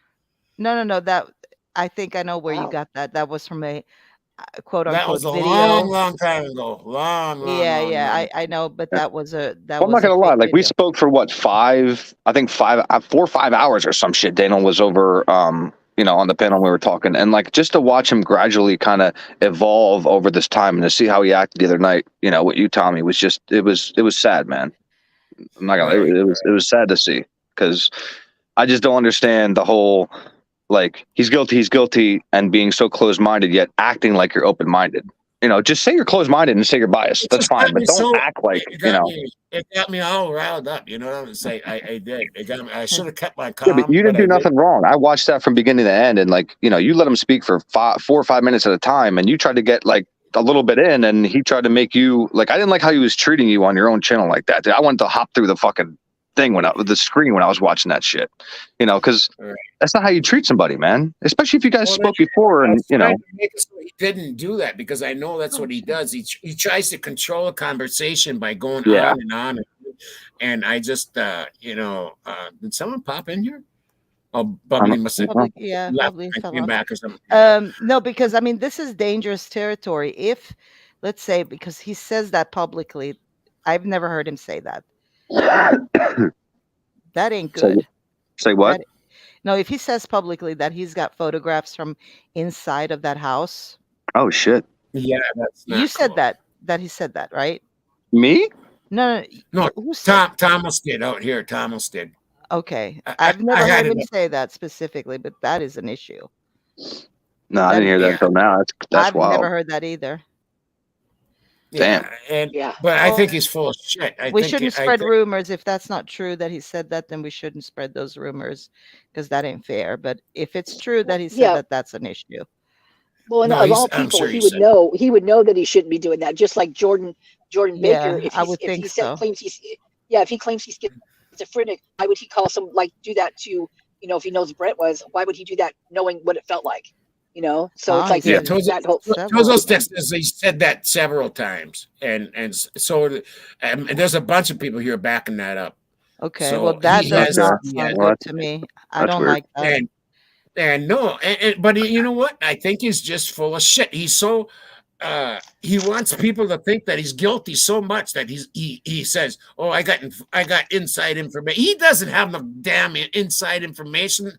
No. That I think I know where you
Wow.
got that. That was from a quote
That
unquote
was a
video.
long time ago. Long.
Yeah, I know, but that was a
Well, I'm not gonna lie. Like we spoke for what 4 or 5 hours or some shit. Daniel was over, on the panel we were talking, and like just to watch him gradually kind of evolve over this time, and to see how he acted the other night, with you, Tommy, was just it was sad, man. I'm not gonna. It was sad to see because I just don't understand the whole like he's guilty, and being so closed-minded yet acting like you're open-minded. Just say you're closed-minded and say you're biased. That's fine, but don't act like
It got me all riled up. You know what I'm saying? I did. It got me. I should have kept my
Yeah,
calm.
but you didn't do nothing wrong. I watched that from beginning to end, and like you let him speak for 4 or 5 minutes at a time, and you tried to get like a little bit in, and he tried to make you like I didn't like how he was treating you on your own channel like that. I wanted to hop through the fucking thing the screen when I was watching that shit, because that's not how you treat somebody, man. Especially if you guys spoke before, and
Make it so he didn't do that because I know that's what he does. He tries to control a conversation by going on and on, and I just did someone pop in here? Oh, Bubbly must have
Bubbly fell
came
off.
back or something.
No, because I mean this is dangerous territory. If let's say because he says that publicly, I've never heard him say that. That ain't good.
Say what?
No, if he says publicly that he's got photographs from inside of that house.
Oh shit.
Yeah, that's not
you said
cool.
that he said that, right?
Me?
No.
No, Thomas did out here. Thomas did.
Okay. I've never heard him say that specifically, but that is an issue.
No, I didn't hear that until now. That's
I've
wild.
never heard that either.
Damn.
But I think he's full of shit.
We shouldn't spread rumors. If that's not true that he said that, then we shouldn't spread those rumors because that ain't fair. But if it's true that he said that, that's an issue.
Well, and of all people, he would know. He would know that he shouldn't be doing that. Just like Jordan Baker. If he claims he's schizophrenic, why would he call do that to if he knows Brett was? Why would he do that knowing what it felt like? So it's like that whole.
He said that several times, and so there's a bunch of people here backing that up.
Okay,
so
well that does not sound good to me. I don't like that.
But you know what? I think he's just full of shit. He's so he wants people to think that he's guilty so much that he says, "Oh, I got inside information." He doesn't have no damn inside information.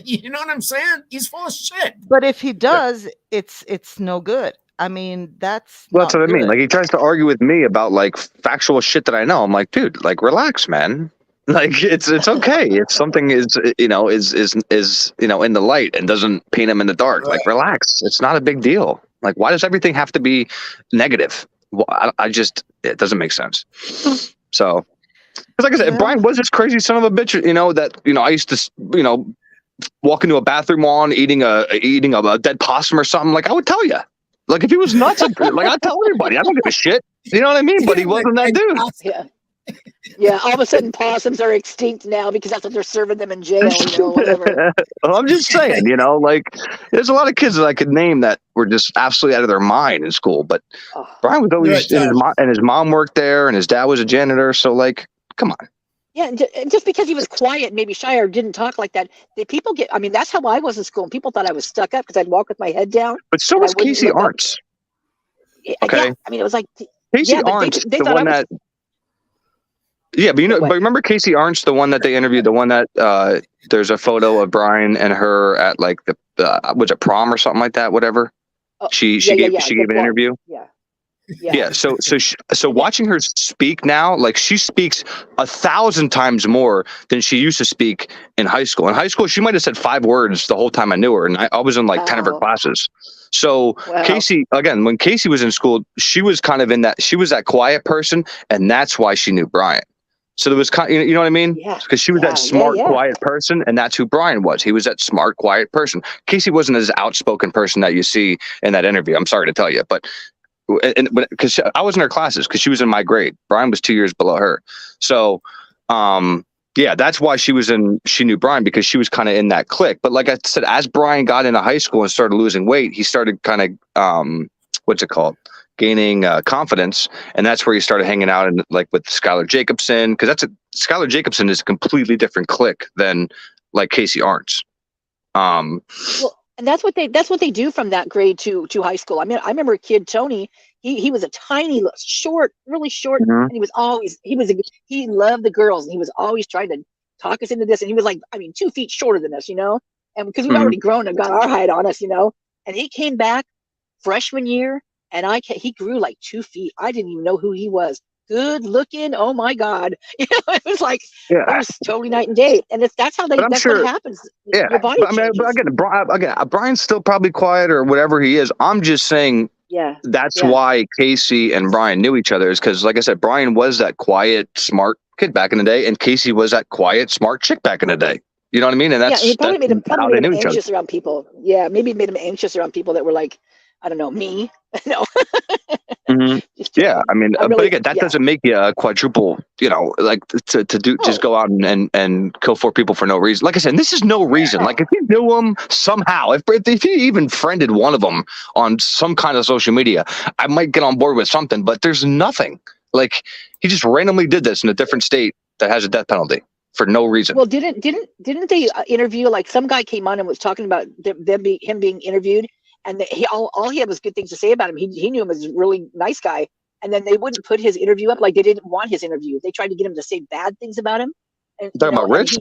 You know what I'm saying? He's full of shit.
But if he does, it's no good. I mean, that's
what I mean. Like he tries to argue with me about like factual shit that I know. I'm like, dude, like relax, man. Like it's okay. If something is in the light and doesn't paint him in the dark, like relax. It's not a big deal. Like why does everything have to be negative? Well, it doesn't make sense. So, because like I said, if Brian was this crazy son of a bitch, that I used to walk into a bathroom on eating a dead possum or something, like I would tell you. Like if he was nuts, like I'd tell everybody. I don't give a shit. You know what I mean? But he wasn't that dude.
Yeah. All of a sudden, possums are extinct now because that's what they're serving them in jail. Whatever.
Well, I'm just saying, like there's a lot of kids that I could name that were just absolutely out of their mind in school. But Brian was always and his mom worked there, and his dad was a janitor. So like, come on.
Yeah, just because he was quiet, maybe shy, or didn't talk like that, people get. I mean, that's how I was in school, and people thought I was stuck up because I'd walk with my head down.
But so was Casey Arntz. Okay,
yeah, I mean, it was like
Casey Arntz, the one that. Yeah, but but remember Casey Arntz, the one that they interviewed, the one that there's a photo of Brian and her at like the was it prom or something like that, whatever. She gave an interview. Yeah. So watching her speak now, like she speaks 1,000 times more than she used to speak in high school. In high school, she might have said 5 words the whole time I knew her, and I was in like 10 of her
Wow.
classes. So
Wow.
Casey, again, when Casey was in school, she was kind of in that. She was that quiet person, and that's why she knew Brian. So there was kind, you know what I mean?
Yeah.
Because she was that smart, quiet person, and that's who Brian was. He was that smart, quiet person. Casey wasn't as outspoken person that you see in that interview. I'm sorry to tell you, but because I was in her classes, because she was in my grade. Brian was 2 years below her. So, yeah, that's why she knew Brian, because she was kind of in that clique. But like I said, as Brian got into high school and started losing weight, he started kind of, what's it called? Gaining confidence, and that's where he started hanging out and like with Skylar Jacobson, because Skylar Jacobson is a completely different clique than like Casey Arntz.
Well, and that's what they do from that grade to high school. I mean, I remember a kid, Tony. He was a tiny, short, really short, and he loved the girls, and he was always trying to talk us into this. And he was like, 2 feet shorter than us, and because we'd already grown and got our height on us, And he came back freshman year, and he grew like 2 feet. I didn't even know who he was. Good looking. Oh my God. It was like, it was totally night and day. And that's what happens.
Yeah.
Your body changes.
But again, Brian's still probably quiet or whatever he is. I'm just saying that's why Casey and Brian knew each other, is because, like I said, Brian was that quiet, smart kid back in the day, and Casey was that quiet, smart chick back in the day. You know what I mean? And that's
it probably made him
each other.
anxious around people. Yeah, maybe it made him anxious around people that were like, I don't know, me. No.
Yeah, I mean, but again, that doesn't make you a quadruple, like to do just go out and kill 4 people for no reason. Like I said, this is no reason. Like if you knew them somehow, if you even friended one of them on some kind of social media, I might get on board with something, but there's nothing. Like he just randomly did this in a different state that has a death penalty for no reason.
Well, didn't they interview, like some guy came on and was talking about him being interviewed, and all he had was good things to say about him. He knew him as a really nice guy, and then they wouldn't put his interview up. Like they didn't want his interview. They tried to get him to say bad things about him. And
talking about Rich?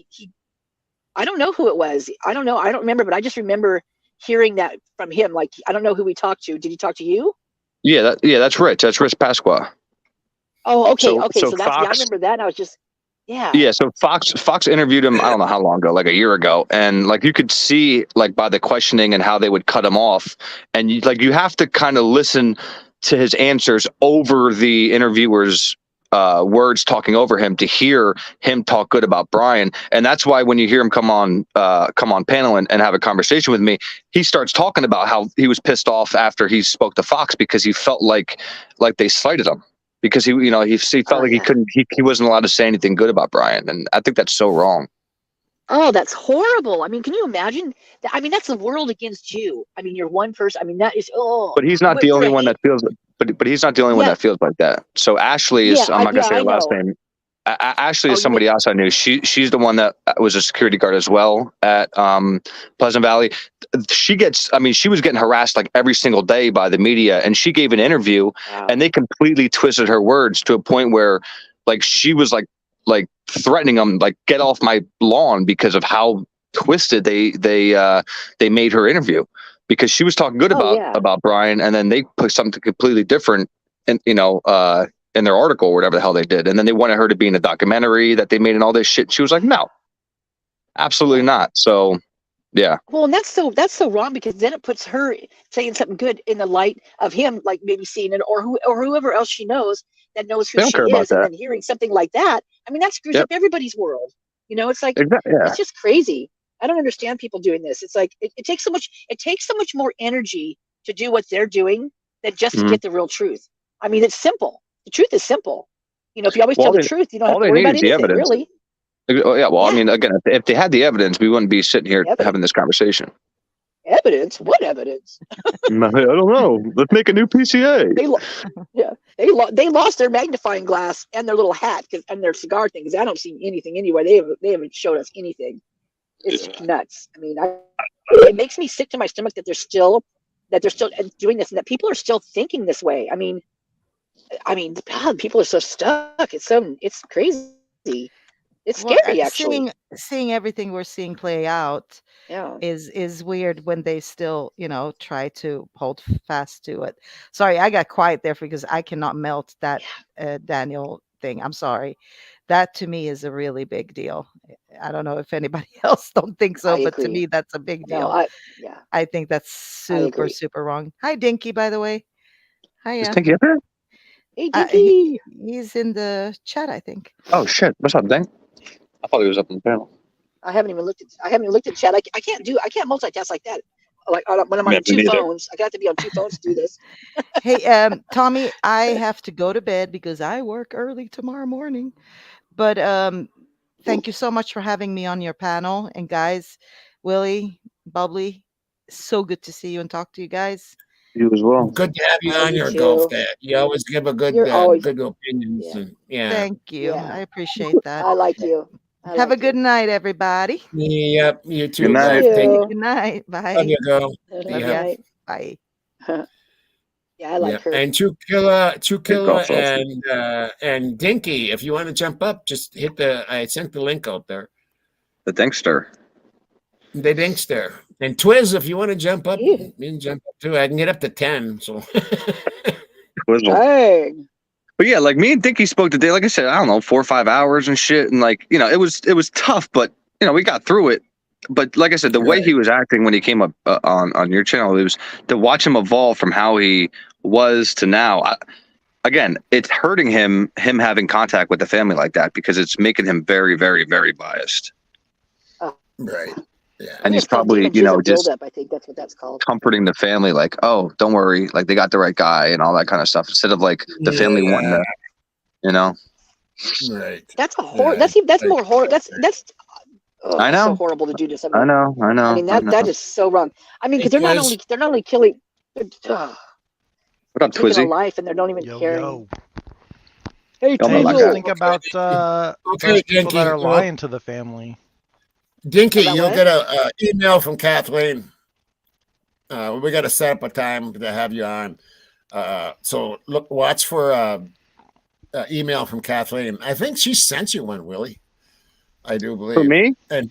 I don't know who it was. I don't know. I don't remember, but I just remember hearing that from him. Like, I don't know who he talked to. Did he talk to you?
Yeah, that's Rich. That's Rich Pasqua.
Oh, okay. So that's
Fox,
I remember that. And I was just
Yeah, so Fox interviewed him, I don't know how long ago, like a year ago, and like you could see like by the questioning and how they would cut him off, and you have to kind of listen to his answers over the interviewer's words talking over him to hear him talk good about Brian. And that's why when you hear him come on panel and have a conversation with me, he starts talking about how he was pissed off after he spoke to Fox because he felt like they slighted him. Because he felt like he wasn't allowed to say anything good about Brian, and I think that's so wrong.
Oh, that's horrible. I mean, can you imagine? I mean, that's the world against you. I mean, you're one person. I mean, that is
But he's not the only one that feels. But he's not the only one that feels like that. So Ashley is. I'm not gonna say her last name. Ashley is somebody else I knew. She's the one that was a security guard as well at Pleasant Valley. She was getting harassed like every single day by the media, and she gave an interview, and they completely twisted her words to a point where, like, she was like threatening them, like, get off my lawn because of how twisted they made her interview, because she was talking good about Brian, and then they put something completely different, and in their article or whatever the hell they did. And then they wanted her to be in a documentary that they made and all this shit. She was like, no, absolutely not. So, yeah.
Well, and that's so wrong, because then it puts her saying something good in the light of him, like maybe seeing it, or whoever else she knows that knows who she is, and then hearing something like that. I mean, that screws up everybody's world. It's like, it's just crazy. I don't understand people doing this. It's like, it takes so much more energy to do what they're doing than just to get the real truth. I mean, it's simple. The truth is simple. If you always tell the truth, you don't have to worry about anything, really.
Yeah, well, I mean, again, if they had the evidence, we wouldn't be sitting here having this conversation.
Evidence? What evidence?
I don't know. Let's make a new PCA.
They lost their magnifying glass and their little hat and their cigar thing, because I don't see anything anywhere. They haven't showed us anything. It's nuts. I mean, it makes me sick to my stomach that they're still doing this, and that people are still thinking this way. I mean, God, people are so stuck. It's crazy. It's
Well,
scary, actually.
seeing everything we're seeing play out
Yeah.
is weird when they still, try to hold fast to it. Sorry, I got quiet there because I cannot melt that Daniel thing. I'm sorry. That to me is a really big deal. I don't know if anybody else don't think so,
I
but to
agree.
me that's a big
No,
deal.
yeah,
I think that's
I
super,
agree.
super wrong. Hi, Dinky, by the way.
Is
Hiya.
Dinky up here?
Hey, Dinky.
He's in the chat, I think.
Oh shit! What's up, Dink? I thought he was up on the panel.
I haven't even looked at chat. I can't multitask like that. Like when I'm
Yeah,
on
me
two
neither.
phones, I got to be on two phones to do this.
Hey, Tommy, I have to go to bed because I work early tomorrow morning. But thank you so much for having me on your panel. And guys, Willie, Bubbly, so good to see you and talk to you guys.
You as well.
Good to have you
Oh,
on
you
your golf
too.
dad. You always give a good
You're always
good opinions.
yeah,
And, yeah.
Thank you.
yeah.
I appreciate that.
I like you. I
Have a
like
good
you.
night, everybody.
Yep. You
Good
too,
night.
girl.
See
Take
you.
Good night.
Love
Bye.
you, girl.
Good
Love
Yeah.
ya.
night.
Bye.
Yeah, I like her.
And Chukilla
golf
and Dinky, if you want to jump up, just hit I sent the link out there.
The Dinkster.
The Dinkster. And Twiz, if you want to jump up,
Yeah.
you can jump up too. I can get up to 10. So
Twizzle.
Dang.
But yeah, like me and Dinky spoke today. Like I said, I don't know, 4 or 5 hours and shit. And like, it was tough, but we got through it. But like I said, the way he was acting when he came up on your channel, it was to watch him evolve from how he was to now. Again, it's hurting him having contact with the family like that because it's making him very, very, very biased.
right. Yeah.
And he's
Called
probably,
Demon Jizz
just
buildup. I think that's what that's called.
comforting the family, like, oh, don't worry, like they got the right guy and all that kind of stuff, instead of like the family wanting to,
Right.
That's a horror. That's more horror. That's
I know.
so horrible to do to somebody.
I know.
I mean that is so wrong. I mean, because they're not only killing.
What up,
taking a
Twizzy?
life, and they don't even caring. Hey,
Oh, my
Hey,
God.
just think about those people
Dinky,
that are lying to the family.
Dinky,
About
you'll
what?
get a email from Kathleen. We got to set up a time to have you on. So watch for email from Kathleen. I think she sent you one, Willie. I do believe.
For me?
And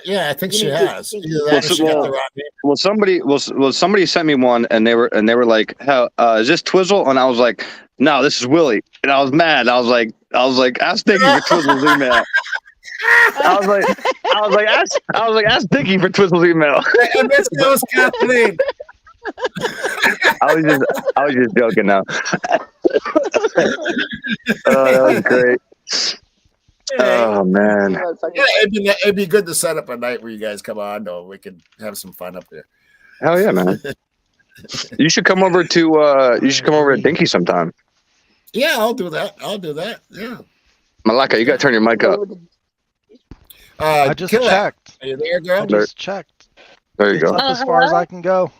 yeah, I think
You
she
mean
has.
Dinky?
Either that or she got the wrong name.
Somebody sent me one, and they were like, "How is this Twizzle?" And I was like, "No, this is Willie." And I was mad. I was like, "Ask Dinky for Twizzle's email." I was like, "Ask Dinky for Twizzle's email."
I miss those Kathleen.
I was just joking now. Oh, that was great. Oh man.
Yeah, it'd be good to set up a night where you guys come on, though. We could have some fun up there.
Hell yeah, man. You should come over to Dinky sometime.
Yeah, I'll do that. Yeah.
Malaka, you gotta turn your mic up.
I just
Killa,
checked.
Are you there, girl?
I just checked.
There you
It's
go.
up as far as I can go.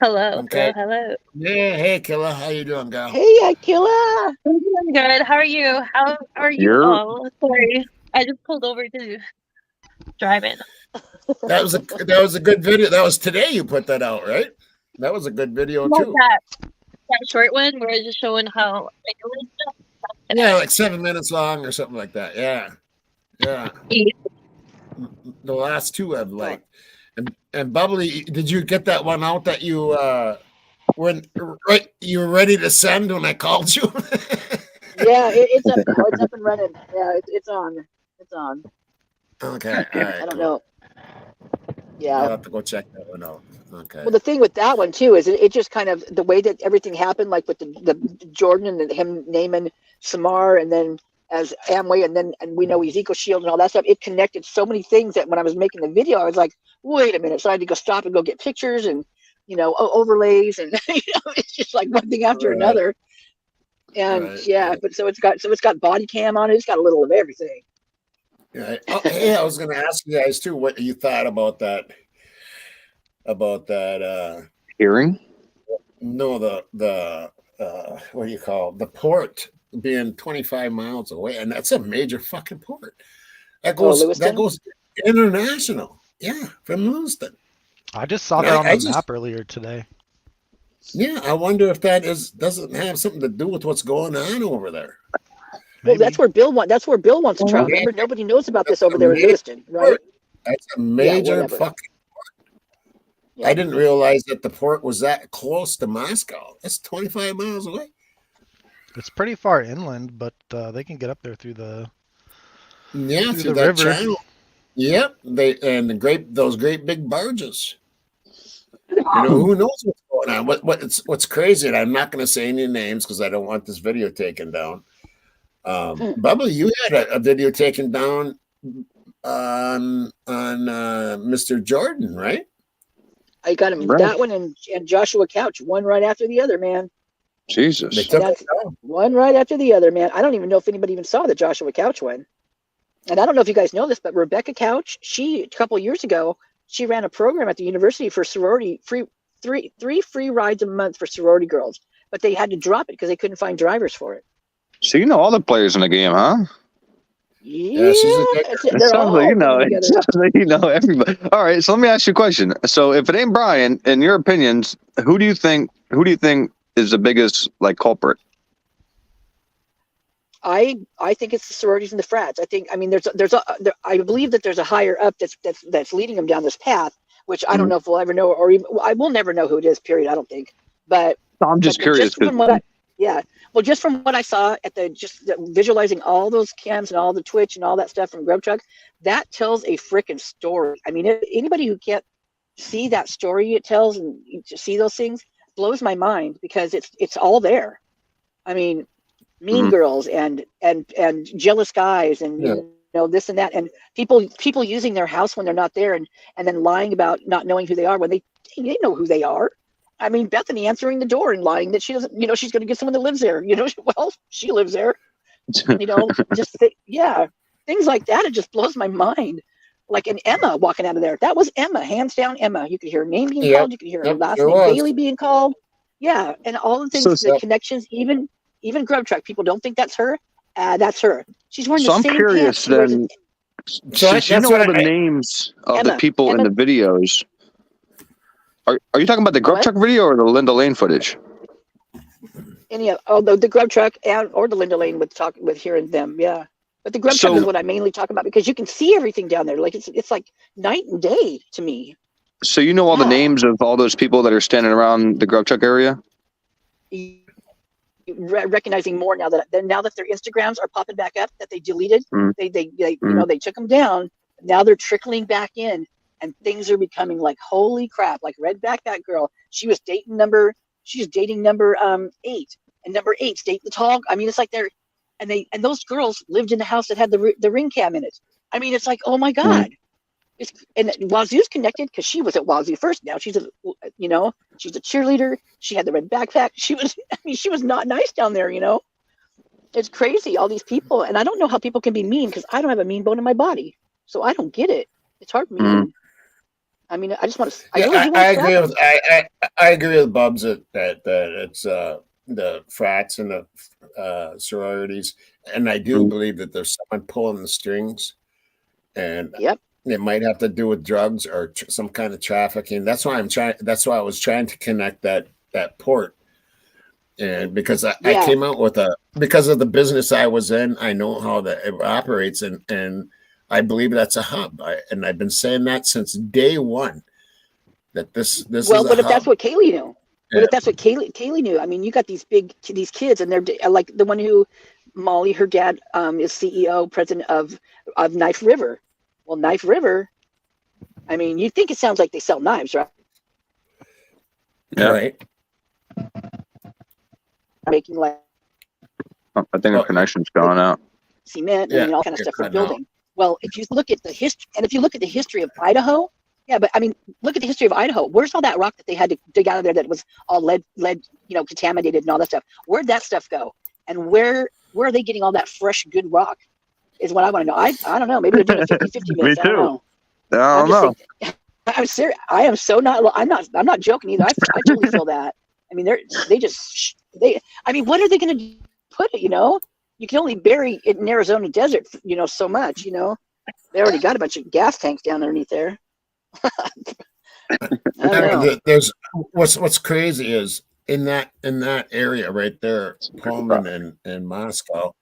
Hello.
Okay.
Hello.
Yeah, hey, Killa, how you doing, girl?
Hey, Akila.
I'm doing good. How are you? How are you all? Sorry, I just pulled over to drive in.
That was a good video. That was today you put that out, right? That was a good video
Like
too.
that short one where it's just showing how regular stuff.
Yeah, like 7 minutes long or something like that. Yeah. The last two I've liked. And Bubbly, did you get that one out that you you were ready to send when I called you?
Yeah, it's up now. It's up and running. Yeah, it's on. It's on.
Okay. All right.
I don't know. Yeah.
I'll have to go check that one out. Okay.
Well, the thing with that one too is it just kind of the way that everything happened, like with the Jordan and him naming Samar, and then as Amway, and we know he's EcoShield and all that stuff. It connected so many things that when I was making the video, I was like, wait a minute. So I had to go stop and go get pictures and overlays, and it's just like one thing after another. And but so it's got body cam on it. It's got a little of everything.
Yeah. I was going to ask you guys too what you thought about that.
Hearing?
No, the what do you call it? The port being 25 miles away, and that's a major fucking port. That goes international. Yeah, from Lewiston.
I just saw that on the map earlier today.
Yeah, I wonder if that doesn't have something to do with what's going on over there.
Well, that's where Bill wants to travel. Remember, nobody knows about this over there in Lewiston, right?
That's a major
whatever.
fucking port.
Yeah.
I didn't realize that the port was that close to Moscow. That's 25 miles away.
It's pretty far inland, but they can get up there through the
through
the
that
river.
channel. Yep, those great big barges. Who knows what's going on? What's crazy? And I'm not going to say any names because I don't want this video taken down. Bubba, you had a video taken down on Mr. Jordan, right?
I got him that one and Joshua Couch, one right after the other, man.
Jesus.
They took it down.
One right after the other, man. I don't even know if anybody even saw the Joshua Couch one. And I don't know if you guys know this, but Rebecca Couch, a couple years ago, she ran a program at the university for sorority, three free rides a month for sorority girls. But they had to drop it because they couldn't find drivers for it.
So you know all the players in the game, huh?
Yeah,
It sounds like you know everybody. All right, so let me ask you a question. So if it ain't Brian, in your opinions, who do you think is the biggest culprit?
I think it's the sororities and the frats. I believe that there's a higher up that's leading them down this path, which I don't know if we'll ever know, or even I will never know who it is. Period. I don't think. But
I'm just curious.
Just from what I saw at visualizing all those cams and all the Twitch and all that stuff from Grub Truck, that tells a freaking story. I mean, anybody who can't see that story it tells and see those things blows my mind because it's all there. I mean, mean girls and jealous guys and you know this and that, and people using their house when they're not there and then lying about not knowing who they are when they know who they are. I mean, Bethany answering the door and lying that she doesn't, she's going to get someone that lives there. Well, she lives there. Things like that. It just blows my mind. Like an Emma walking out of there. That was Emma, hands down Emma. You could hear her name being called. You could hear her last name Bailey being called. Yeah, and all the things, the connections, even Grub Truck. People don't think that's her. That's her. She's wearing the same pants.
So I'm curious then. Since you know all the names of the people in the videos, are you talking about the Grub Truck video or the Linda Lane footage?
The Grub Truck or the Linda Lane with hearing them, yeah. But the Grub Truck is what I mainly talk about because you can see everything down there. Like it's like night and day to me.
So you know all the names of all those people that are standing around the Grub Truck area?
Recognizing more now that their Instagrams are popping back up that they deleted. They they took them down. Now they're trickling back in. And things are becoming like holy crap. Like Red Backpack Girl, she's dating number 8, and number 8's dating the tall. I mean, it's like and those girls lived in a house that had the ring cam in it. I mean, it's like, oh my god. And Wazoo's connected because she was at Wazoo first. Now she's she's a cheerleader. She had the red backpack. She was not nice down there. It's crazy. All these people, and I don't know how people can be mean because I don't have a mean bone in my body, so I don't get it. It's hard to be mean. I mean, I just want to.
I agree with Bubs that it's the frats and the sororities, and I do believe that there's someone pulling the strings, and it might have to do with drugs or some kind of trafficking. That's why I was trying to connect that port, and because I came out with because of the business I was in, I know how it operates, and I believe that's a hub, and I've been saying that since day one. That this is
but if that's what Kaylee knew, if that's what Kaylee knew, I mean, you got these kids, and they're like the one who Molly, her dad, is CEO, president of Knife River. Well, Knife River, I mean, you think it sounds like they sell knives, right?
Yeah. Right.
Making
I think our connection's going out.
Cement and all kind of stuff for building. Well, if you look at the history, and if you look at the history of Idaho, but I mean, look at the history of Idaho. Where's all that rock that they had to dig out of there that was all lead, contaminated and all that stuff? Where'd that stuff go? And where are they getting all that fresh, good rock? Is what I want to know. I don't know. Maybe they're doing a 50-50 mix.
Me too.
I don't know.
I don't know.
I'm serious. I am so not. I'm not joking either. I totally feel that. I mean, I mean, what are they going to put it? You can only bury it in Arizona desert. So much. They already got a bunch of gas tanks down underneath there.
There's what's crazy is in that area right there, Pullman and Moscow,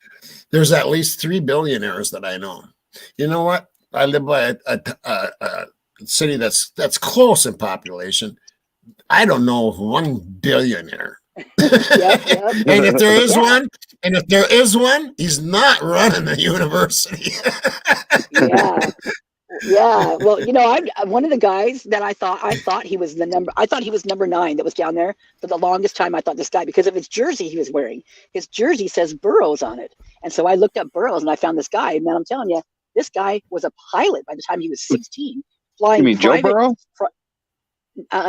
there's at least 3 billionaires that I know. You know what? I live by a city that's close in population. I don't know of 1 billionaire.
Yep.
And if there is one, he's not running the university.
Yeah. Well, I'm one of the guys that I thought he was number 9 that was down there for the longest time. I thought this guy, because of his jersey he was wearing. His jersey says Burroughs on it. And so I looked up Burroughs and I found this guy. And then I'm telling you, this guy was a pilot by the time he was 16, flying.
You mean Joe Burrow?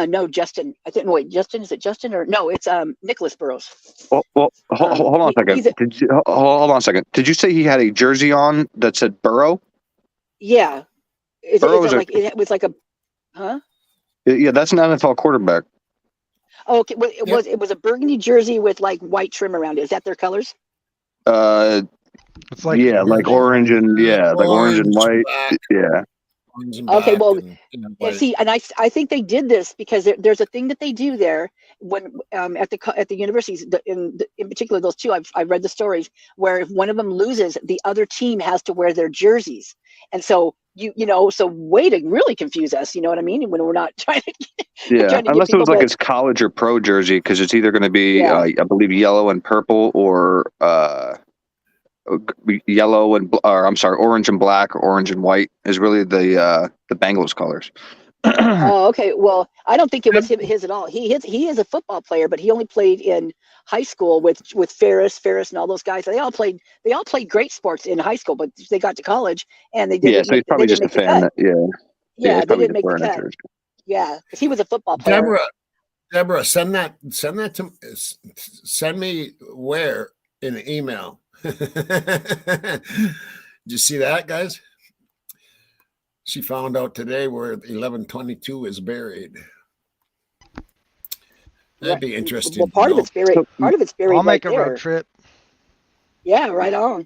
No, Justin. I think. Wait, Justin? Is it Justin or no? It's Nicholas Burroughs.
Well, hold on a second. Hold on a second. Did you say he had a jersey on that said Burrow?
Yeah. It was like a, huh?
Yeah, that's an NFL quarterback.
Oh, okay. Well, it was a burgundy jersey with like white trim around it. Is that their colors?
It's like
like orange and orange and white. Yeah.
Okay, well, see, and I think they did this because there's a thing that they do there when at the universities, in particular those two. I've read the stories where if one of them loses, the other team has to wear their jerseys, and so so way to really confuse us. You know what I mean? When we're not trying to.
Unless it was like his college or pro jersey, because it's either going to be I believe yellow and purple or yellow and orange and black or orange and white is really the Bengals colors.
Oh, okay. Well, I don't think it was his at all. He is a football player, but he only played in high school with Ferris and all those guys. They all played great sports in high school, but they got to college and they didn't.
Yeah, so he's probably just a fan.
Yeah, they didn't make the cut. Yeah, because he was a football player.
Deborah, send that to send me where in an email. Did you see that, guys? She found out today where 1122 is buried. That'd be interesting.
Well, part of it's buried. Part of it's buried.
I'll make
right
a
there.
road trip.
Yeah, right on.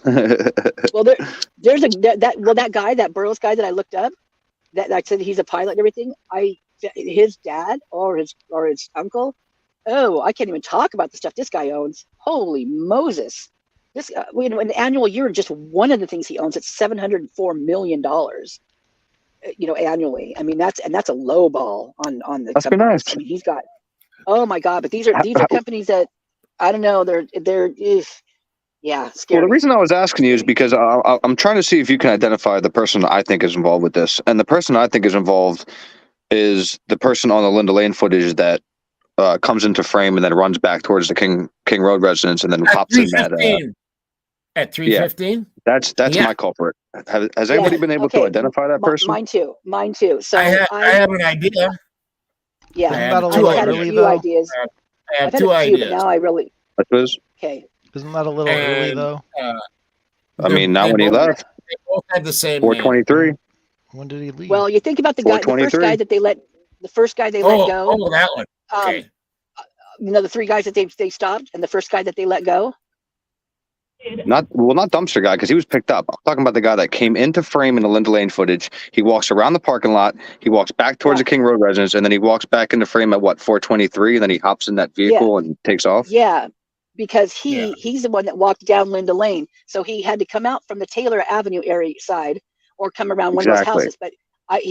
Well, that guy, that Burroughs guy that I looked up, that I said he's a pilot and everything. His dad or his uncle. Oh, I can't even talk about the stuff this guy owns. Holy Moses! This an annual year, just one of the things he owns, it's $704 million. Annually. I mean, that's a low ball on the.
That's been nice.
I mean, he's got. Oh my God! But these are companies that I don't know. They're scary.
Well, the reason I was asking you is because I'm trying to see if you can identify the person I think is involved with this, and the person I think is involved is the person on the Linda Lane footage that comes into frame and then runs back towards the King Road residence and then hops in that.
At 3:15.
That's my culprit. Has anybody been able to identify that person?
Mine too. So
I have an idea.
Yeah,
Isn't that a
I've
little
had
early
a few
though?
ideas.
I have
I've had
two
a few,
ideas.
but now I really. Okay.
Isn't that a little early though?
I mean, not when he left.
They both had the same
423.
When did he leave?
Well, you think about the first guy that they let go.
Oh, that one. Okay.
The 3 guys that they stopped, and the first guy that they let go.
Not dumpster guy, because he was picked up. I'm talking about the guy that came into frame in the Linda Lane footage. He walks around the parking lot. He walks back towards the King Road residence, and then he walks back into frame at 423, and then he hops in that vehicle and takes off.
Yeah, because he's the one that walked down Linda Lane, so he had to come out from the Taylor Avenue area side or come around one of those houses. But I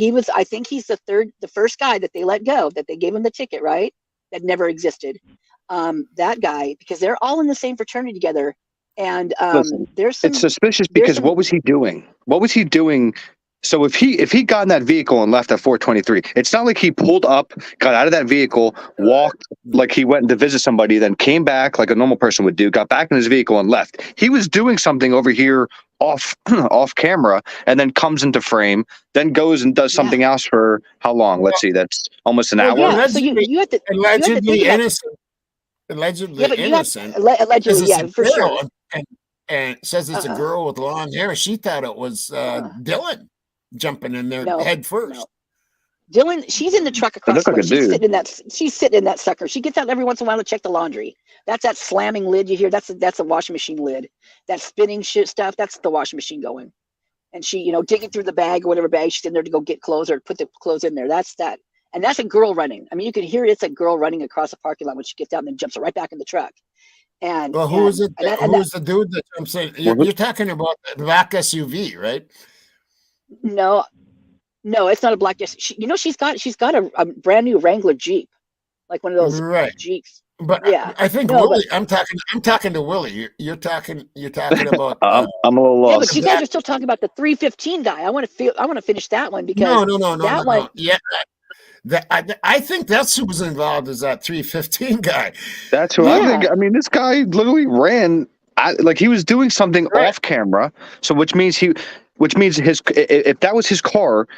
think he's the first guy that they let go, that they gave him the ticket, right? That never existed. That guy, because they're all in the same fraternity together. And
Listen,
there's some.
It's suspicious because what was he doing? What was he doing? So if he got in that vehicle and left at 423, it's not like he pulled up, got out of that vehicle, walked like he went to visit somebody, then came back like a normal person would do, got back in his vehicle and left. He was doing something over here off camera and then comes into frame, then goes and does something else for how long? Let's see, that's almost an hour.
Yeah, so you have to
allegedly innocent. Allegedly innocent.
Allegedly, for sure.
And it says it's a girl with long hair. She thought it was Dylan jumping in there head first.
No. Dylan, she's in the truck across the way. She's sitting in that sucker. She gets out every once in a while to check the laundry. That's that slamming lid you hear. That's a washing machine lid. That spinning shit stuff. That's the washing machine going. And she, digging through the bag or whatever bag she's in there to go get clothes or put the clothes in there. That's that. And that's a girl running. I mean, you can hear it's a girl running across the parking lot when she gets out and then jumps right back in the truck. And
Well, who is it?
and
Who's the dude that I'm saying? You're talking about the black SUV, right?
no, it's not a black. She's got a brand new Wrangler Jeep, like one of those
Right.
Jeeps.
But
yeah,
I think
no,
Willie. I'm talking to Willie. You're talking about.
I'm a little
yeah,
lost.
but you guys are still talking about the 315 guy. I want to finish that one because
no. Yeah, I think that's who was involved. Is that 315 guy?
That's who I think. I mean, this guy literally ran. Like he was doing something off camera. So which means his if that was his car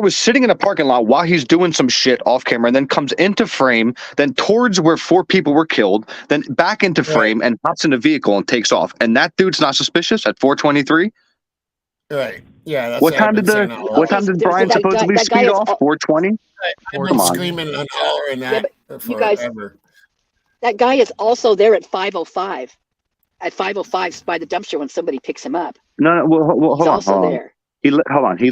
was sitting in a parking lot while he's doing some shit off camera, and then comes into frame, then towards where 4 people were killed, then back into frame and hops in a vehicle and takes off. And that dude's not suspicious at 4:23.
Right. Yeah. That's
What time did Brian supposedly speed off? 4:20.
I've been screaming and hollering that
you guys,
forever.
That guy is also there at 5:05. At 5:05 by the dumpster when somebody picks him up.
No. Well, hold
He's
on.
also there.
Hold on. He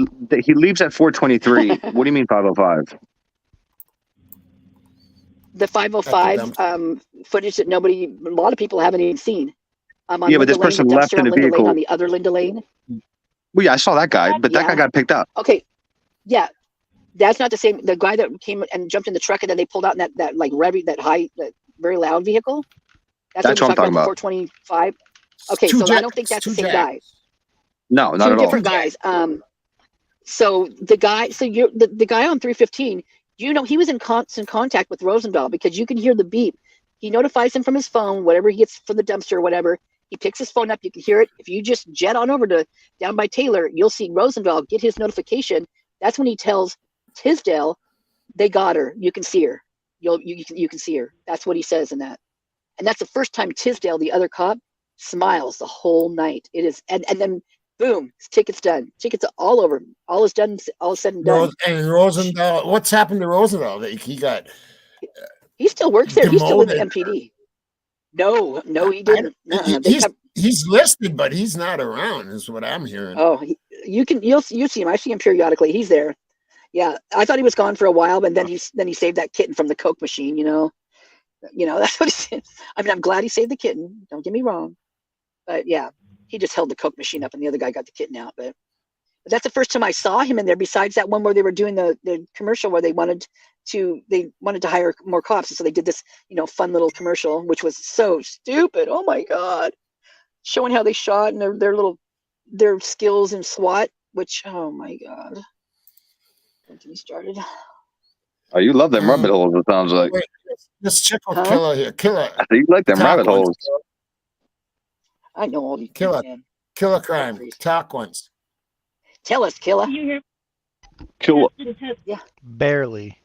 leaves at 4:23. What do you mean 5:05?
The 5:05 footage that a lot of people haven't even seen. On
But this person left in the vehicle
on the other Linda Lane.
Well, yeah, I saw that guy, but that guy got picked up.
Okay, yeah, that's not the same. The guy that came and jumped in the truck and then they pulled out in that like that very loud vehicle. That's what I'm talking about. 425. Okay, so I don't think that's the same guy.
No, not at all.
Two different guys. So the guy on 315, he was in constant contact with Rosendahl because you can hear the beep. He notifies him from his phone, whatever he gets from the dumpster or whatever. He picks his phone up. You can hear it. If you just jet on over to down by Taylor, you'll see Rosendahl get his notification. That's when he tells Tisdale, they got her. You can see her. You can see her. That's what he says in that. And that's the first time Tisdale, the other cop, smiles the whole night. It is, and then boom, his ticket's done. Tickets are all over. All is done. All is said and done.
And Rosendahl, what's happened to Rosendahl? He got.
He still works there.
Demoted.
He's still in the MPD. No, he didn't.
He's listed, but he's not around. Is what I'm hearing.
Oh, you'll see him. I see him periodically. He's there. Yeah, I thought he was gone for a while, but then he saved that kitten from the Coke machine. That's what he said. I mean, I'm glad he saved the kitten. Don't get me wrong, but yeah, he just held the Coke machine up, and the other guy got the kitten out. But that's the first time I saw him in there. Besides that one where they were doing the commercial where they wanted to hire more cops, and so they did this fun little commercial, which was so stupid. Oh my god, showing how they shot and their skills in SWAT. Which oh my god, don't get me started.
Oh, you love them rabbit holes. It sounds like.
Wait, let's check out Killer here. Killer.
You like them rabbit holes.
I know all these
Killer.
things, man.
Killer crime. Talk once.
Tell us, Killer.
Killer.
Yeah.
Barely.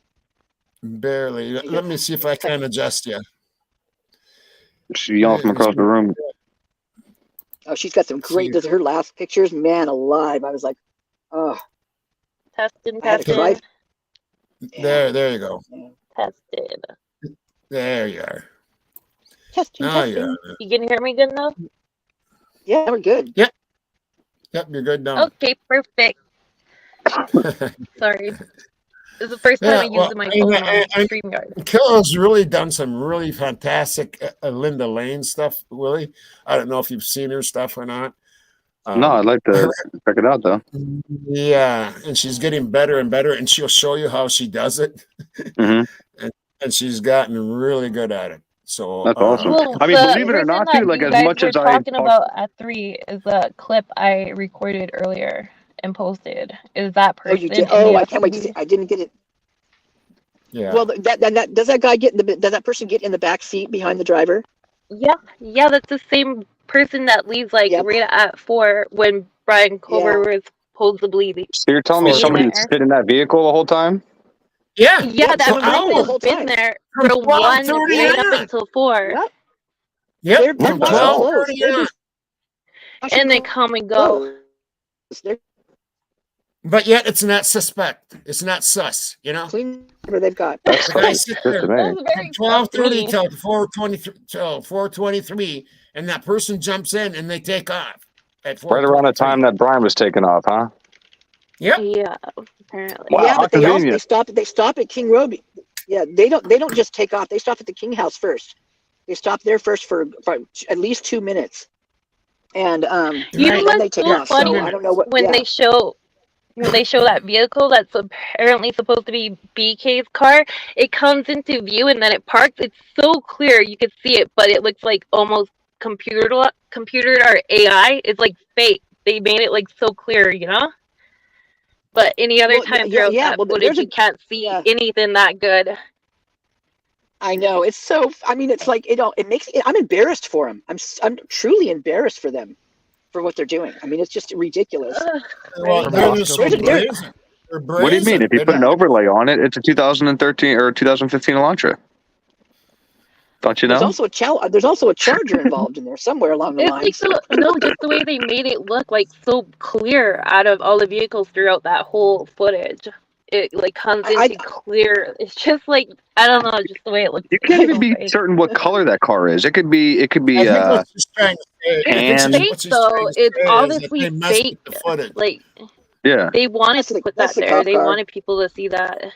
Let me see if I can adjust you.
She yelling from across the room.
Oh, she's got some great. Those are her last pictures. Man alive. I was like, oh.
Testing.
There you go.
Tested.
There you are.
Testing.
Yeah.
You can hear me good enough?
Yeah, we're good.
Yep, you're good now.
Okay, perfect. Sorry. This is the first time I'm using my phone on StreamYard.
Killer's really done some really fantastic Linda Lane stuff, Willie. I don't know if you've seen her stuff or not.
No, I'd like to check it out, though.
Yeah, and she's getting better and better, and she'll show you how she does it.
Mm-hmm.
and she's gotten really good at it. So
that's awesome.
Well,
I mean, believe it or not, too, like as much as I
talking about at 3 is a clip I recorded earlier and posted. Is that person?
Oh, you did? Oh, I can't wait to see. I didn't get it.
Yeah.
Well, that does that guy does that person get in the back seat behind the driver?
Yeah, that's the same person that leaves right at 4 when Brian Culver was supposedly.
So you're telling me somebody sit in that vehicle the whole time?
Yeah, that person's been there from 1 right up until 4.
Yep.
From 12.
And they come and go.
But yet it's not suspect. It's not sus,
Whatever they've got.
That's
the guy sits there from
very
12:30 till 4:23, and that person jumps in and they take off at 4:23.
Right around the time that Brian was taking off, huh?
Yep.
Yeah, apparently.
Wow,
Yeah,
how
but they
convenient.
stop at King Road. Yeah, they don't just take off. They stop at the King House first. They stop there first for at least 2 minutes, and
You know
then they
what's
take
so
off.
funny?
So I don't know what.
When
Yeah,
they show that vehicle that's apparently supposed to be BK's car, it comes into view and then it parks. It's so clear you could see it, but it looks like almost computered or AI. It's like fake. They made it like so clear, you know? But any other
well,
time throughout
yeah.
that
Well,
footage,
there's a
you can't see
yeah.
anything that good.
I know it's so. I mean, it's like it makes. I'm embarrassed for them. I'm truly embarrassed for them for what they're doing. I mean, it's just ridiculous.
Well,
From
they're just
Bosco
so
PD.
brazen. They're
What do you mean?
brazen.
If you put an overlay on it, it's a 2013 or 2015 Elantra. Don't you
There's
know?
also there's also a charger involved in there somewhere along the
It's like
lines.
just the way they made it look like so clear out of all the vehicles throughout that whole footage. It like comes into clear. It's just like I don't know, just the way it looks.
You can't even
so
be
fake.
certain what color that car is. It could be
I think what she's trying to say. I think
It's
tan.
fake
what she's
though.
trying to
It's
say is that
obviously
they messed
fake.
with the footage.
Like
Yeah.
they wanted to put
that's
that
the
there.
cop
They
car.
wanted people to see that.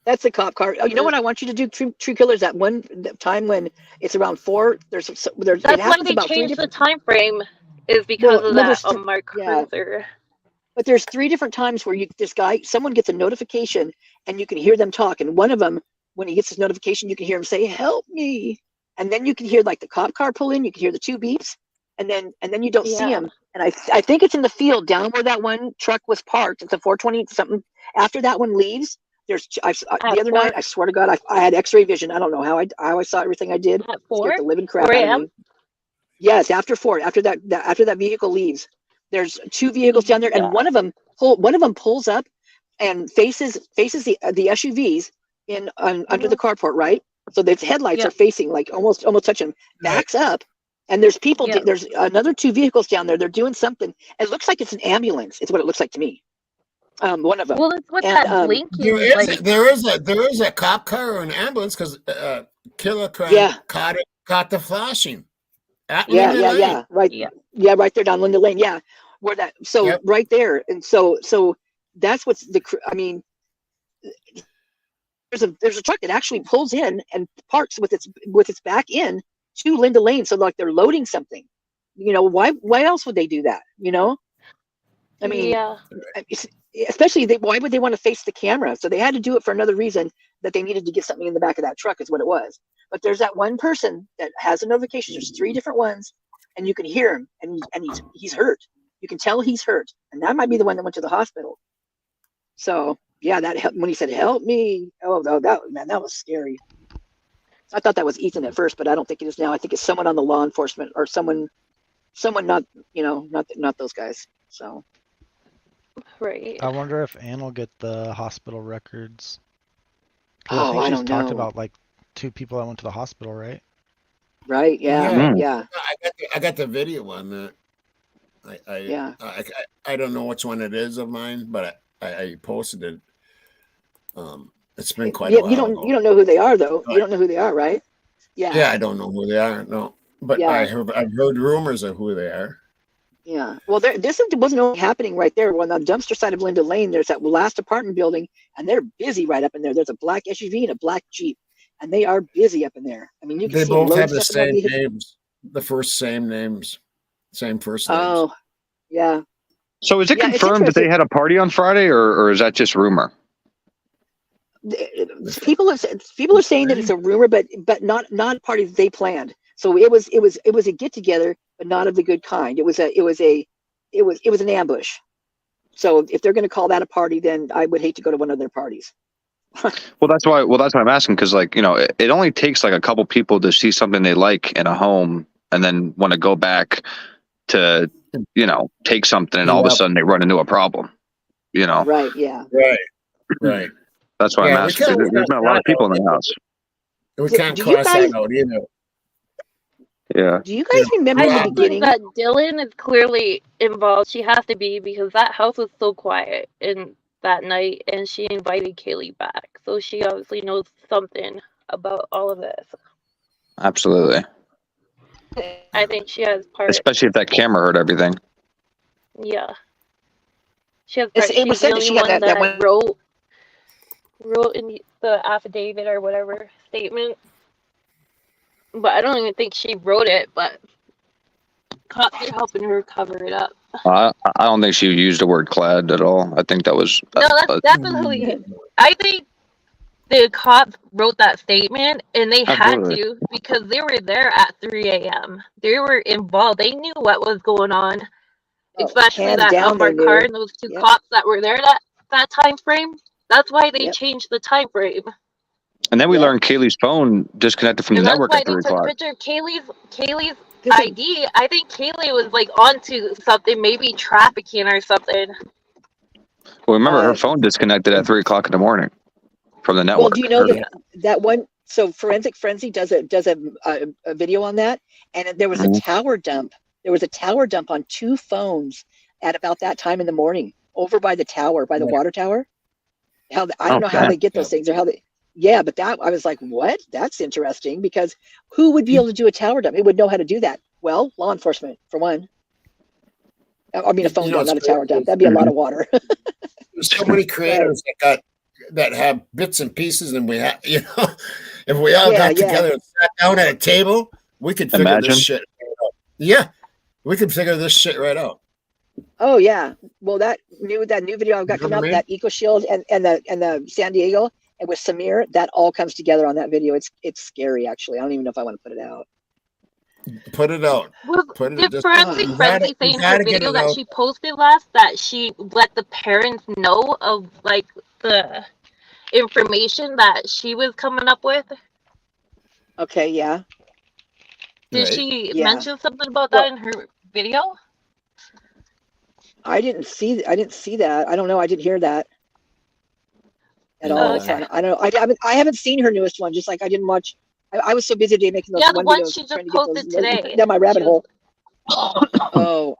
That's the cop car. Oh, you know what I want you to do, True Killers? That one time when it's around 4, there's it
That's why
happens
they
about 3
changed the
different.
time frame, is because of that
There's
unmarked
yeah,
cruiser.
but there's 3 different times where someone gets a notification and you can hear them talk, and one of them, when he gets his notification, you can hear him say, "Help me," and then you can hear like the cop car pull in. You can hear the 2 beeps, and then you don't see him. And I think it's in the field down where that one truck was parked. It's a 420 something. After that one leaves. The other night, I swear to God, I had X-ray vision. I don't know how I saw everything I did.
At
Scared
4?
the living crap
4
out of
a.m.?
me. Yes, after 4, after that vehicle leaves, there's 2 vehicles down there, and one of them pulls up and faces the SUVs under the carport, right? So the headlights are facing like almost touching. Backs up, and there's people. There's another 2 vehicles down there. They're doing something. It looks like it's an ambulance. It's what it looks like to me. One of them.
Well, it's what
And,
that blinking
There is a cop car or an ambulance because Killer Crown caught the flashing at Linda Lane.
right, right there down Linda Lane, where that. So right there, and so that's what's I mean, there's a truck that actually pulls in and parks with its back in to Linda Lane, so like they're loading something. You know, why else would they do that? You know, I mean, especially why would they want to face the camera? So they had to do it for another reason, that they needed to get something in the back of that truck is what it was. But there's that one person that has a notification. There's 3 different ones, and you can hear him, and he's hurt. You can tell he's hurt, and that might be the one that went to the hospital. So yeah, when he said "help me," that was scary. I thought that was Ethan at first, but I don't think it is now. I think it's someone on the law enforcement or someone not not those guys. So.
Right.
I wonder if Ann will get the hospital records.
Oh,
I think she's
don't
talked
know.
about like 2 people that went to the hospital, right?
Right. Yeah.
I got the video on that. I don't know which one it is of mine, but I posted it. It's been quite a while.
You don't know who they are though. You don't know who they are, right? Yeah.
Yeah, I don't know who they are. No, but I've heard rumors of who they are.
Yeah. Well, this wasn't only happening right there. On the dumpster side of Linda Lane, there's that last apartment building, and they're busy right up in there. There's a black SUV and a black Jeep, and they are busy up in there. I mean, you can
They
see
both have
loads
the
of stuff in
same
that
names. Same names, same first names.
Oh, yeah.
So is it
Yeah, it's
confirmed that they
interesting.
had a party on Friday, or is that just rumor?
People are saying that it's a rumor, but not a party that they planned. So it was a get together, but not of the good kind. It was an ambush. So if they're going to call that a party, then I would hate to go to one of their parties.
Well, that's why I'm asking, because like, you know, it only takes like a couple people to see something they like in a home and then want to go back to, you know, take something, and all of a sudden they run into a problem, you know?
Right. Yeah.
Right.
That's why I'm asking. There's been a lot of people in the house.
We can't cross that out either.
Yeah.
Do you guys remember in the beginning
that Dylan is clearly involved? She has to be, because that house was so quiet in that night, and she invited Kaylee back, so she obviously knows something about all of this.
Absolutely.
I think she has part.
Especially if that camera heard everything.
Yeah. She has.
It was
She's
said
the
that
only
she had
one
that
that wrote in the affidavit or whatever statement. But I don't even think she wrote it. But cops are helping her cover it up.
I don't think she used the word clad at all. I think that was.
No, that's definitely. I think the cops wrote that statement, and they had
Absolutely.
to because they were there at 3 a.m. They were involved. They knew what was going on, especially
hands
that
down, they
unmarked car
knew.
and those two
Yep.
cops that were there that time frame. That's why they
Yep.
changed the time frame,
And then we learned Kaylee's phone disconnected from the
and that's
network
why
at
they
3
took a
o'clock.
picture of Kaylee's ID. I think Kaylee was like onto something, maybe trafficking or something.
Well, remember, her phone disconnected at 3 o'clock in the morning from the network.
Well, do you know that one? So Forensic Frenzy does a video on that, and there was a tower dump. There was a tower dump on 2 phones at about that time in the morning, over by the tower, by the water tower. I don't know how they get those things or how they. Yeah, but I was like, what? That's interesting, because who would be able to do a tower dump? It would know how to do that. Well, law enforcement, for one. I mean, a phone dump, not a tower dump. That'd be a lot of water.
There's so many creators that have bits and pieces, and we have, if we all got together and sat down at a table, we could figure this shit out. Yeah, we could figure this shit right out.
Oh yeah. Well, that new video I've got coming up, that Eco Shield and the San Diego, and with Samir, that all comes together on that video. It's scary, actually. I don't even know if I want to put it out.
Put it out.
Did Forensic Frenzy say in her video that she posted last that she let the parents know of like the information that she was coming up with?
Okay, yeah.
Did she mention something about that in her video?
I didn't see that. I don't know. I didn't hear that at all.
Okay.
I don't know. I haven't seen her newest one. Just like I didn't watch. I was so busy today making those
the one
videos,
she just
trying to
posted
get those
today.
down my rabbit hole. Oh,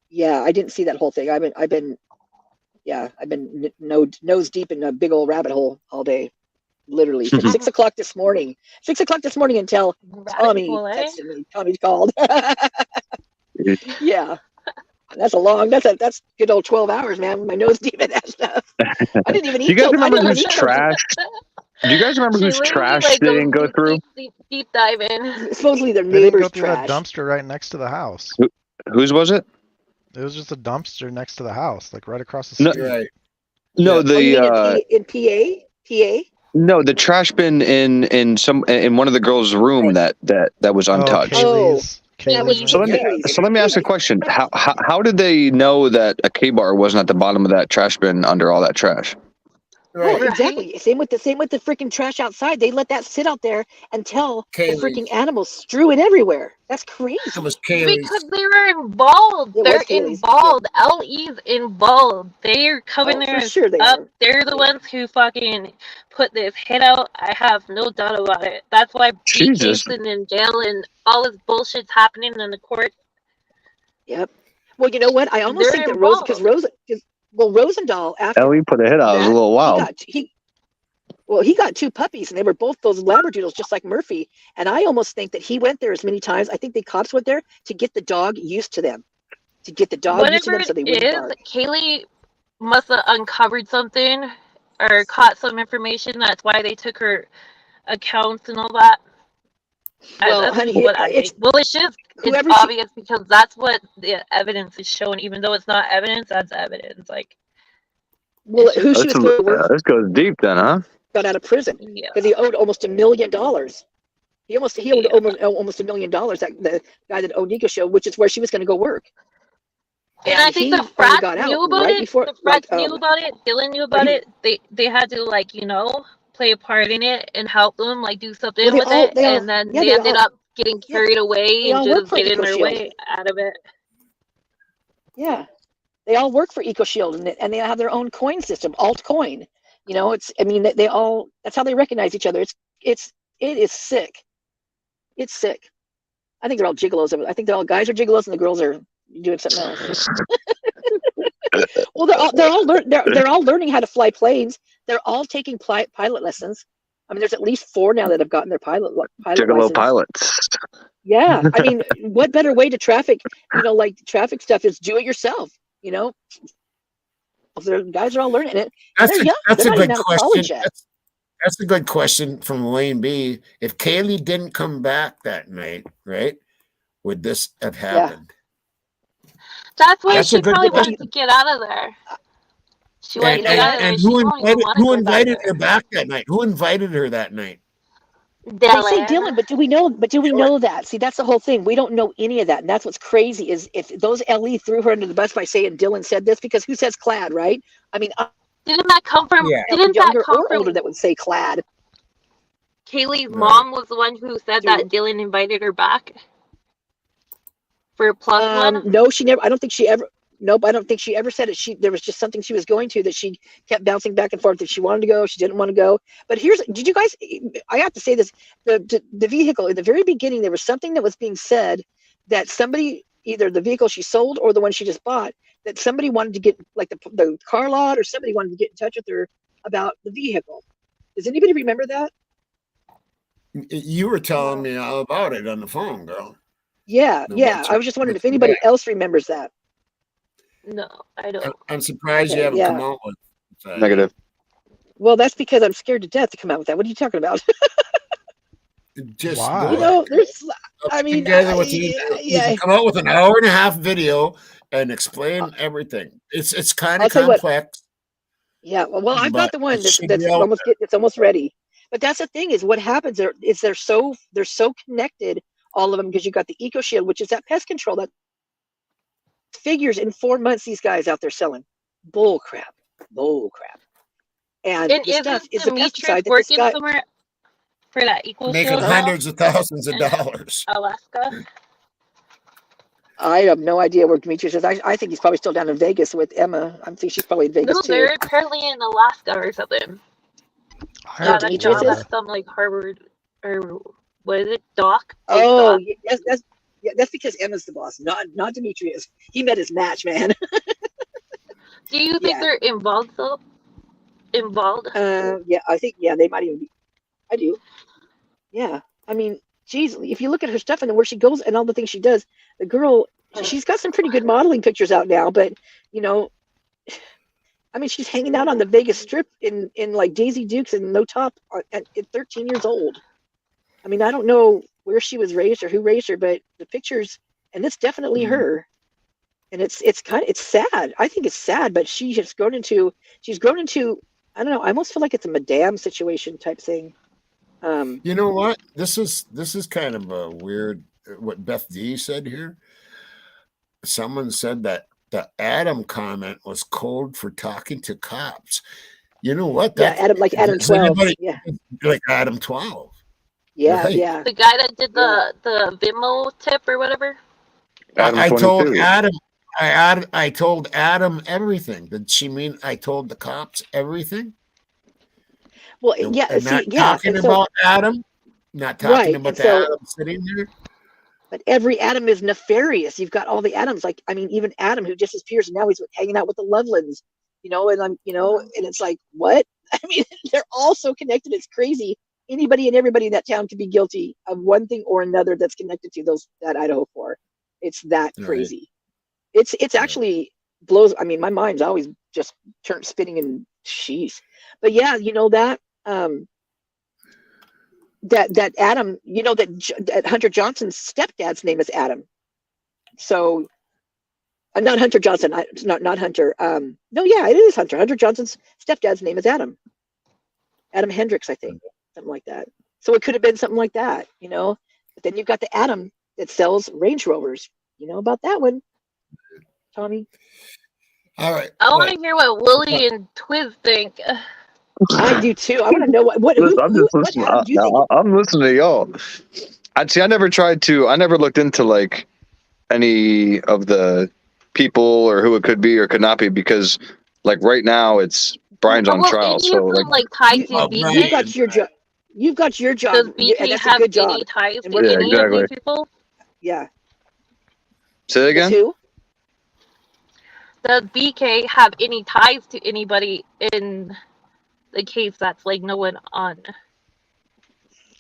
yeah. I didn't see that whole thing. I've been nose deep in a big old rabbit hole all day, literally from 6 o'clock this morning. 6 o'clock this morning until Tommy texted me. Tommy called. Yeah. That's good old 12 hours, man. My nose deep in that stuff. I didn't even eat.
Do you guys remember whose trash? Do you guys remember whose trash they didn't go through?
Deep dive in.
Supposedly their
They didn't
neighbor's
go through
trash.
that dumpster right next to the house.
Whose was it?
It was just a dumpster next to the house, like right across the street.
Right.
No,
in PA.
No, the trash bin in one of the girls' room that was untouched. So let me ask a question. How did they know that a K-bar wasn't at the bottom of that trash bin under all that trash?
Right. Well, exactly. Same with the freaking trash outside. They let that sit out there until the freaking animals strew it everywhere. That's crazy.
It was
because they were involved. They're involved. LE's involved. They're coming there.
For sure they
up.
are.
They're the ones who fucking put this hit out. I have no doubt about it. That's why BK's sitting in jail and all this bullshit's happening in the court.
Yep. Well, you know what? I almost think that Rosendahl, after
Ellie put a hit out. It was a little wild.
He got 2 puppies, and they were both those Labradoodles, just like Murphy. And I almost think that he went there as many times. I think the cops went there to get the dog used to them, so they wouldn't bark.
Kaylee must have uncovered something or caught some information. That's why they took her accounts and all that.
Well, honey,
it's obvious because that's what the evidence is showing. Even though it's not evidence, that's evidence. Like,
well, who she was going to work?
This goes deep, then, huh?
Got out of prison because he owed almost $1 million. He owed almost $1 million. The guy that owned Eco Show, which is where she was going to go work.
And I think the frats knew about it. The frats knew about it. Dylan knew about it. They had to play a part in it and help them do something with it. And then they ended up getting carried away and just getting their way out of it.
Yeah, they all work for Eco Shield, and they have their own coin system, altcoin. They all. That's how they recognize each other. It is sick. It's sick. I think they're all gigolos. I think they're all guys are gigolos and the girls are doing something else. Well, they're all learning how to fly planes. They're all taking pilot lessons. I mean, there's at least 4 now that have gotten their pilot
Gigolo
license.
pilots.
Yeah, I mean, what better way to traffic? Traffic stuff is do it yourself. The guys are all learning it. And
That's
they're
a,
young.
that's
They're
a
not even
good
out of
question.
college yet.
That's a good question from Wayne B. If Kaylee didn't come back that night, right, would this have happened?
That's why
That's a
she
good
probably
question.
wanted to get out of there. She wanted to get out of there.
And
She won't even want to
who
go back
invited
there.
her back that night? Who invited her that night?
They say
Dylan.
Dylan, but do we know? But do we know that? See, that's the whole thing. We don't know any of that, and that's what's crazy. Is if those LE threw her under the bus by saying Dylan said this, because who says Clad, right? I mean,
Didn't that come from?
Yeah.
Didn't that
younger
come
or older
from?
that would say Clad.
Kaylee's
Right.
mom was the one who said that Dylan invited her back for +1.
No, she never. I don't think she ever. Nope, I don't think she ever said it. There was just something she was going to that she kept bouncing back and forth. If she wanted to go, she didn't want to go. But did you guys? I have to say this: the vehicle in the very beginning, there was something that was being said that somebody, either the vehicle she sold or the one she just bought, that somebody wanted to get, like the car lot, or somebody wanted to get in touch with her about the vehicle. Does anybody remember that?
You were telling me all about it on the phone, girl.
Yeah, yeah. I was just wondering if anybody else remembers that.
No, I don't.
I'm surprised you haven't come out with that.
Negative.
Well, that's because I'm scared to death to come out with that. What are you talking about?
Just
Why?
You know, there's. I mean,
together with you can come out with an hour-and-a-half video and explain everything. It's kind
I'll
of
tell you what.
complex.
Yeah, well, I've got
but
the one
it
that's,
should be
that's
out
almost it's almost ready. But that's the thing, is what happens is they're so connected, all of them, because you got the Eco Shield, which is that pest control that figures in 4 months. These guys out there selling bull crap. And the stuff
isn't
is the
Demetrius
pesticide that this
working
guy
somewhere for that Equal
making
Shield
hundreds of thousands of dollars.
Alaska?
I have no idea where Demetrius is. I think he's probably still down in Vegas with Emma. I think she's probably in Vegas
No,
too.
they're apparently in Alaska or something.
heard
Got a
Demetrius
job
is?
at some like Harvard or what is it, Doc?
Oh, yes, that's because Emma's the boss, not Demetrius. He met his match, man.
Do you think they're involved though? Involved?
Yeah, I think they might even be. I do. Yeah, I mean, geez, if you look at her stuff and where she goes and all the things she does, the girl, she's got some pretty good modeling pictures out now. But you know, I mean, she's hanging out on the Vegas Strip in like Daisy Dukes and no top at 13 years old. I mean, I don't know where she was raised or who raised her, but the pictures, and it's definitely her. And it's sad. I think it's sad, but she's grown into, I don't know, I almost feel like it's a madame situation type thing.
You know what? This is kind of a weird, what Beth D said here. Someone said that the Adam comment was code for talking to cops. You know what?
Adam 12. Yeah.
Like Adam 12.
Yeah,
right?
yeah.
The guy that did the Vimeo tip or whatever.
I told Adam. I told Adam everything. Did she mean I told the cops everything?
Well,
And not talking about Adam, not talking about the Adam sitting there.
But every Adam is nefarious. You've got all the Adams, like, I mean, even Adam who disappears, and now he's hanging out with the Lovelands, and it's like, what? I mean, they're all so connected. It's crazy. Anybody and everybody in that town could be guilty of one thing or another that's connected to that Idaho 4. It's that crazy. It's actually blows. I mean, my mind's always just spinning in sheath. But yeah, that that Adam, that Hunter Johnson's stepdad's name is Adam. So, not Hunter Johnson. Not Hunter. No, yeah, it is Hunter. Hunter Johnson's stepdad's name is Adam. Adam Hendricks, I think, something like that. So it could have been something like that, But then you've got the Adam that sells Range Rovers. You know about that one, Tommy?
All right.
I want to hear what Willie and Twiz think.
I do too. I want to know what
I'm listening to y'all. I never looked into like any of the people or who it could be or could not be, because like right now it's Brian's on trial. So
like tied to BK.
You've got your job. You've got your job.
Does BK have any ties to any of these people?
Yeah.
Say that again?
Does BK have any ties to anybody in the case that's like no one on?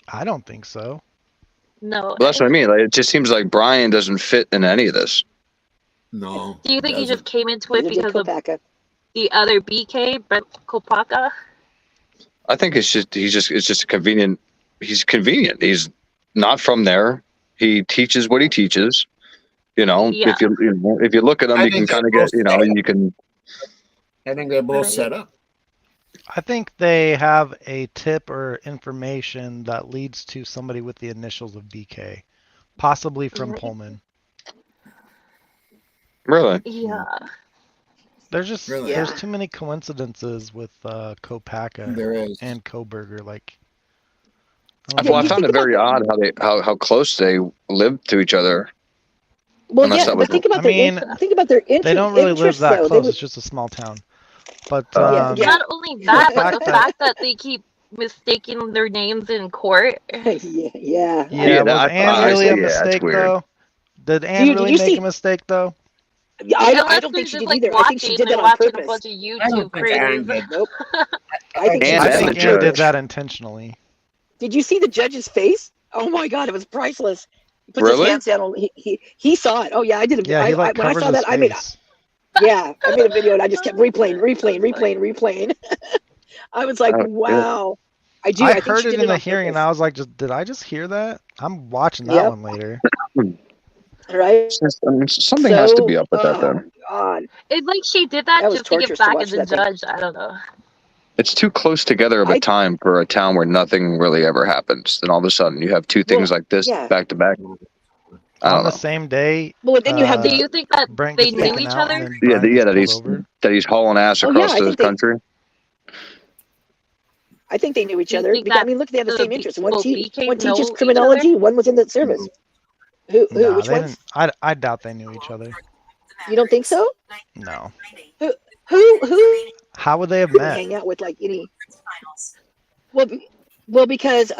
I don't think so.
No.
Well, that's what I mean. Like, it just seems like Brian doesn't fit in any of this.
No.
Do you think he just came into it because of the other BK, Brett Kopaka?
I think it's just a convenient. He's convenient. He's not from there. He teaches what he teaches. You know,
Yeah.
if you look at him,
I
you can
think
kind of
they're
get, you know, you can.
I think they're both set up.
I think they have a tip or information that leads to somebody with the initials of BK, possibly from Pullman.
Really?
Yeah.
There's just
Really?
there's
Yeah.
too many coincidences with Kopaka
There is.
and Koberger. Like,
Well, I found it very odd how close they lived to each other.
Well,
Unless
yeah,
that was
but think about
I mean,
their
they don't really live
interests,
that
though.
close.
They
It's just a small town. But
Yeah.
Not only that, but the
fact that-
fact that they keep mistaking their names in court.
yeah.
yeah, was Anne really a
yeah, that's
mistake
weird.
though? Did Anne
Dude, did
really
you
make
see-
a mistake though?
Yeah, I
Unless
don't
they're
think she
just
did
like
either. I think she
watching,
did
they're
that on
watching a
purpose.
bunch of
I
YouTube
don't think Anne
crazies.
did.
Nope. I think
And
I
the
think Anne did
judge.
that intentionally.
Did you see the judge's face? Oh my God, it was priceless. He puts
Really?
his hands down. He saw it. Oh yeah, I did.
Yeah, he like
when I
covers
saw
his
that, I made
face.
I made a video and I just kept replaying. I was like,
Oh,
wow. I
I
think
heard
she
it
did
in the
on
hearing, and
purpose.
I was like, did I just hear that? I'm watching that
Yep.
one later.
Right.
Something has to be up with that
Oh
then.
God,
It's like she did that
that was
just to get
torturous to
back
watch
at the
that thing.
judge. I don't know.
It's too close together of a time for a town where nothing really ever happens. Then all of a sudden you have two things like this
yeah.
back to back. I
On
don't
the
know.
same day,
Well, then you have
Do you think that
Brent
they
gets
knew
taken
each
out,
other?
and then
Yeah,
Brian gets
that
pulled
he's
over.
hauling ass
Oh, yeah,
across
I
the
think they-
country.
I think they knew each
Do you
other.
think
I
that
mean, look, they have the
the
same interests. One
both BKs
teaches
know each
criminology,
other?
one was in the service. Who?
Nah,
Which
they
ones?
didn't. I doubt they knew each other.
You don't think so?
No.
Who
How would they have
would
met?
hang out with like any? Well, because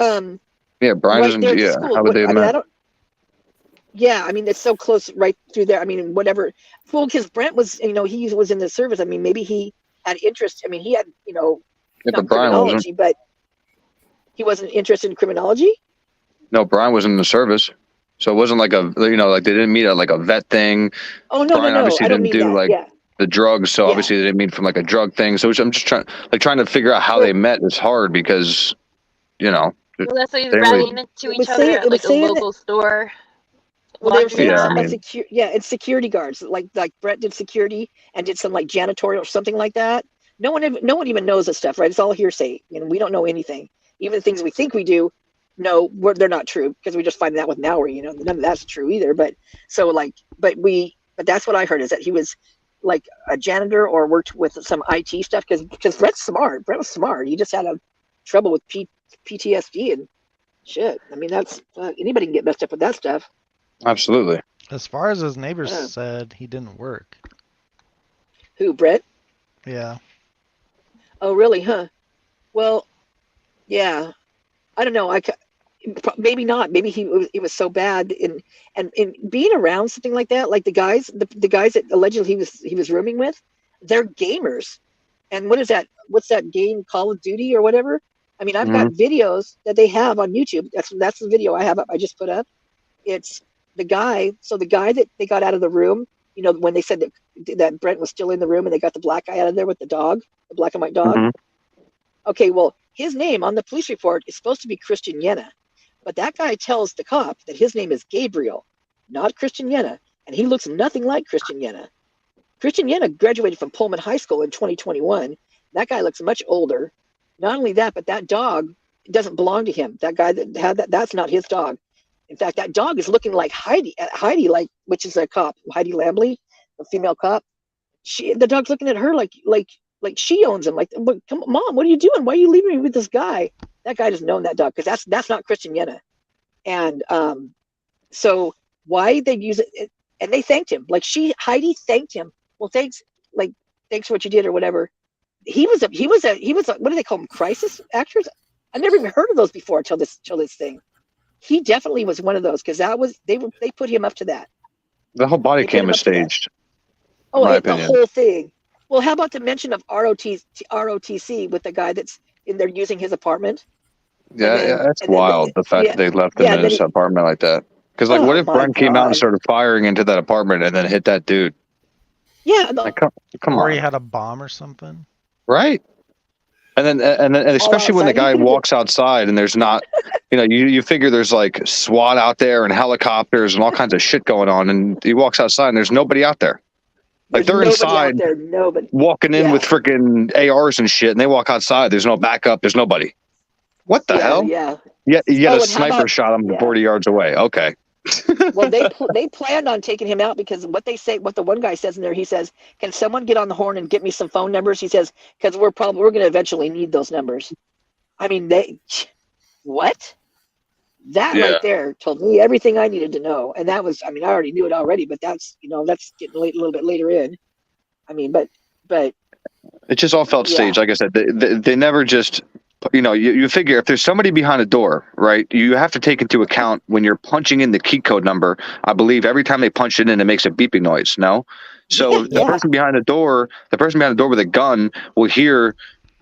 Yeah, Brian
right
doesn't.
there at the
Yeah,
school.
how would they have
I mean, I
met?
don't. Yeah, I mean, it's so close right through there. I mean, whatever. Well, because Brent was, he was in the service. I mean, maybe he had interest. I mean, he had,
Yeah,
not
but Brian wasn't.
criminology, but he wasn't interested in criminology.
No, Brian was in the service, so it wasn't like like they didn't meet at like a vet thing.
Oh no,
Brian
no,
obviously
I don't
didn't
mean
do
that.
like
Yeah.
the drugs, so
Yeah.
obviously they didn't meet from like a drug thing. So I'm just trying to figure out how they met is hard because
Well, that's why
they
they
really.
ran into
It
each
was
other
saying
at
it was
like a
saying that.
local store.
Well, they were
walking
saying
Yeah, I
around.
mean,
it's security guards. Like Brett did security and did some like janitorial or something like that. No one even knows this stuff, right? It's all hearsay. We don't know anything. Even the things we think we do, no, they're not true because we just find out with Nowry. None of that's true either. But but that's what I heard is that he was like a janitor or worked with some IT stuff because Brett's smart. Brett was smart. He just had a trouble with PTSD and shit. I mean, that's anybody can get messed up with that stuff.
absolutely.
As far as his neighbors
Yeah.
said, he didn't work.
Who, Brett?
Yeah.
Oh, really? Huh? Well, yeah. I don't know. Maybe not. Maybe it was so bad and being around something like that, like the guys that allegedly he was rooming with, they're gamers. And what is that? What's that game? Call of Duty or whatever? I mean, I've got videos that they have on YouTube. That's the video I have up. I just put up. It's the guy. So the guy that they got out of the room, when they said that Brent was still in the room and they got the black guy out of there with the dog, the black and white dog.
Mhm.
Okay, well, his name on the police report is supposed to be Christian Yenna, but that guy tells the cop that his name is Gabriel, not Christian Yenna, and he looks nothing like Christian Yenna. Christian Yenna graduated from Pullman High School in 2021. That guy looks much older. Not only that, but that dog doesn't belong to him. That guy that had that's not his dog. In fact, that dog is looking like Heidi, which is a cop, Heidi Lambley, a female cop. The dog's looking at her like she owns him. Like, come on, Mom, what are you doing? Why are you leaving me with this guy? That guy doesn't own that dog because that's not Christian Yenna. And so why they use it? And they thanked him. Like Heidi thanked him. Well, thanks for what you did or whatever. He was a what do they call them? Crisis actors? I never even heard of those before till this thing. He definitely was one of those because they put him up to that.
The whole body
They put
cam
him
is
up to that.
staged.
Oh,
in my
the
opinion.
whole thing. Well, how about the mention of ROTC with the guy that's in there using his apartment?
Yeah, that's wild. The fact that they left him in his apartment like that. Because what if Brian came out and started firing into that apartment and then hit that dude?
Yeah.
Like, come
Or
on,
he had a bomb or something.
right? And especially when the
outside. He
guy
could've
walks outside and there's not, you figure there's like SWAT out there and helicopters and all kinds of shit going on, and he walks outside and there's nobody out there. Like
There's
they're
nobody out
inside
there. Nobody.
walking in with
Yeah.
freaking ARs and shit, and they walk outside. There's no backup. There's nobody. What the hell?
Yeah.
Yeah, you get a
Oh, and how
sniper
about
shot him
yeah?
40 yards away. Okay.
Well, they planned on taking him out because what the one guy says in there, he says, "Can someone get on the horn and get me some phone numbers?" He says, "Because we're going to eventually need those numbers." I mean, what? That
Yeah.
right there told me everything I needed to know, and that was, I mean, I already knew it already, but that's getting late, a little bit later in. I mean, but
It just all felt
yeah,
staged. Like I said, they never just, you figure if there's somebody behind a door, right, you have to take into account when you're punching in the key code number. I believe every time they punch it in, it makes a beeping noise. No? So the person behind the door with a gun will hear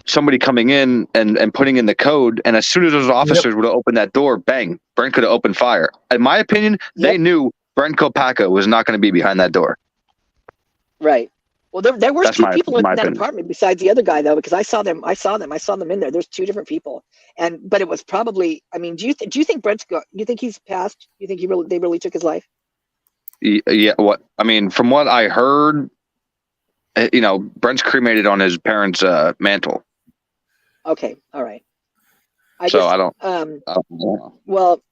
somebody coming in and putting in the code. And as soon as those officers would have opened that door, bang, Brent could have opened fire. In my opinion, they knew Brent Kopacka was not going to be behind that door.
right. Well, there were
That's
two people in
my
that
opinion.
apartment besides the other guy, though, because I saw them in there. There's two different people, but it was probably. I mean, do you think you think he's passed? You think they really took his life?
Yeah. From what I heard, Brent's cremated on his parents' mantle.
Okay, all right.
I don't
know. Well,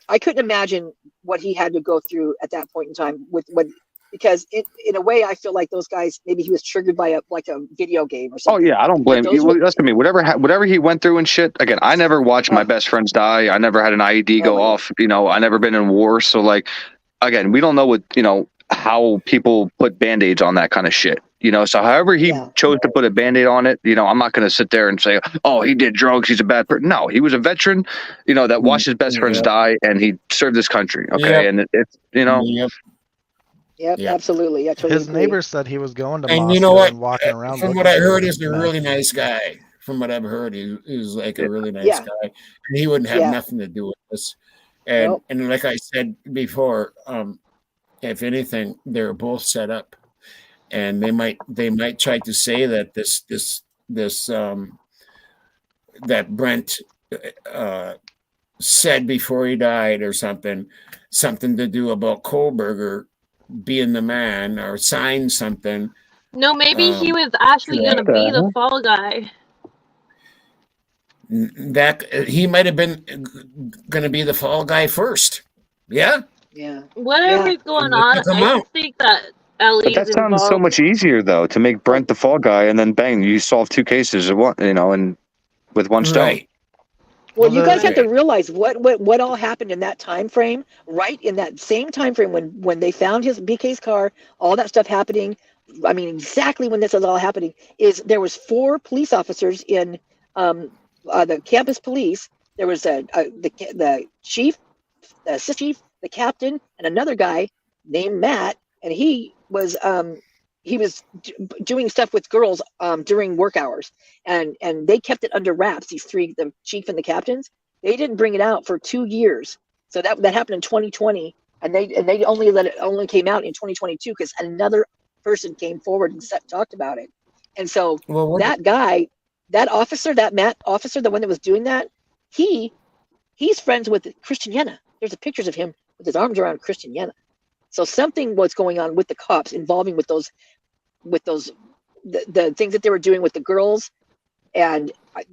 I couldn't imagine what he had to go through at that point in time because in a way I feel like those guys, maybe he was triggered by a video game or something.
Oh yeah, I don't blame you. Listen to me. Whatever he went through and shit. Again, I never watched my best friends die. I never had an IED go off. I never been in war. So like, again, we don't know what how people put band-aids on that kind of shit. So however he chose to put a band-aid on it, I'm not going to sit there and say, oh, he did drugs, he's a bad person. No, he was a veteran, that watched his best friends die, and he served this country. Okay, and it's
Yep, absolutely. I totally
His
agree.
neighbor said he was going to
And
Moscow
you know what?
and walking around.
From what I heard, he's a really nice guy. From what I've heard, he's like a really nice guy, and he wouldn't have nothing to do with this. And like I said before, if anything, they're both set up, and they might try to say that that Brent said before he died or something to do about Kohlberger being the man or sign something.
No, maybe he was actually going to be the fall guy.
That he might have been going to be the fall guy first. Yeah.
Whatever's going on, I just think that Ellie's
But that sounds
involved.
so much easier though, to make Brent the fall guy, and then bang, you solve two cases at one, and with one stone.
Right.
Well, you guys have to realize what all happened in that time frame, right? In that same time frame when they found BK's car, all that stuff happening. I mean, exactly when this is all happening is there was 4 police officers in the campus police. There was the chief, the assistant chief, the captain, and another guy named Matt, and he was doing stuff with girls during work hours, and they kept it under wraps. These 3, the chief and the captains, they didn't bring it out for 2 years. So that happened in 2020, and they only came out in 2022 because another person came forward and talked about it. And so that guy, that officer, that Matt officer, the one that was doing that, he's friends with Christian Yenna. There's pictures of him with his arms around Christian Yenna. So something was going on with the cops involving with those the things that they were doing with the girls, and I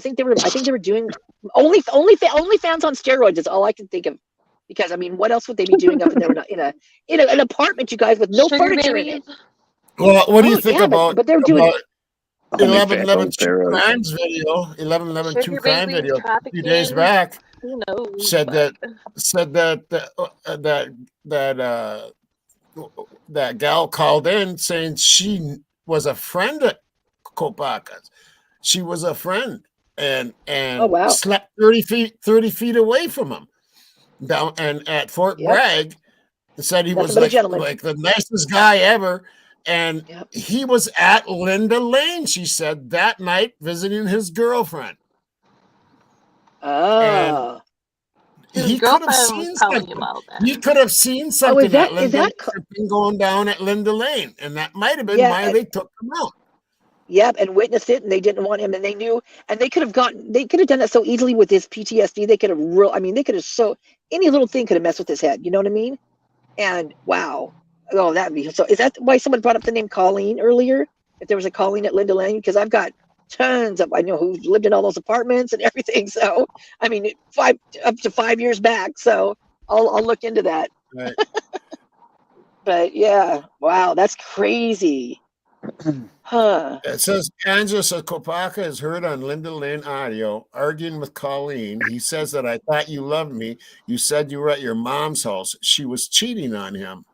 think they were doing only fans on steroids is all I can think of, because I mean, what else would they be doing up in there in an apartment, you guys, with no furniture in it?
Well, what do you think about?
But they're doing
11/11 True Crimes video, 11/11 True Crime video, a few days back.
Who knows?
Said that gal called in saying she was a friend at Kopacka's. She was a friend and slept 30 feet away from him down and at Fort Bragg. Said he was like the nicest guy ever. And he was at Linda Lane, she said, that night visiting his girlfriend.
His
he could have
girlfriend was
seen
telling
something.
him about that.
He could have seen
Oh,
something at
is that?
something going down at Linda Lane, and that might have been
Yeah.
why they took him out.
Yep, and witnessed it, and they didn't want him, and they knew, and they could have done that so easily with his PTSD. They could have they could have any little thing could have messed with his head. You know what I mean? And wow, oh, that'd be so. Is that why someone brought up the name Colleen earlier? If there was a Colleen at Linda Lane, because I've got tons of I know who lived in all those apartments and everything. So I mean, up to 5 years back. So I'll look into that.
Right.
But yeah, wow, that's crazy. Huh.
It says Angela Kopaka is heard on Linda Lane audio arguing with Colleen. He says that I thought you loved me. You said you were at your mom's house. She was cheating on him.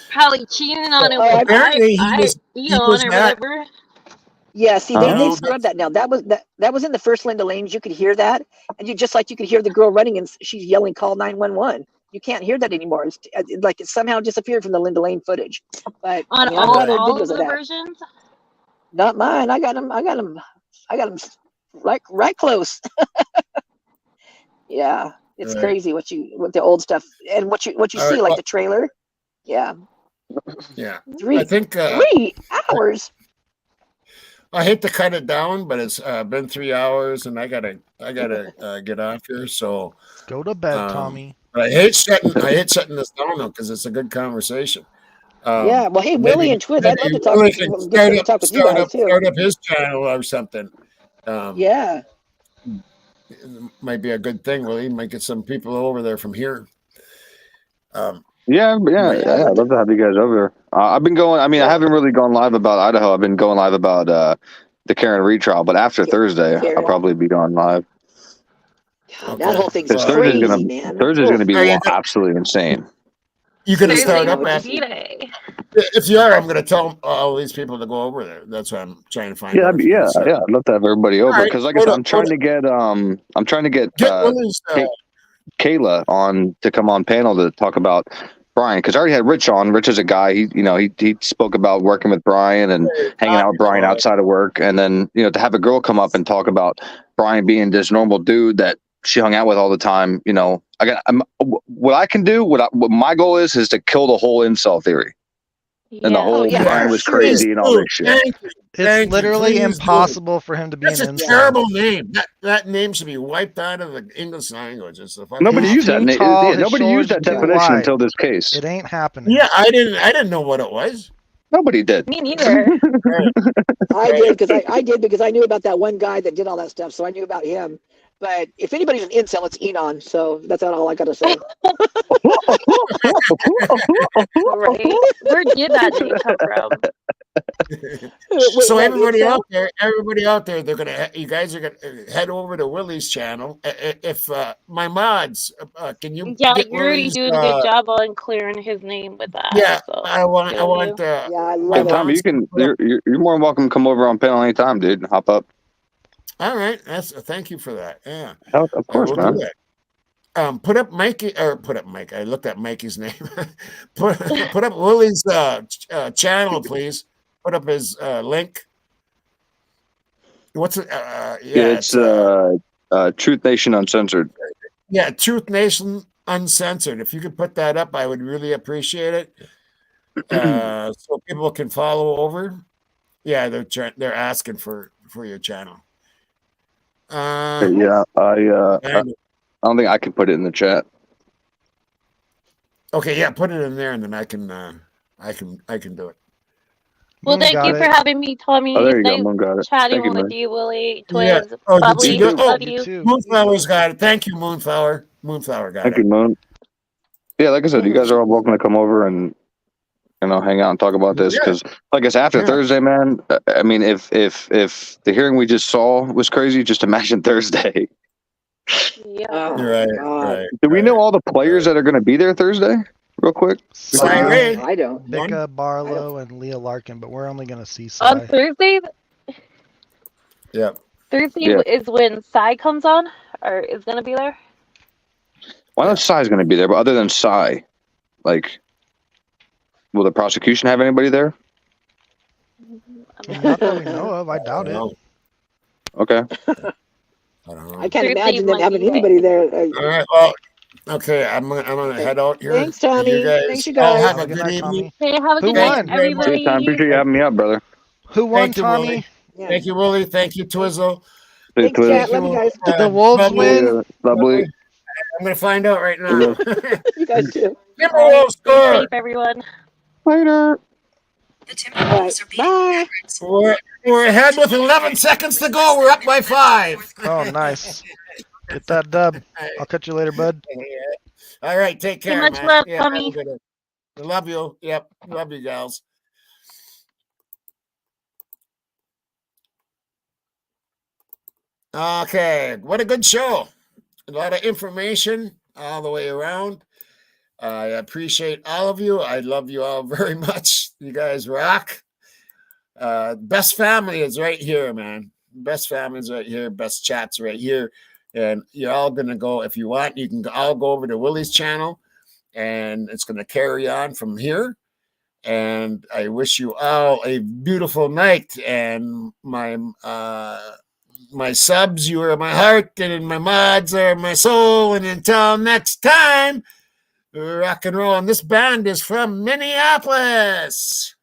Probably cheating on him
Well,
with
apparently he was
Dion or
at.
whatever.
Yeah, see,
Uh-huh.
they scrubbed that now. That was in the first Linda Lanes. You could hear that, and you could hear the girl running and she's yelling, "Call 911." You can't hear that anymore. It's like it somehow disappeared from the Linda Lane footage. But
On
I mean, I've got
all
videos
of
of
the
that.
versions.
Not mine. I got them right close. Yeah, it's
Right.
crazy what the old stuff and what you
All
see
right,
like
well-
the trailer. Yeah,
Yeah.
3
I think
3 hours.
I hate to cut it down, but it's been 3 hours, and I gotta get off here. So
Go to bed, Tommy.
But I hate shutting this down though because it's a good conversation.
Yeah, well, hey, Willie and Twiz, I'd love to talk.
Willie
Get
can
some to talk with you guys too.
start up his channel or something.
Yeah,
it might be a good thing. Willie might get some people over there from here.
Yeah, I'd love to have you guys over there. I've been going. I mean, I haven't really gone live about Idaho. I've been going live about the Karen Reed trial, but after Thursday, I'll probably be going live.
God, that whole thing's
Because
crazy,
Thursday's
man.
gonna be absolutely insane.
You're gonna start up
Thursday
at
D-Day.
if you are. I'm gonna tell all these people to go over there. That's what I'm trying to find.
Yeah,
out.
yeah. I'd love to have everybody over
right,
because, like I said, I'm trying to get
Willie's,
Kayla on to come on panel to talk about Brian because I already had Rich on. Rich is a guy. He spoke about working with Brian and hanging out with Brian outside of work, and then to have a girl come up and talk about Brian being this normal dude that she hung out with all the time. What I can do. What my goal is to kill the whole incel theory and the whole Brian was crazy and all this shit.
It's literally impossible for him to be
That's
an
a
incel.
terrible name. That name should be wiped out of the English language. It's the fucking
Nobody used that name.
Tall,
Yeah,
his
nobody used that
shoulders too
definition
wide.
until this case.
It ain't happening.
Yeah, I didn't know what it was.
Nobody did.
Me neither.
I did because I knew about that one guy that did all that stuff, so I knew about him. But if anybody's an incel, it's Enon. So that's all I got to say.
Right? Where did that name come from?
So everybody out there, you guys are gonna head over to Willie's channel. If my mods, can you?
Yeah,
get
you're already
Willie's,
doing a good job on clearing his name with that.
Yeah,
so
I want.
Yeah, I
my
love it.
Tommy,
mods.
you're more than welcome to come over on panel anytime, dude. Hop up.
All right, thank you for that. Yeah,
Of course,
I will
man.
do that. Put up Mike. I looked at Mikey's name. put up Willie's channel, please. Put up his link. What's it?
It's Truth Nation Uncensored.
Yeah, Truth Nation Uncensored. If you could put that up, I would really appreciate it. So people can follow over. Yeah, they're asking for your channel.
Yeah, I don't think I can put it in the chat.
Okay, yeah, put it in there, and then I can do it.
Well, thank you for having me, Tommy.
Oh, there you
Nice
go. Moon got it.
chatting
Thank you,
with
Moon.
you, Willie,
Yeah.
Twiz,
Oh,
Bubbly. Love you.
Moonflower's got it. Thank you, Moonflower. Moonflower got
Thank
it.
you, Moon. Yeah, like I said, you guys are all welcome to come over and hang out and talk about this because, like I said, after Thursday, man. I mean, if the hearing we just saw was crazy, just imagine Thursday.
Yeah.
Right.
Do we know all the players that are going to be there Thursday? Real quick.
I don't.
Becca Barlow and Leah Larkin, but we're only going to see
On
Cy.
Thursday?
Yeah.
Thursday is when Cy comes on, or is going to be there?
Well, I know Cy's going to be there, but other than Cy, like, will the prosecution have anybody there?
Not that we know of. I doubt it.
Okay.
I can't imagine them having anybody there.
All right. Well, Okay, I'm gonna head out here.
Thanks, Tommy.
You guys
Thanks, you
all
guys.
have a
Good
good
night,
evening.
Tommy.
Hey, have a
Who
good night,
won?
Hey, Tom,
everybody.
appreciate you having me up, brother.
Who won,
Thank you, Willie.
Tommy?
Yeah.
Thank you, Willie. Thank you, Twizzle.
Hey,
Thanks,
Twiz.
chat.
Thank
Love you
you,
guys.
Did the Wolves
Bubbly.
win?
Lovely.
I'm gonna find out right now.
You guys too.
Bye.
Timberwolves
Stay
score.
safe, everyone.
Later.
All right. Bye.
We're ahead with 11 seconds to go. We're up by 5.
Oh, nice. Get that dub. I'll catch you later, bud.
All right, take
Hey,
care,
much
man.
love,
Yeah,
Tommy.
have a good one. I love you. Yep, love you, gals. Okay, what a good show. A lot of information all the way around. I appreciate all of you. I love you all very much. You guys rock. Best family is right here, man. Best family is right here. Best chats right here. And you're all going to go, if you want, you can all go over to Willie's channel and it's going to carry on from here. And I wish you all a beautiful night. And my subs, you are my heart, and my mods are my soul. And until next time, rock and roll. And this band is from Minneapolis.